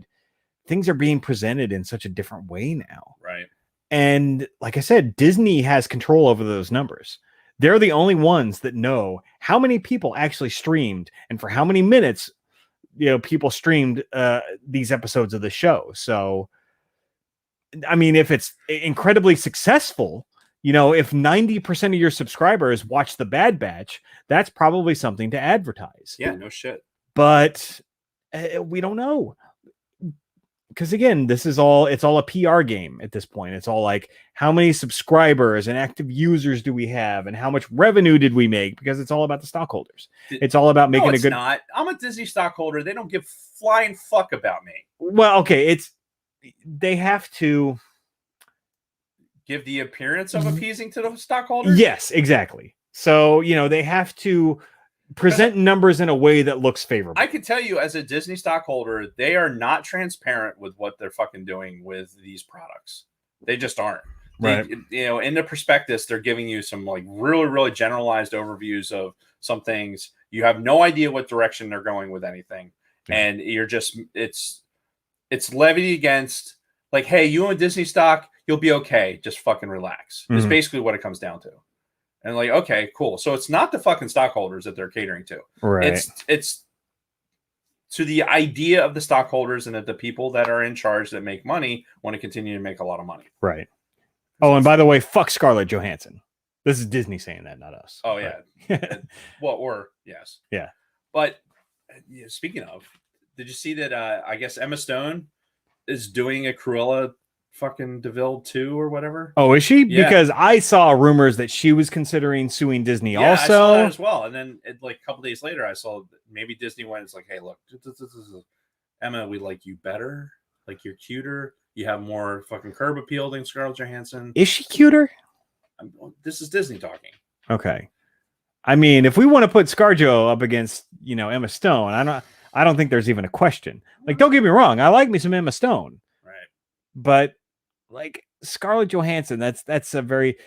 things are being presented in such a different way now, right? And like I said, Disney has control over those numbers. They're the only ones that know how many people actually streamed and for how many minutes people streamed these episodes of the show. So, I mean, if it's incredibly successful, if 90% of your subscribers watch the Bad Batch, that's probably something to advertise. Yeah, no shit. But we don't know. Because again, it's all a PR game at this point. It's all like, how many subscribers and active users do we have, and how much revenue did we make? Because it's all about the stockholders. It's all about making a good. Not. I'm a Disney stockholder. They don't give flying fuck about me. Well, okay, they have to give the appearance of appeasing to the stockholders. Yes, exactly. So they have to present numbers in a way that looks favorable. I can tell you, as a Disney stockholder, they are not transparent with what they're fucking doing with these products. They just aren't. Right. In the prospectus, they're giving you some like really, really generalized overviews of some things. You have no idea what direction they're going with anything. Yeah. And you're just, it's levied against like, hey, you own Disney stock, you'll be okay. Just fucking relax. It's basically what it comes down to. And like, okay, cool. So it's not the fucking stockholders that they're catering to. Right. It's to the idea of the stockholders and that the people that are in charge that make money want to continue to make a lot of money. Right. Oh, and by the way, fuck Scarlett Johansson. This is Disney saying that, not us. Oh, yeah. Yes. Yeah. But speaking of, did you see that I guess Emma Stone is doing a Cruella fucking DeVille 2 or whatever? Oh, is she? Yeah. Because I saw rumors that she was considering suing Disney also. I saw that as well. And then like a couple days later, I saw maybe Disney went, it's like, hey, look, Emma, we like you better. Like you're cuter. You have more fucking curb appeal than Scarlett Johansson. Is she cuter? This is Disney talking. Okay. I mean, if we want to put ScarJo up against, Emma Stone, I don't think there's even a question. Like, don't get me wrong, I like me some Emma Stone. Right. But like Scarlett Johansson, that's a very,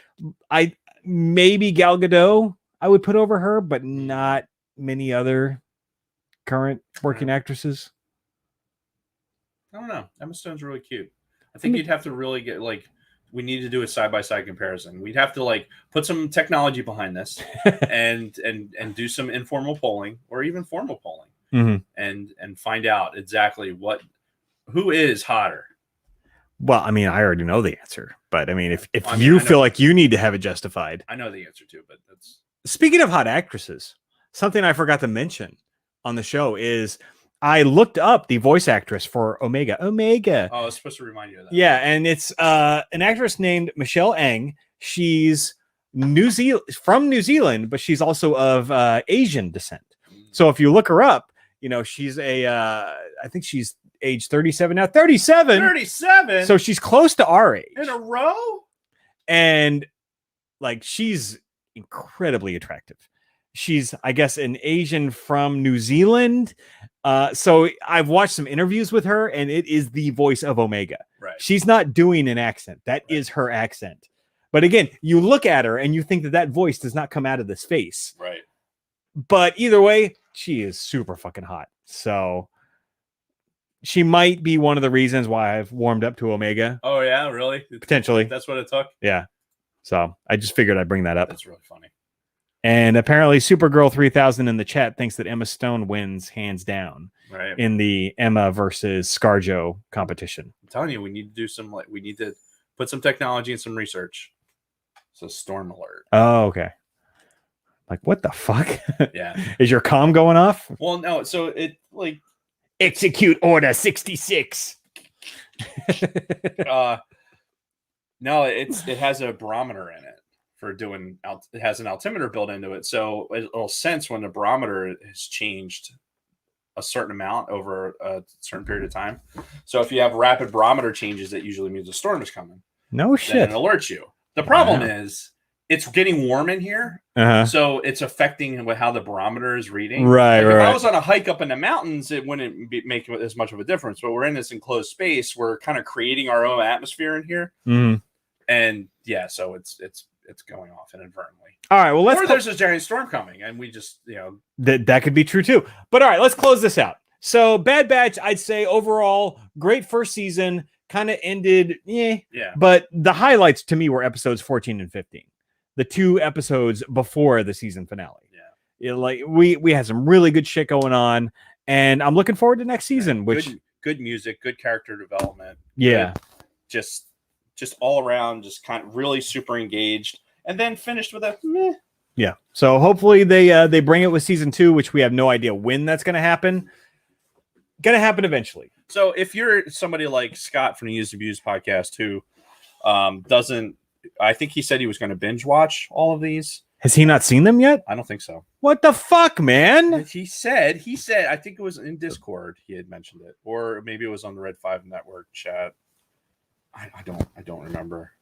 maybe Gal Gadot I would put over her, but not many other current working actresses. I don't know. Emma Stone's really cute. I think you'd have to really get like we need to do a side-by-side comparison. We'd have to like put some technology behind this and do some informal polling or even formal polling and find out exactly who is hotter. Well, I mean, I already know the answer, but I mean, if I you know- feel like you need to have it justified. I know the answer too, but that's Speaking of hot actresses, something I forgot to mention on the show is I looked up the voice actress for Omega. oh, I was supposed to remind you of that. Yeah, and it's an actress named Michelle Ang. She's from New Zealand, but she's also of Asian descent. So if you look her up, you know, she's I think she's age 37 now. 37. So she's close to our age. In a row? And like she's incredibly attractive. She's, I guess, an Asian from New Zealand. So I've watched some interviews with her, and it is the voice of Omega. Right. She's not doing an accent. That is her accent. But again, you look at her and you think that voice does not come out of this face. Right. But either way, she is super fucking hot. So she might be one of the reasons why I've warmed up to Omega. Oh yeah, really? Potentially. That's what it took? Yeah. So I just figured I'd bring that up. That's really funny. And apparently Supergirl 3000 in the chat thinks that Emma Stone wins hands down Right. in the Emma versus ScarJo competition. I'm telling you, we need to do we need to put some technology and some research. So storm alert. Oh, okay. Like, what the fuck? Yeah. Is your comm going off? Well, no. So it like Execute Order 66. no, it has a barometer in it for doing. It has an altimeter built into it, so it'll sense when the barometer has changed a certain amount over a certain period of time. So if you have rapid barometer changes, that usually means a storm is coming. No Then shit. it alerts you. The problem is it's getting warm in here, so it's affecting how the barometer is reading. Right, Like, right. If I was on a hike up in the mountains, it wouldn't make as much of a difference. But we're in this enclosed space. We're kind of creating our own atmosphere in here, and yeah, so it's going off inadvertently. All right, well, There's a giant storm coming, and we just that could be true too. But all right, let's close this out. So Bad Batch, I'd say overall, great first season. Kind of ended, yeah. But the highlights to me were episodes 14 and 15, the 2 episodes before the season finale. Yeah, like we had some really good shit going on, and I'm looking forward to next season. Which good music, good character development. Yeah, good, just all around, just kind of really super engaged, and then finished with a meh. Yeah. So hopefully they bring it with season 2, which we have no idea when that's going to happen. Going to happen eventually. So if you're somebody like Scott from the Used Abused podcast who doesn't, I think he said he was going to binge watch all of these. Has he not seen them yet? I don't think so. What the fuck, man? He said, I think it was in Discord. He had mentioned it, or maybe it was on the Red 5 Network chat. I don't remember.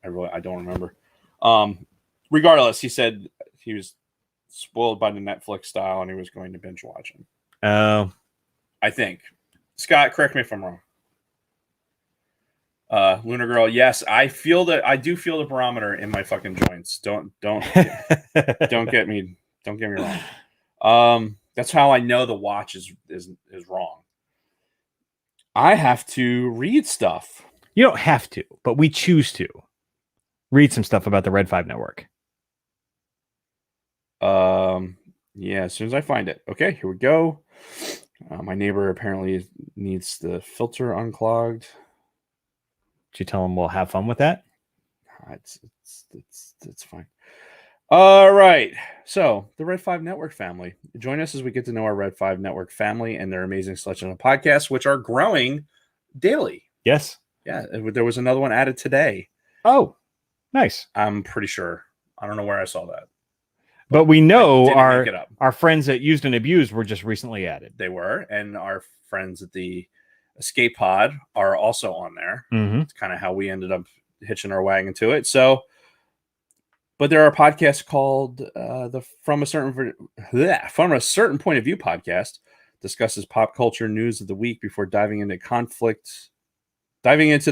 I don't remember. Regardless, he said he was spoiled by the Netflix style and he was going to binge watch them. Oh, I think. Scott, correct me if I'm wrong. Lunar Girl, yes, I do feel the barometer in my fucking joints. Don't get me wrong. That's how I know the watch is wrong. I have to read stuff. You don't have to, but we choose to read some stuff about the Red 5 Network. Yeah, as soon as I find it. Okay, here we go. My neighbor apparently needs the filter unclogged. Did you tell him we'll have fun with that? It's fine. All right. So the Red 5 Network family. Join us as we get to know our Red 5 Network family and their amazing selection of podcasts, which are growing daily. Yes. Yeah. There was another one added today. Oh, nice. I'm pretty sure. I don't know where I saw that. But we know make it up. our friends at Used and Abused were just recently added. They were. And our friends at the Escape Pod are also on there. Mm-hmm. It's kind of how we ended up hitching our wagon to it. So, but there are podcasts called the From a Certain Point of View podcast, discusses pop culture news of the week before diving into the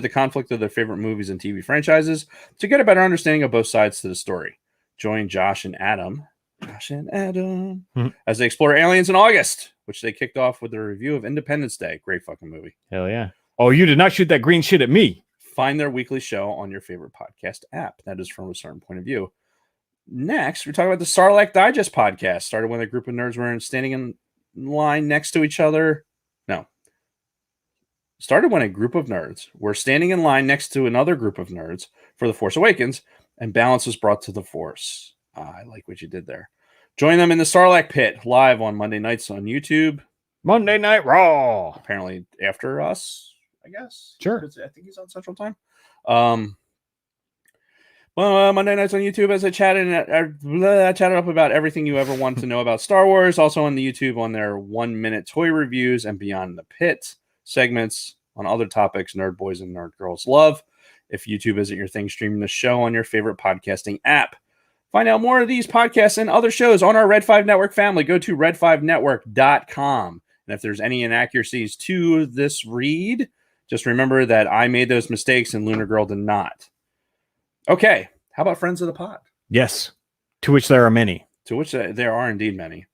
conflict of their favorite movies and TV franchises to get a better understanding of both sides to the story. Join Josh and Adam as they explore aliens in August, which they kicked off with a review of Independence Day. Great fucking movie. Hell yeah. Oh, you did not shoot that green shit at me. Find their weekly show on your favorite podcast app. That is from a certain point of view. Next, we're talking about the Sarlacc Digest podcast. Started when a group of nerds were standing in line next to each other. No. Started when a group of nerds were standing in line next to another group of nerds for The Force Awakens, and balance was brought to the Force. I like what you did there. Join them in the Sarlacc Pit live on Monday nights on YouTube. Monday Night Raw. Apparently after us, I guess. Sure. I think he's on Central Time. Monday nights on YouTube as I chatted up about everything you ever want to know about Star Wars. Also on the YouTube on their 1-minute toy reviews and Beyond the Pit segments on other topics nerd boys and nerd girls love. If YouTube isn't your thing, streaming the show on your favorite podcasting app. Find out more of these podcasts and other shows on our Red 5 Network family. Go to red5network.com. And if there's any inaccuracies to this read, just remember that I made those mistakes and Lunar Girl did not. Okay, how about friends of the pod? Yes, to which there are many. To which there are indeed many.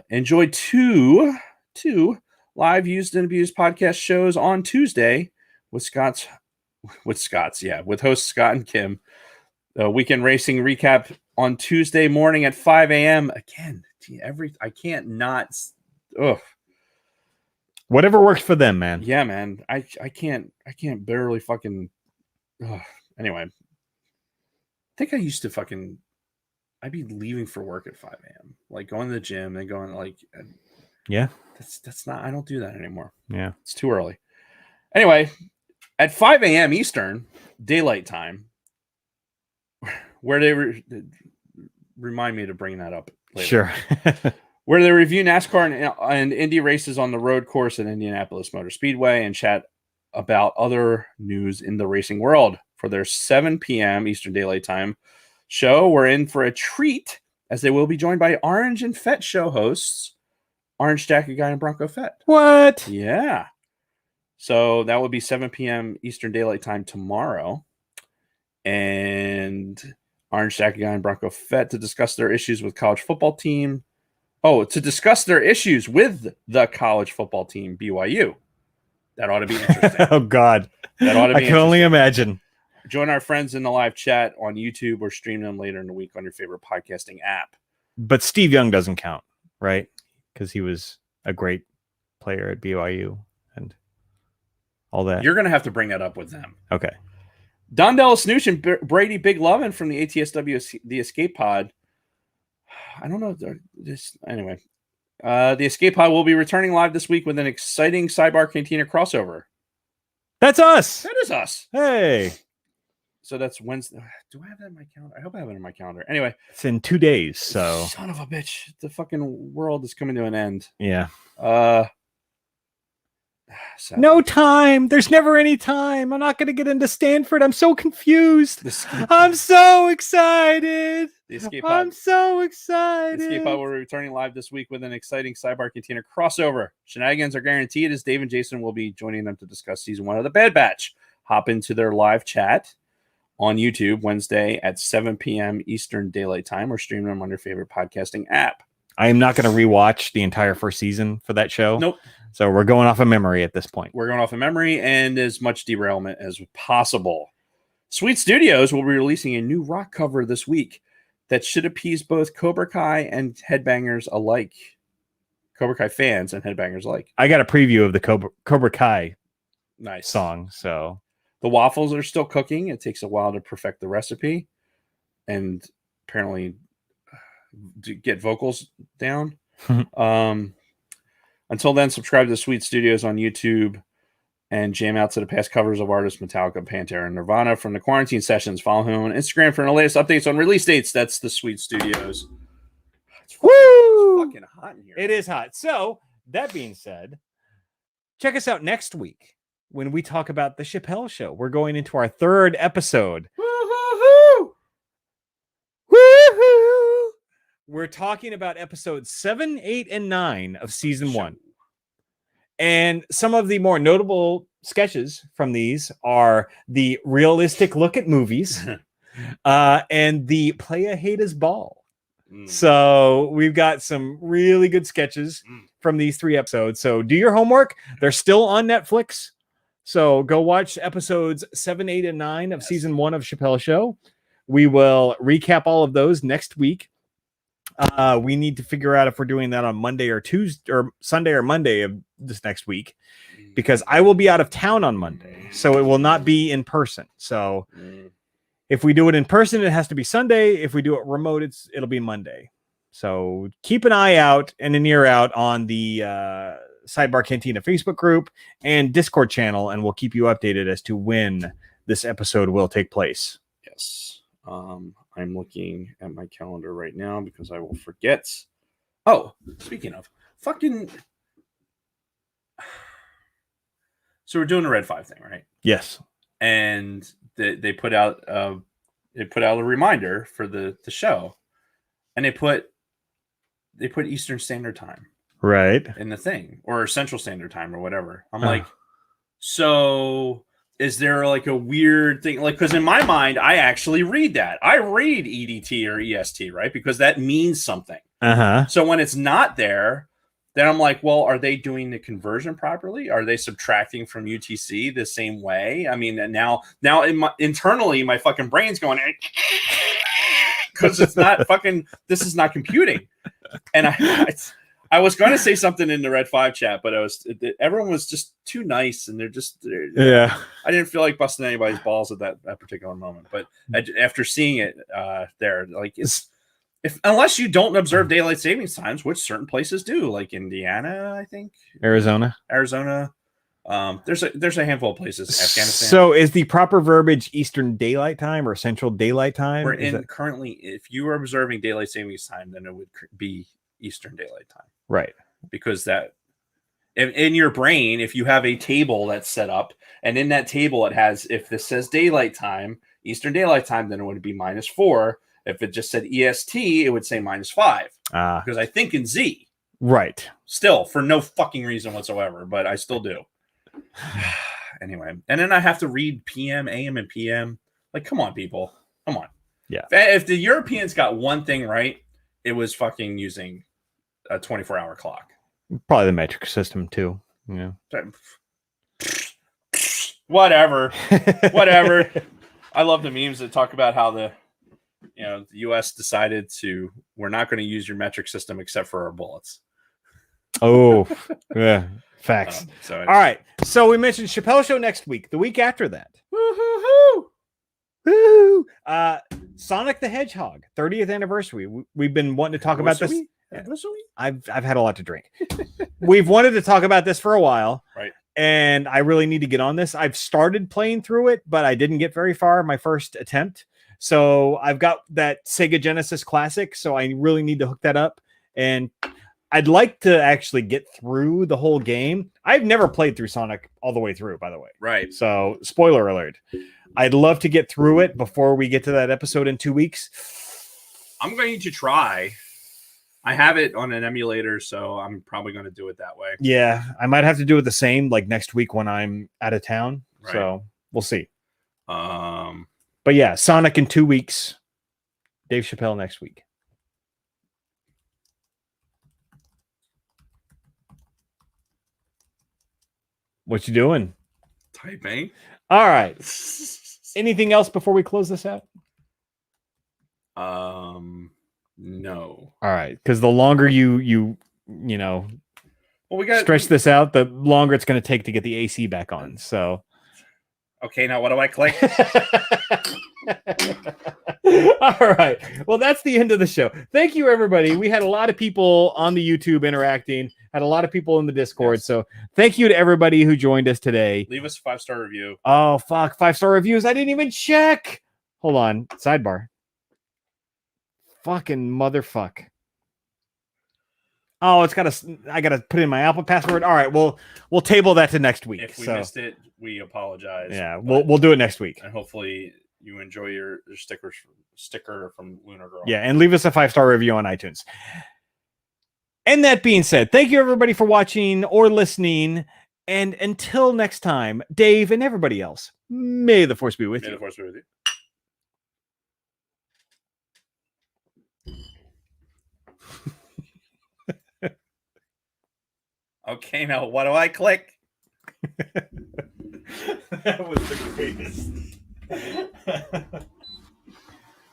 Enjoy two live Used and Abused podcast shows on Tuesday with hosts Scott and Kim. Weekend racing recap on Tuesday morning at 5 a.m. Again, I can't not. Ugh. Whatever works for them, man. Yeah, man. I can't barely fucking. Ugh. Anyway, I think I used to I'd be leaving for work at 5 a.m. Like going to the gym and going yeah. That's not. I don't do that anymore. Yeah, it's too early. Anyway, at 5 a.m. Eastern Daylight Time, where they remind me to bring that up later. Sure. Where they review NASCAR and Indy races on the road course at Indianapolis Motor Speedway and chat about other news in the racing world. For their 7 p.m. Eastern Daylight Time show, we're in for a treat as they will be joined by Orange and Fett show hosts, Orange Jacket Guy and Bronco Fett. What? Yeah. So that would be 7 p.m. Eastern Daylight Time tomorrow. And Orange Jacket Guy and Bronco Fett to discuss their issues with college football team. Oh, to discuss their issues with the college football team, BYU. That ought to be interesting. Oh, God. That ought to be I can only imagine. Join our friends in the live chat on YouTube or stream them later in the week on your favorite podcasting app. But Steve Young doesn't count, right? Because he was a great player at BYU and all that. You're going to have to bring that up with them. Okay. Don Snooch and Brady Big Lovin' from the ATSW The Escape Pod. I don't know. Anyway. The Escape Pod will be returning live this week with an exciting Sidebar Cantina crossover. That's us. That is us. Hey. So that's Wednesday. Do I have that in my calendar? I hope I have it in my calendar. Anyway. It's in 2 days, so. Son of a bitch. The fucking world is coming to an end. Yeah. No time. There's never any time. I'm not going to get into Stanford. I'm so confused. I'm so excited. I'm so excited. The Escape Pod will be returning live this week with an exciting Sidebar Cantina crossover. Shenanigans are guaranteed as Dave and Jason will be joining them to discuss season 1 of The Bad Batch. Hop into their live chat on YouTube Wednesday at 7 p.m. Eastern Daylight Time or stream them on your favorite podcasting app. I am not going to rewatch the entire first season for that show. Nope. So we're going off of memory at this point. We're going off of memory and as much derailment as possible. Sweet Studios will be releasing a new rock cover this week that should appease both Cobra Kai and headbangers alike. Cobra Kai fans and headbangers alike. I got a preview of the Cobra Kai nice song. So the waffles are still cooking. It takes a while to perfect the recipe and apparently to get vocals down. Until then, subscribe to Sweet Studios on YouTube and jam out to the past covers of artists Metallica, Pantera, and Nirvana from the quarantine sessions. Follow him on Instagram for the latest updates on release dates. That's the Sweet Studios. Woo! It's fucking hot in here. It is hot. So that being said, check us out next week when we talk about the Chappelle Show. We're going into our 3rd episode. Woo-hoo-hoo! Woo-hoo! We're talking about episodes 7, 8, and 9 of season 1. And some of the more notable sketches from these are the realistic look at movies and the play a haters ball. So we've got some really good sketches from these 3 episodes. So do your homework. They're still on Netflix. So go watch episodes 7, 8, and 9 of season 1 of Chappelle Show. We will recap all of those next week. We need to figure out if we're doing that on Monday or Tuesday or Sunday or Monday of this next week, because I will be out of town on Monday, so it will not be in person. So if we do it in person, it has to be Sunday. If we do it remote, it'll be Monday. So keep an eye out and an ear out on the Sidebar Cantina Facebook group and Discord channel, and we'll keep you updated as to when this episode will take place. Yes. I'm looking at my calendar right now because I will forget. Oh, speaking of fucking. So we're doing the Red 5 thing, right? Yes. And they put out a reminder for the show, and they put Eastern Standard Time right in the thing, or Central Standard Time, or whatever. I'm like, so is there like a weird thing? Like, because in my mind, I actually read that. I read EDT or EST, right? Because that means something. So when it's not there, then I'm like, well, are they doing the conversion properly? Are they subtracting from UTC the same way? I mean, and now internally, my fucking brain's going, because it's not fucking, this is not computing. And I was going to say something in the Red 5 chat, but everyone was just too nice, and I didn't feel like busting anybody's balls at that particular moment. But after seeing it there, like, unless you don't observe daylight savings times, which certain places do, like Indiana, I think, Arizona. There's a handful of places. Afghanistan. So is the proper verbiage Eastern Daylight Time or Central Daylight Time? Currently, if you are observing daylight savings time, then it would be Eastern Daylight Time. Right. Because that in your brain, if you have a table that's set up, and in that table it has, if this says daylight time, Eastern Daylight Time, then it would be -4. If it just said EST, it would say -5. Because I think in Z. Right. Still, for no fucking reason whatsoever, but I still do. Anyway, and then I have to read PM, AM, and PM. Like, come on, people. Come on. Yeah. If the Europeans got one thing right, it was fucking using a 24-hour clock. Probably the metric system too. Yeah. Whatever. I love the memes that talk about how the U.S. decided we're not going to use your metric system except for our bullets. Oh, yeah. Facts. All right. So we mentioned Chappelle Show next week. The week after that. Woo-hoo-hoo! Woo! Sonic the Hedgehog 30th anniversary. We've been wanting to talk about this. I've had a lot to drink. We've wanted to talk about this for a while, right? And I really need to get on this. I've started playing through it, but I didn't get very far my first attempt. So I've got that Sega Genesis Classic, so I really need to hook that up. And I'd like to actually get through the whole game. I've never played through Sonic all the way through, by the way. Right. So spoiler alert. I'd love to get through it before we get to that episode in 2 weeks. I'm going to try. I have it on an emulator, so I'm probably going to do it that way. Yeah, I might have to do it the same like next week when I'm out of town. Right. So we'll see. But yeah, Sonic in 2 weeks. Dave Chappelle next week. What you doing? Typing. All right. Anything else before we close this out? No. All right, because the longer you well, we got stretch this out, the longer it's going to take to get the AC back on. So, okay, now what do I click? All right. Well, that's the end of the show. Thank you, everybody. We had a lot of people on the YouTube interacting, had a lot of people in the Discord. Yes. So thank you to everybody who joined us today. Leave us a 5-star review. Oh, fuck. 5-star reviews. I didn't even check. Hold on. Sidebar. Fucking motherfuck. Oh, I gotta put in my Apple password. All right, we'll table that to next week. If we missed it, we apologize. Yeah, we'll do it next week. And hopefully you enjoy your sticker from Lunar Girl. Yeah, and leave us a 5-star review on iTunes. And that being said, thank you everybody for watching or listening. And until next time, Dave and everybody else, may the force be with you. May the force be with you. Okay, now what do I click? That was the greatest.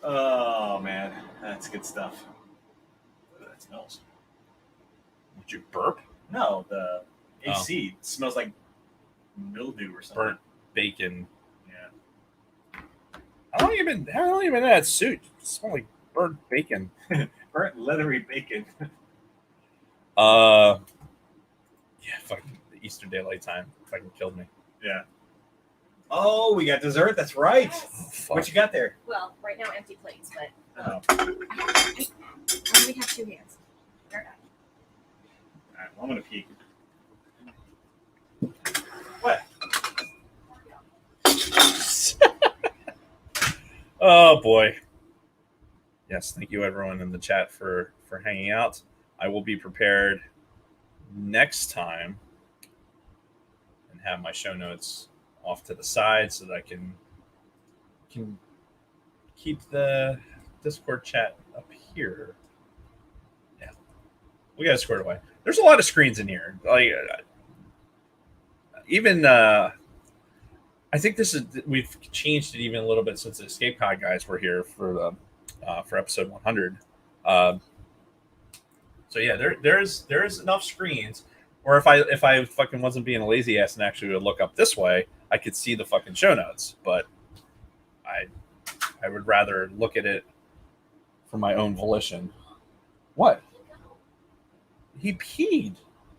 Oh man, that's good stuff. That smells. Would you burp? No, the AC smells like mildew or something. Burnt bacon. Yeah. How long you been in that suit? It smells like burnt bacon. Burnt leathery bacon. Yeah, fucking the Eastern Daylight Time fucking killed me. Yeah. Oh, we got dessert. That's right. Oh, fuck. What you got there? Well, right now empty plates, but Oh. I only have 2 hands. They're done. All right, well, I'm gonna peek. What? Oh boy. Yes, thank you everyone in the chat for hanging out. I will be prepared next time and have my show notes off to the side so that I can keep the Discord chat up here. Yeah, we got it squared away. There's a lot of screens in here. Like even I think we've changed it even a little bit since the Escape Pod guys were here for episode 100. So yeah, there's enough screens. Or if I fucking wasn't being a lazy ass and actually would look up this way, I could see the fucking show notes. But I would rather look at it for my own volition. What? He peed.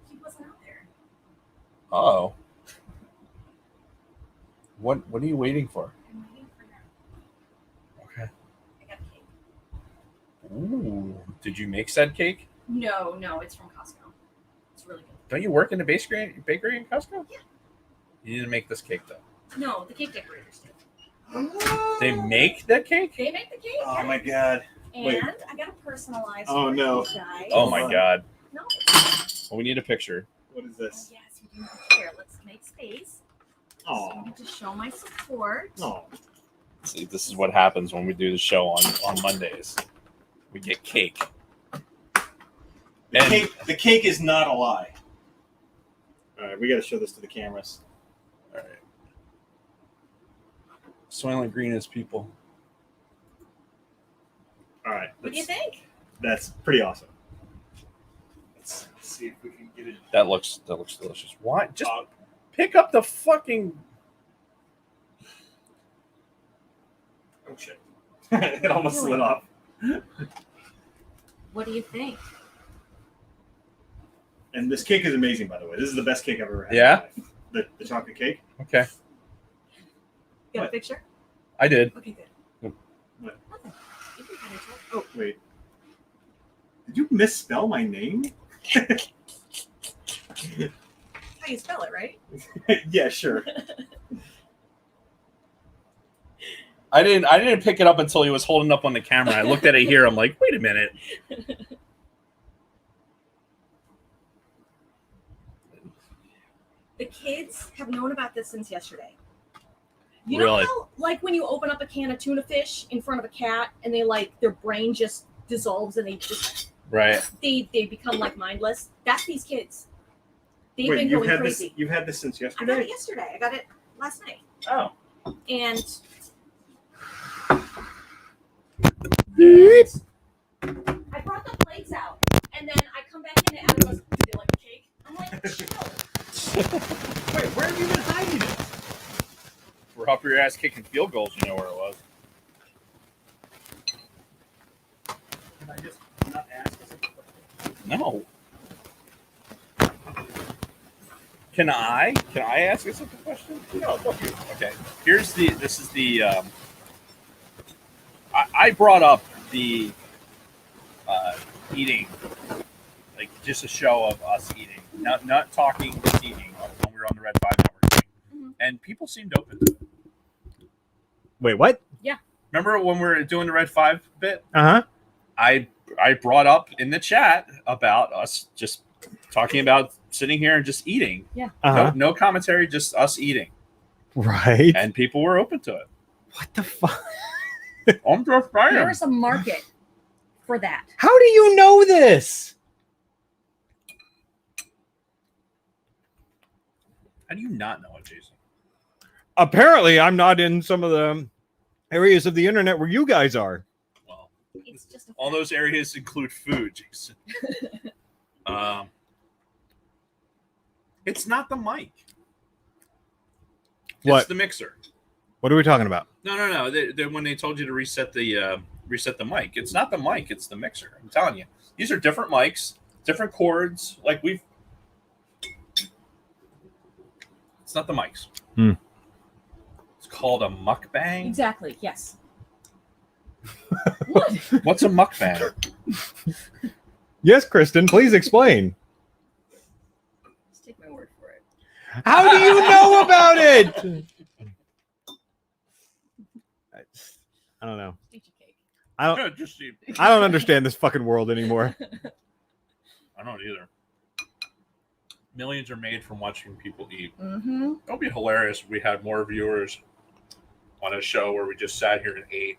He wasn't out there. Oh. What are you waiting for? I'm waiting for him. Okay. I got a cake. Ooh. Did you make said cake? No, it's from Costco. It's really good. Don't you work in a bakery in Costco? Yeah. You need to make this cake though. No, the cake decorators do. They make that cake? They make the cake. Oh my god. And Wait. I got a personalized Oh, for no. you guys. Oh my god. No. Well, we need a picture. What is this? Yes, you do. Here, let's make space. Oh. So to show my support. Oh. See, this is what happens when we do the show on Mondays. We get cake. The cake is not a lie. All right, we got to show this to the cameras. All right. Soylent Green is people. All right. What do you think? That's pretty awesome. Let's see if we can get it. That looks delicious. Why? Just pick up the fucking. Oh shit! It almost slid off. What do you think? And this cake is amazing, by the way. This is the best cake I've ever had. Yeah? In my life. The chocolate cake. Okay, Got What? a picture? I did. Okay, good. What? Nothing. You can kind of tell. Oh wait. Did you misspell my name? How you spell it, right? Yeah, sure. I didn't pick it up until he was holding up on the camera. I looked at it here. I'm like, wait a minute. The kids have known about this since yesterday. You Really? know how, like, when you open up a can of tuna fish in front of a cat and they, like, their brain just dissolves and they just, Right. they become, like, mindless? That's these kids. They've Wait, been you've going had crazy. this. You've had this since I got yesterday. it yesterday. I got it last night. Oh. And Yes. I brought the plates out. And then I come back in and Adam goes, "Do they like the cake?" I'm like, chill. Wait, where have you been hiding it? For up your ass kicking field goals, you know where it was. Can I just not ask? No. Can I ask a simple question? No, fuck you. Okay. This is the I brought up the eating, like just a show of us eating, not talking, just eating when we were on the Red 5 Network thing. Mhm. And people seemed open to it. Wait, what? Remember when we were doing the Red 5 bit? Uh-huh. I brought up in the chat about us just talking about sitting here and just eating. Uh-huh. No commentary, just us eating. Right. And people were open to it. What the fuck? I'm just saying. There's a market for that. How do you know this? How do you not know it, Jason? Apparently, I'm not in some of the areas of the internet where you guys are. Well, It's just all those areas include food, Jason. It's not the mic. What? It's the mixer. What are we talking about? No. When they told you to reset the mic, it's not the mic. It's the mixer. I'm telling you, these are different mics, different cords. Like it's not the mics. It's called a mukbang. Exactly. Yes. What? What's a mukbang? Yes, Kristen, please explain. Just take my word for it. How do you know about it? I don't know. Eat your cake. I don't understand this fucking world anymore. I don't either. Millions are made from watching people eat. Mm-hmm. It would be hilarious if we had more viewers on a show where we just sat here and ate.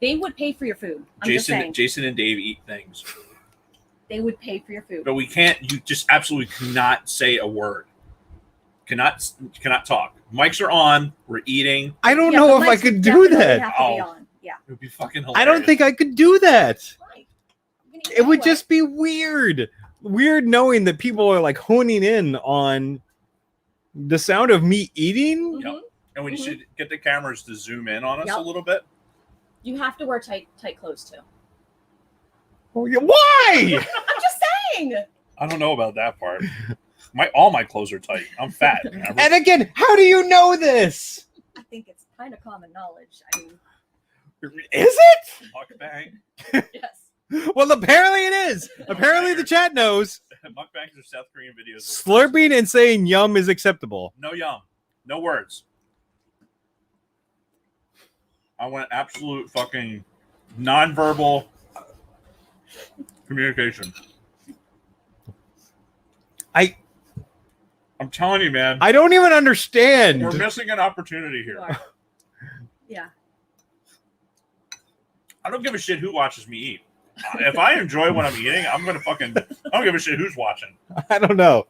They would pay for your food. I'm just saying. Jason and Dave eat things. They would pay for your food. But we can't. You just absolutely cannot say a word. Cannot talk. Mics are on. We're eating. I don't Yeah, know the if I mics could would do definitely that. have to be on. Yeah. It would be fucking hilarious. I don't think I could do that. Fine. I'm gonna eat It would anyway. just be weird. Weird knowing that people are like honing in on the sound of me eating. Mhm. Yep. And we should get the cameras to zoom in on us Yep. a little bit. You have to wear tight clothes too. Why? I'm just saying. I don't know about that part. All my clothes are tight. I'm fat. Remember? And again, how do you know this? I think it's kind of common knowledge. I mean, Is it? Mukbang. yes. Well, apparently it is. Apparently the chat knows. Mukbangs are South Korean videos. Slurping and saying yum is acceptable. No yum. No words. I want absolute fucking nonverbal communication. I'm telling you, man. I don't even understand. We're missing an opportunity You here. are. Yeah. I don't give a shit who watches me eat. If I enjoy what I'm eating, I'm gonna fucking. I don't give a shit woo's watching. I don't know.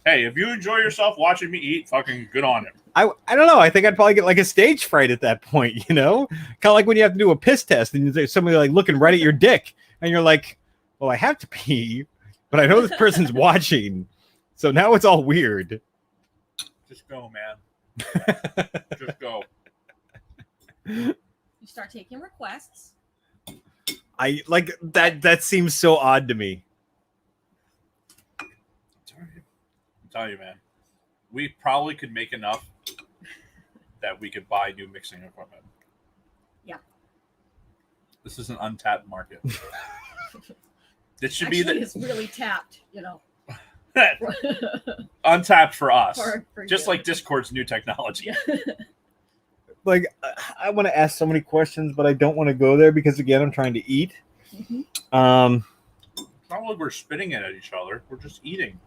Hey, if you enjoy yourself watching me eat, fucking good on him. I don't know. I think I'd probably get like a stage fright at that point, you know? Kind of like when you have to do a piss test and there's somebody like looking right at your dick and you're like, well, I have to pee, but I know this person's watching. So now it's all weird. Just go, man. Just go. You start taking requests. I like that seems so odd to me. I'm telling you, man. We probably could make enough that we could buy new mixing equipment. Yeah. This is an untapped market. This should Actually, be it's really tapped, you know. untapped for us. for Just you. like Discord's new technology. Yeah. Like I want to ask so many questions, but I don't want to go there because again, I'm trying to eat. Mhm. It's not like we're spitting it at each other. We're just eating.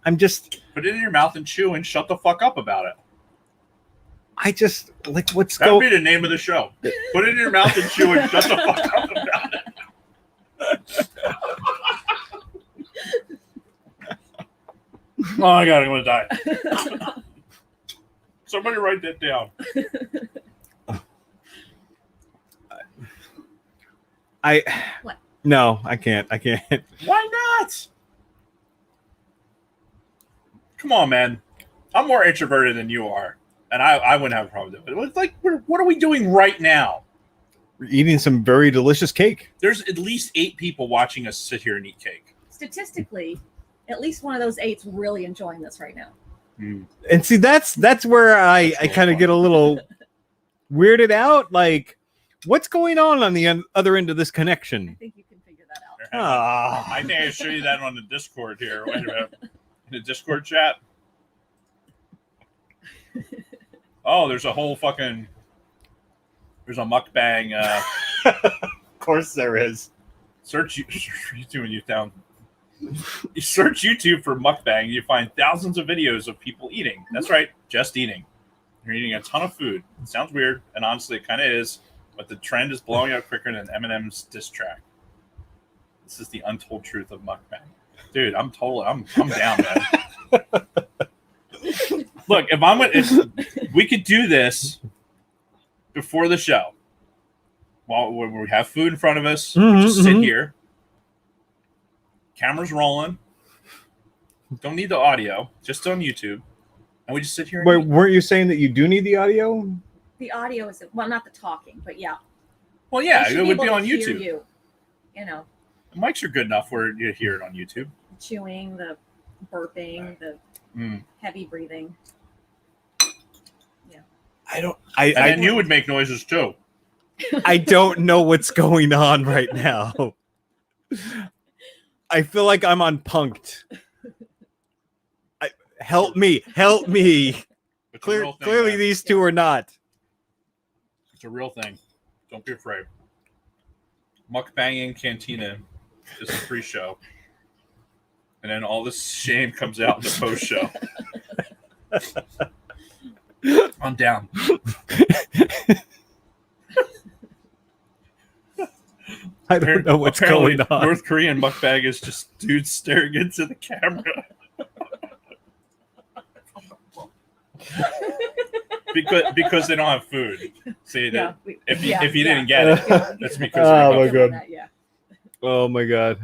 I'm just Put it in your mouth and chew and shut the fuck up about it. I just like what's That would going be the name of the show. Put it in your mouth and chew and shut the fuck up about it. Oh my god, I'm gonna die. Somebody write that down. What? No, I can't. Why not? Come on, man. I'm more introverted than you are, and I wouldn't have a problem with it. But it's like, what are we doing right now? We're eating some very delicious cake. There's at least 8 people watching us sit here and eat cake. Statistically, at least one of those 8's really enjoying this right now. And see, that's where I That's kind of fun. get a little weirded out. Like, what's going on the other end of this I connection? think you can figure that out. Ah, I think I show you that on the Discord here. Wait a minute. In the Discord chat. Oh, there's a whole fucking. There's a mukbang. of course there is. Search YouTube and you found. You search YouTube for mukbang, you find thousands of videos of people eating. That's right, just eating. You're eating a ton of food. It sounds weird, and honestly, it kind of is. But the trend is blowing up quicker than Eminem's diss track. This is the untold truth of mukbang, dude. I'm down, man. Look, if we could do this before the show, while we have food in front of us, we just sit here. Cameras rolling. Don't need the audio, just on YouTube, and we just sit here. And Wait, eat. weren't you saying that you do need the audio? The audio is not the talking, but yeah. Well, yeah, I should it would be able on to hear YouTube. You know, The mics are good enough where you hear it on YouTube. chewing, the burping, the heavy breathing. And then you would make noises too. I don't know what's going on right now. I feel like I'm on punked. Help me. It's a real thing, Clearly, man. these two are not. It's a real thing. Don't be afraid. Mukbanging Cantina is a pre-show, and then all this shame comes out in the post-show. I'm down. I don't know what's Apparently, going on. North Korean mukbang is just dudes staring into the camera. because they don't have food. See that if you didn't get it, that's because Oh my of God. That, yeah. Oh my God.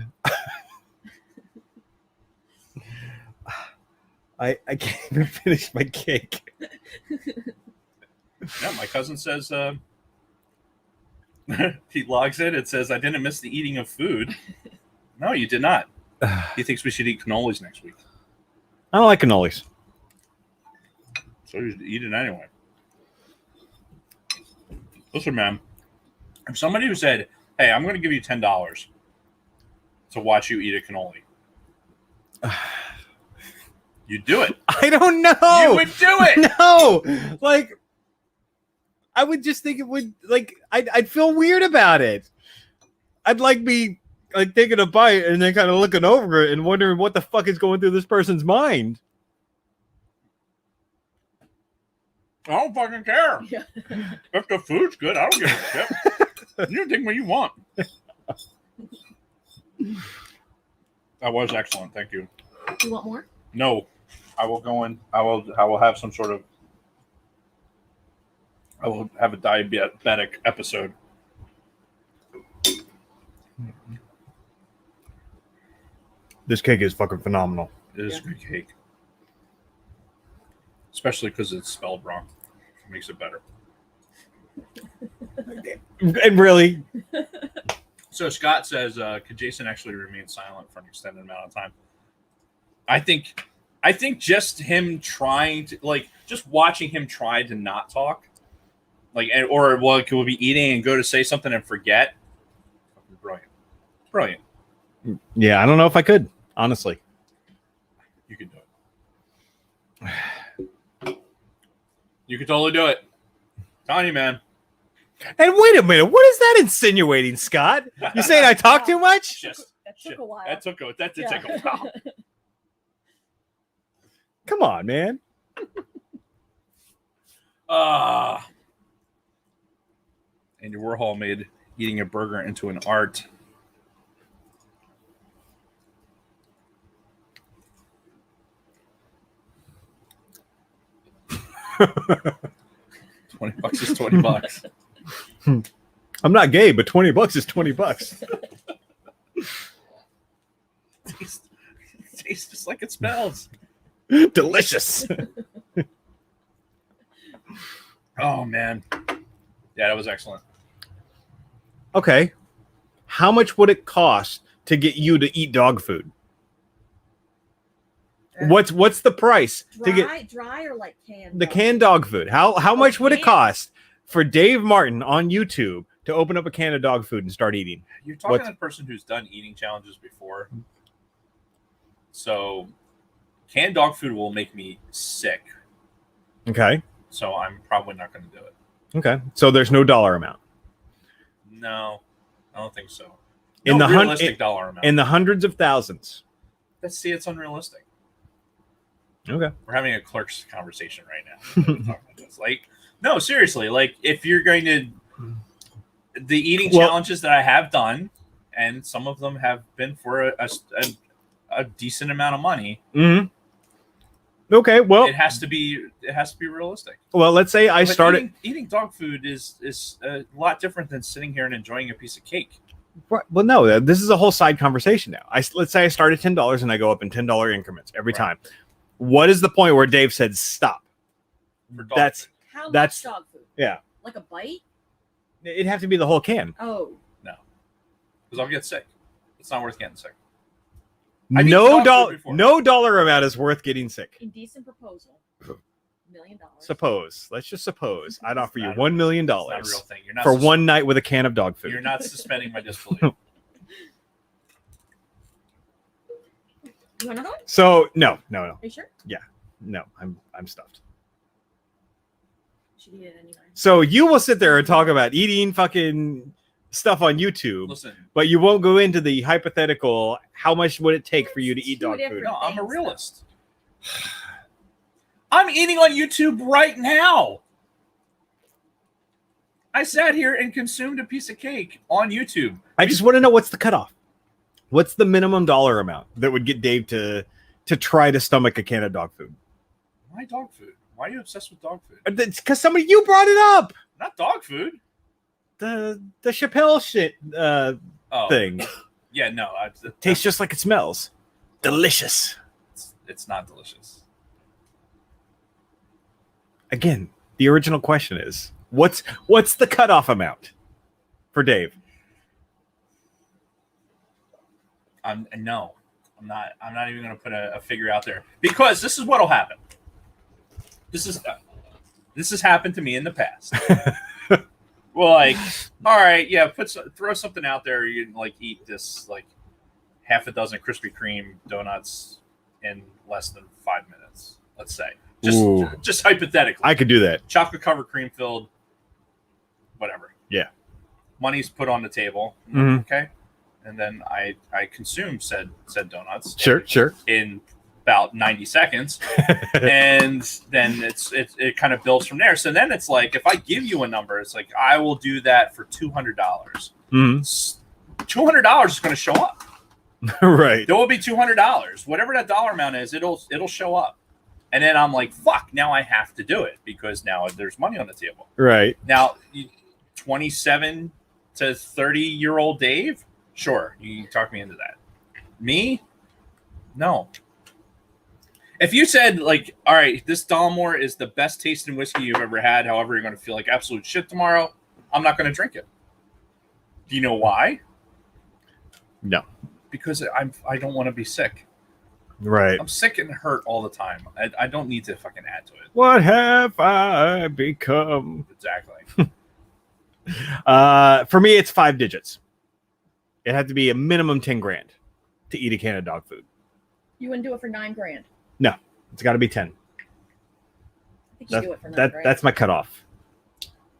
I can't even finish my cake. Yeah, my cousin says he logs in. It says I didn't miss the eating of food. No, you did not. He thinks we should eat cannolis next week. I don't like cannolis. So you should eat it anyway. Listen, man. If somebody who said, "Hey, I'm going to give you $10 to watch you eat a cannoli," you'd do it. I don't know. You would do it. No, like I would just think it would like I'd feel weird about it. I'd be like taking a bite and then kind of looking over it and wondering what the fuck is going through this person's mind. I don't fucking care. Yeah. If the food's good, I don't give a shit. You can take what you want. That was excellent. Thank you. You want more? No, I will go in. I will have some sort of. I will have a diabetic episode. This cake is fucking phenomenal. It is good cake, especially because it's spelled wrong. It makes it better. And really, So Scott says, "Could Jason actually remain silent for an extended amount of time?" I think just him trying to just watching him try to not talk, could be eating and go to say something and forget. Brilliant. yeah, I don't know if I could, honestly. You could do it. You could totally do it. Telling you, man. And wait a minute, what is that insinuating, Scott? You saying I talk too much? Just That took a while. That did take a while. Come on, man. Andy Warhol made eating a burger into an art. $20 is $20. I'm not gay, but $20 is $20. Tastes just like it smells. Delicious. Oh man, yeah, that was excellent. Okay. How much would it cost to get you to eat dog food? What's the price to get dry or like canned? the canned dog food? How much would it canned. cost for Dave Martin on YouTube to open up a can of dog food and start eating? You're talking to a person who's done eating challenges before. So canned dog food will make me sick. Okay. So I'm probably not going to do it. Okay. So there's no dollar amount. No, I don't think so. In No the realistic dollar amount. In the hundreds of thousands. It's unrealistic. Okay. We're having a clerk's conversation right now. Talking about this. No, seriously. If you're going to the eating challenges that I have done, and some of them have been for a decent amount of money. Mm-hmm. Okay, well, it has to be realistic. well, let's say I But started. eating dog food is a lot different than sitting here and enjoying a piece of cake. Right, well, no, this is a whole side conversation now. Let's say I start at $10 and I go up in $10 increments every Right. time. What is the point where Dave said stop? For dog That's food. How That's- much dog food? yeah. Like a bite? It'd have to be the whole can. Oh. Because I'll get sick. It's not worth getting sick. I've eaten No dog food before. no dollar amount is worth getting sick. Indecent proposal. $1 million. Suppose. Let's just suppose I'd offer you not- $1 million It's not a real thing. You're not for one night with a can of dog food. You're not suspending my disbelief. You want another one? So no. Are you sure? No, I'm stuffed. Should eat it anyway. So you will sit there and talk about eating fucking stuff on YouTube, Listen, but you won't go into the hypothetical. How much would it take for you to eat Two dog food? different- no, I'm a realist. I'm eating on YouTube right now. I sat here and consumed a piece of cake on YouTube. I just want to know what's the cutoff. What's the minimum dollar amount that would get Dave to try to stomach a can of dog food? Why dog food? Why are you obsessed with dog food? It's because you brought it up. Not dog food. The Chappelle shit Oh, thing yeah, no. tastes just like it smells. Delicious. It's not delicious. Again, the original question is what's the cutoff amount for Dave? I'm not even going to put a figure out there because this is what'll happen. This has happened to me in the past. Well, like, all right, yeah, throw something out there. You can like eat this like half a dozen Krispy Kreme donuts in less than 5 minutes. Let's say, Ooh. just hypothetically, I could do that. chocolate covered cream filled, whatever. Yeah. Money's put on the table. Mhm. Okay. And then I consume said donuts. Sure. In about 90 seconds. And then it kind of builds from there. So then it's like, if I give you a number, it's like, I will do that for $200. Mhm. $200 is going to show up. Right. There will be $200. Whatever that dollar amount is, it'll show up. And then I'm like, fuck, now I have to do it because now there's money on the table. Right. Now, 27 to 30-year-old Dave, sure, you can talk me into that. Me? No. If you said, like, all right, this Dalmore is the best tasting whiskey you've ever had, however, you're going to feel like absolute shit tomorrow, I'm not going to drink it. Do you know why? No. Because I don't want to be sick. Right. I'm sick and hurt all the time. I don't need to fucking add to it. What have I become? Exactly. For me, it's 5 digits. It had to be a minimum 10 grand to eat a can of dog food. You wouldn't do it for $9,000. No, it's got to be 10. I think you do it for $9,000. That's my cutoff.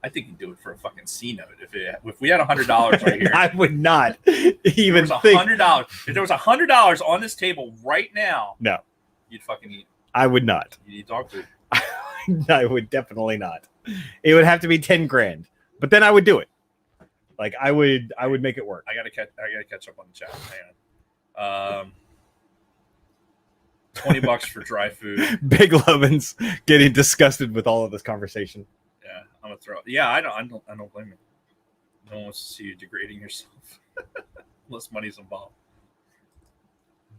I think you do it for a fucking C note. If we had $100 right here, I would not even there was think. $100. If there was $100 on this table right now, No, you'd fucking eat. I would not. You'd eat dog food. I would definitely not. It would have to be 10 grand, but then I would do it. Like I would make it work. I gotta catch up on the chat. Hang on. $20 for dry food. Big Lovin's getting disgusted with all of this conversation. Yeah, I'm gonna throw. Yeah, I don't blame you. No one wants to see you degrading yourself, unless money's involved.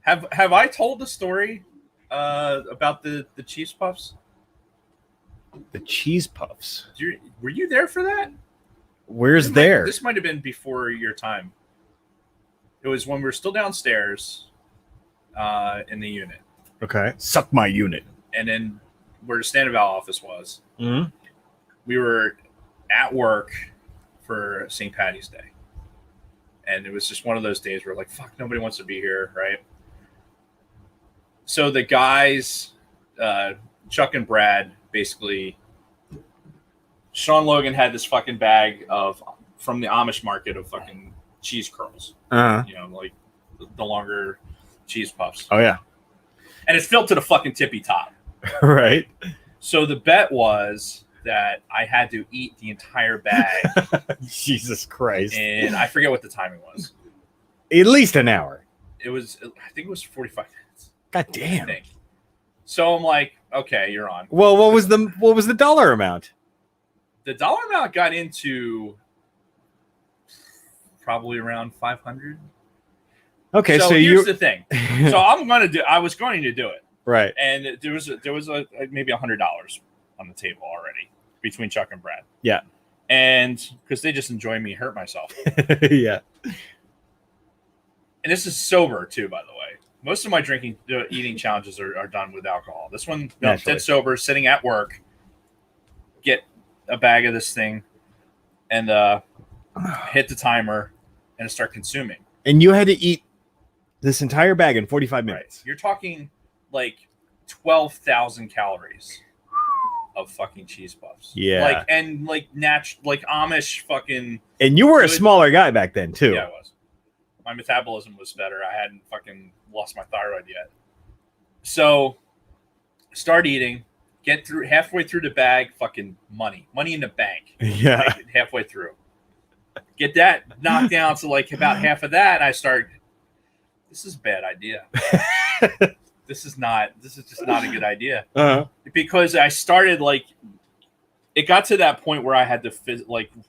Have I told the story about the cheese puffs? The cheese puffs. Were you there for that? Where's there? This might have been before your time. It was when we were still downstairs in the unit. Okay. Suck my unit. And then where the Standard office was, Mm-hmm. we were at work for St. Patty's Day. And it was just one of those days where like, fuck, nobody wants to be here, right? So the guys, Chuck and Brad, basically, Sean Logan had this fucking bag from the Amish market of fucking cheese curls. Uh-huh. You know, like the longer cheese puffs. Oh yeah. And it's filled to the fucking tippy top. Right. So the bet was that I had to eat the entire bag. Jesus Christ. And I forget what the timing was. At least an hour. I think it was 45 minutes. God I damn. think. So I'm like, Okay, you're on. Well, what was the dollar amount? The dollar amount got into probably around 500. Okay, so here's the thing. So I was going to do it, right, and there was maybe $100 on the table already between Chuck and Brad. Yeah, and because they just enjoy me hurt myself. Yeah. And this is sober too, by the way. Most of my eating challenges are done with alcohol. This one, no, dead sober, sitting at work. Get a bag of this thing, and hit the timer, and start consuming. And you had to eat this entire bag in 45 minutes. Right. You're talking like 12,000 calories of fucking cheese puffs. Yeah. Like Amish fucking. And you were a smaller guy back then too. Yeah, I was. My metabolism was better. I hadn't fucking lost my thyroid yet. So start eating, get through halfway through the bag, fucking money in the bank. Yeah. Like, halfway through. Get that knocked down to like about half of that, and I start, this is a bad idea. This is just not a good idea. Uh-huh. Because I started it got to that point where I had to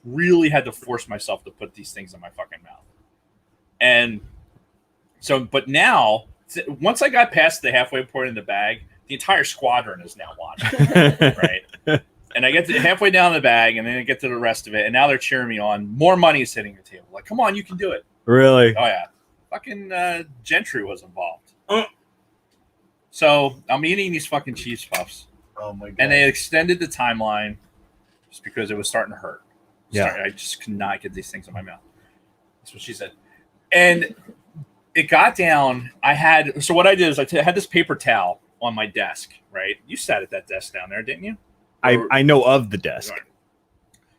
really had to force myself to put these things in my fucking mouth. And so, but now, once I got past the halfway point in the bag, the entire squadron is now watching, right? And I get to halfway down the bag, and then I get to the rest of it, and now they're cheering me on. More money is hitting the table. Like, come on, you can do it. Really? Oh, yeah. Fucking Gentry was involved. So I'm eating these fucking cheese puffs. Oh, my God. And they extended the timeline just because it was starting to hurt. Yeah. I just could not get these things in my mouth. That's what she said. And it got down. So what I did is I had this paper towel on my desk, right? You sat at that desk down there, didn't you? I know of the desk.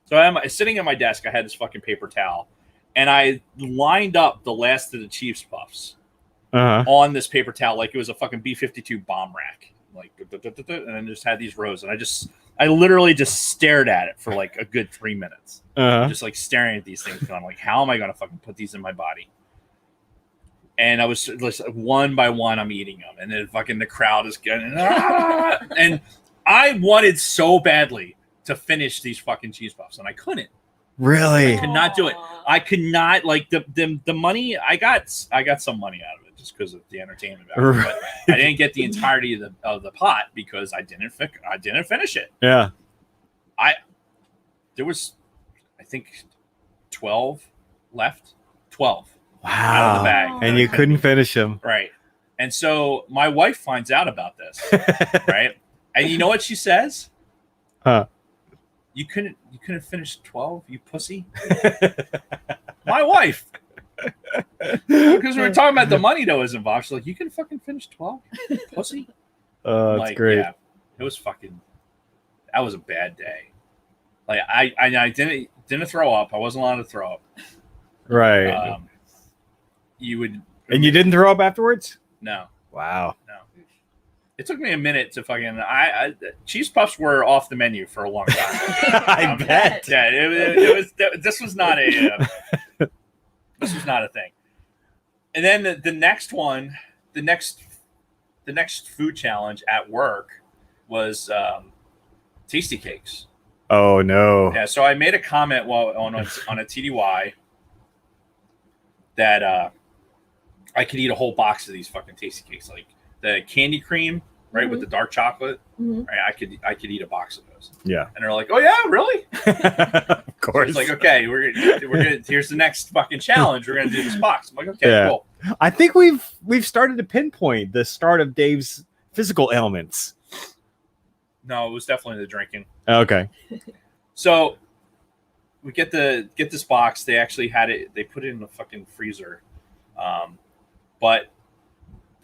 So I'm sitting at my desk. I had this fucking paper towel, and I lined up the last of the Chiefs puffs on this paper towel like it was a fucking B-52 bomb rack, and then just had these rows. And I literally just stared at it for like a good 3 minutes, just like staring at these things. And I'm like, how am I gonna fucking put these in my body? And I was one by one, I'm eating them, and then fucking the crowd is getting and I wanted so badly to finish these fucking cheese puffs, and I couldn't. Really? I could not do it. I could not, like, the money. I got some money out of it just because of the entertainment value, but I didn't get the entirety of the pot because I didn't finish it. Yeah. There was, I think, 12 left. 12. Wow. Out of the bag. And you couldn't finish them. Right. And so my wife finds out about this, right? And you know what she says? Huh. You couldn't finish 12, you pussy. My wife. Because we were talking about the money that was involved. She's like, you can fucking finish 12, pussy. That's great. Yeah, it was fucking. That was a bad day. Like I didn't throw up. I wasn't allowed to throw up. Right. You would. And you didn't throw up afterwards? No. Wow. No. It took me a minute to fucking. Cheese puffs were off the menu for a long time. I bet. Yeah, it was. This was not a. This was not a thing. And then the next one, the next food challenge at work was tasty cakes. Oh no. Yeah, so I made a comment while on a TDY that I could eat a whole box of these fucking tasty cakes, like the candy cream, right, with the dark chocolate. Mm-hmm. Right, I could eat a box of those. Yeah. And they're like, "Oh yeah, really?" Of course. It's like, okay, we're gonna. Here's the next fucking challenge. We're gonna do this box. I'm like, okay, Yeah. cool. I think we've started to pinpoint the start of Dave's physical ailments. No, it was definitely the drinking. Okay. So we get this box. They actually had it. They put it in the fucking freezer, but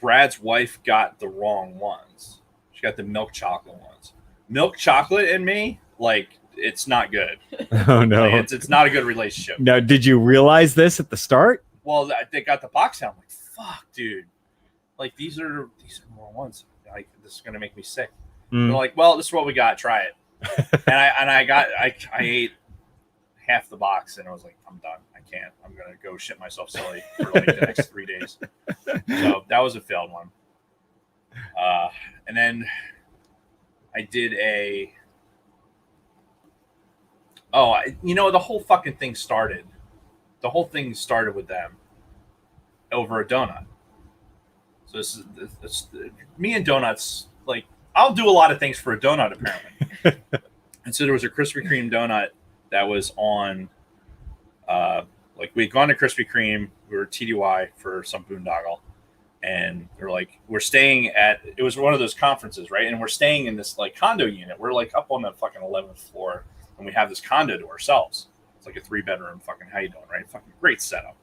Brad's wife got the wrong ones. She got the milk chocolate ones. Milk chocolate and me, like, it's not good. Oh no. Like, it's not a good relationship. Now, did you realize this at the start? Well, they got the box out. I'm like, fuck, dude. Like, these are the wrong ones. Like, this is gonna make me sick. They're like, well, this is what we got. Try it. And I ate half the box, and I was like, I'm done. I can't. I'm gonna go shit myself silly for like the next 3 days. So that was a failed one. And then I did a. Oh, the whole fucking thing started. The whole thing started with them over a donut. So this is me and donuts. Like, I'll do a lot of things for a donut, apparently. And so there was a Krispy Kreme donut that was on. Like, we'd gone to Krispy Kreme. We were TDY for some boondoggle. And they're like, we're staying at, it was one of those conferences, right? And we're staying in this like condo unit. We're like up on the fucking 11th floor, and we have this condo to ourselves. It's like a 3-bedroom fucking, how you doing, right? Fucking great setup.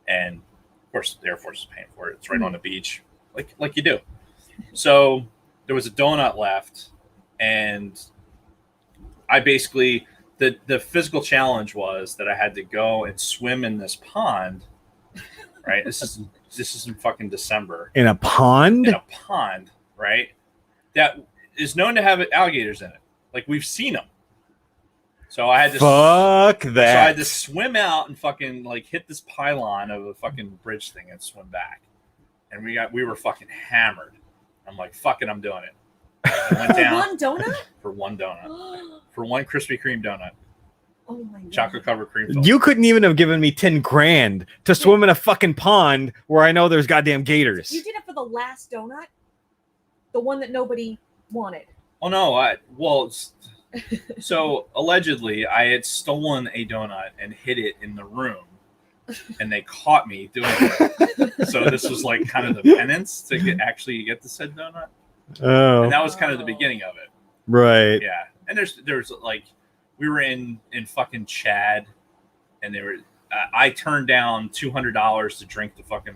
And of course, the Air Force is paying for it. It's right on the beach, like you do. So there was a donut left, and I basically, the physical challenge was that I had to go and swim in this pond, right? This is in fucking December. In a pond? In a pond, right? That is known to have alligators in it. Like, we've seen them. So I had to Fuck that. So I had to swim out and fucking like hit this pylon of a fucking bridge thing and swim back. And we were fucking hammered. I'm like, fuck it, I'm doing it. I went down One donut? for one donut. For one Krispy Kreme donut. Oh my god. Chocolate covered cream filling. You couldn't even have given me 10 grand to swim in a fucking pond where I know there's goddamn gators. You did it for the last donut? The one that nobody wanted. Oh no, so allegedly I had stolen a donut and hid it in the room, and they caught me doing it. So this was like kind of the penance to get the said donut. Oh, And that was kind of the beginning of it. right. Yeah. And there's like, we were in fucking Chad, and I turned down $200 to drink the fucking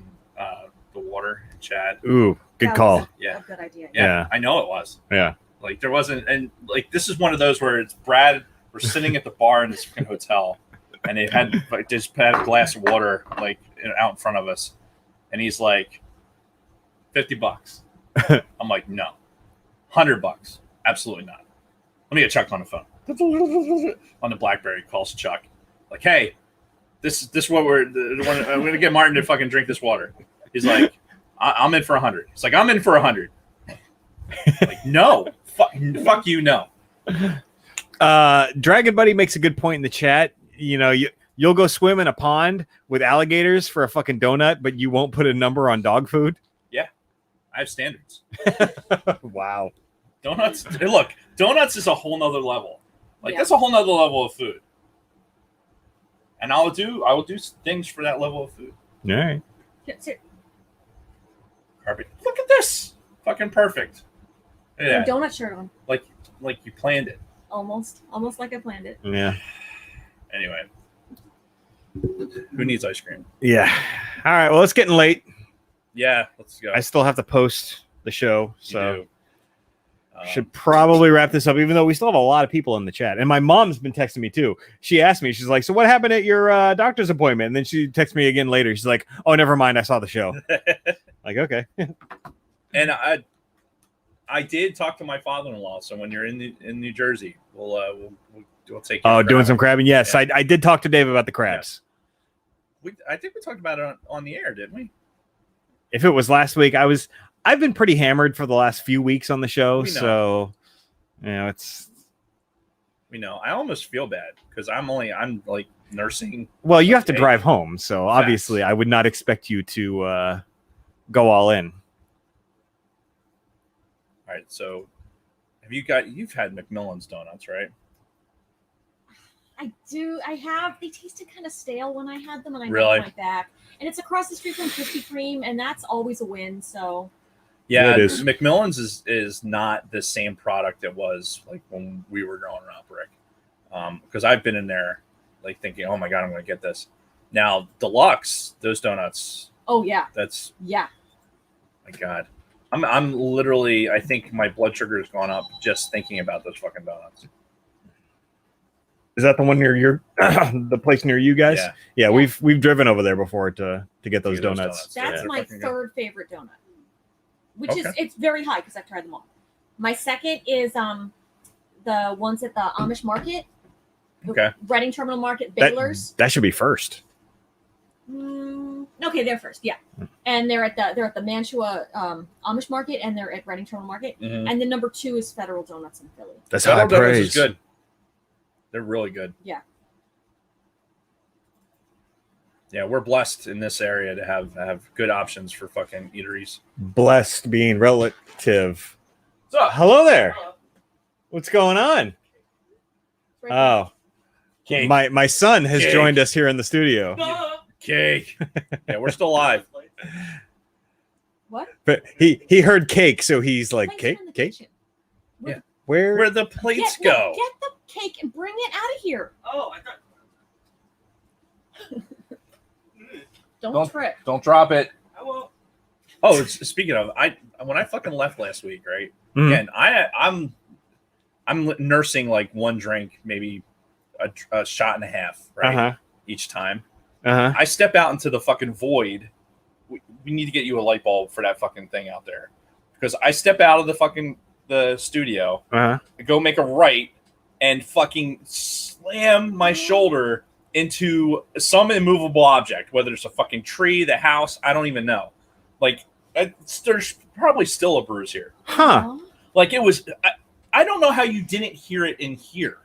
the water in Chad. Ooh, good That call. was Yeah. a good idea. Yeah. I know it was. Yeah. Like, there wasn't, and like, this is one of those where it's Brad, we're sitting at the bar in this fucking hotel, and they had like just had a glass of water like out in front of us, and he's like, $50. I'm like, no. $100. Absolutely not. Let me get Chuck on the phone. On the BlackBerry, calls Chuck. Like, hey, this is what I'm gonna get Martin to fucking drink this water. He's like, I'm in for 100. He's like, I'm in for 100. Like, no. Fuck you, no. Dragon Buddy makes a good point in the chat. You know, you'll go swim in a pond with alligators for a fucking donut, but you won't put a number on dog food. Yeah, I have standards. Wow. Donuts. Look, donuts is a whole nother level. Like, Yeah. that's a whole nother level of food. And I will do things for that level of food. All right. Carpet. Look at this. Fucking perfect. Yeah. Donut shirt on. Like you planned it. Almost like I planned it. Yeah. Anyway. Who needs ice cream? Yeah. All right. Well, it's getting late. Yeah, let's go. I still have to post the show, You so do. should probably wrap this up, even though we still have a lot of people in the chat. And my mom's been texting me too. She asked me, she's like, so what happened at your doctor's appointment? And then she texted me again later. She's like, oh, never mind. I saw the show. Like, okay. And I did talk to my father-in-law. So when you're in New Jersey, we'll take. Oh, doing some crabbing. Yes, Yeah. I did talk to Dave about the crabs. I think we talked about it on the air, didn't we? If it was last week, I've been pretty hammered for the last few weeks on the show. We know. So, you know, it's. We know. I almost feel bad because I'm like nursing. Well, you have to Okay. drive home. So obviously, I would not expect you to go all in. All right. So you've had McMillan's donuts, right? I do. I have. They tasted kind of stale when I had them, and I Really? never went back. And it's across the street from Krispy Kreme, and that's always a win. So Yeah, It is. McMillan's is not the same product it was like when we were growing up, Rick. Because I've been in there like thinking, oh my god, I'm going to get this. Now deluxe, those donuts. oh yeah, That's yeah. my god. I'm literally. I think my blood sugar has gone up just thinking about those fucking donuts. Is that the one near your the place near you guys? Yeah. Yeah, we've driven over there before to get those get those donuts. donuts. Yeah, That's they're my fucking good. third favorite donut, which is Okay. it's very high because I've tried them all. My second is the ones at the Amish Market, the Okay. Reading Terminal Market, That, Baylor's. that should be first. No, Okay, they're first, yeah. And they're at the Mantua Amish Market, and they're at Reading Terminal Market. Mhm. And then number 2 is Federal Donuts in Philly. That's Federal high Donuts praise. is good. They're really good. Yeah. Yeah, we're blessed in this area to have good options for fucking eateries. Blessed being relative. What's up? Hello there. What's going on? Right Oh, Cake. my son has Cake. joined us here in the studio. Cake. Yeah, we're still live. What? But he heard cake, so he's like, Plates are in the cake? kitchen. Yeah. Where? Where the plates Get go. the cake and bring it out of here. Oh, I thought. Don't trip. Don't drop it. I won't. Oh, speaking of, when I fucking left last week, right? Mhm. Again, I'm nursing like one drink, maybe a shot and a half, right? Uh-huh. Each time. Uh-huh. I step out into the fucking void. We need to get you a light bulb for that fucking thing out there, because I step out of the studio, Uh-huh. go make a right, and fucking slam my shoulder into some immovable object, whether it's a fucking tree, the house, I don't even know. Like, there's probably still a bruise here. Huh. Like, it was, I don't know how you didn't hear it in here.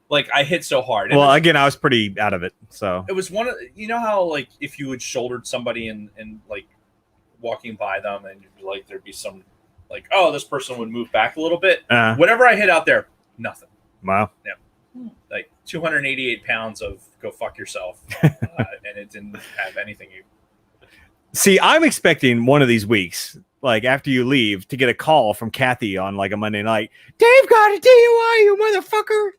Like, I hit so hard. Well, again, I was pretty out of it, so. It was one of, you know how, like, if you had shouldered somebody and like walking by them, and you'd be like, there'd be some, like, oh, this person would move back a little bit. Whatever I hit out there, nothing. Wow. Yeah. Like 288 pounds of go fuck yourself. And it didn't have anything. See, I'm expecting one of these weeks, like after you leave, to get a call from Kathy on like a Monday night. Dave got a DUI, you motherfucker.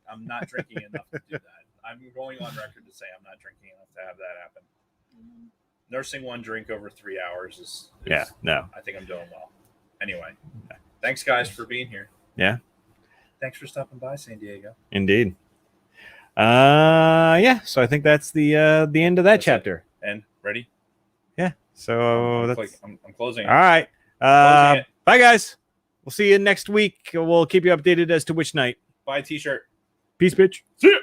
I'm not drinking enough to do that. I'm going on record to say I'm not drinking enough to have that happen. Nursing one drink over 3 hours is Yeah, no. I think I'm doing well. Anyway, thanks guys for being here. Yeah. Thanks for stopping by, San Diego. Indeed. Yeah, so I think that's the end of that That's chapter. And ready? Yeah. So I'm that's closing. all right. Closing it. Bye guys. We'll see you next week. We'll keep you updated as to which night. Buy a t-shirt. Peace, bitch. See ya.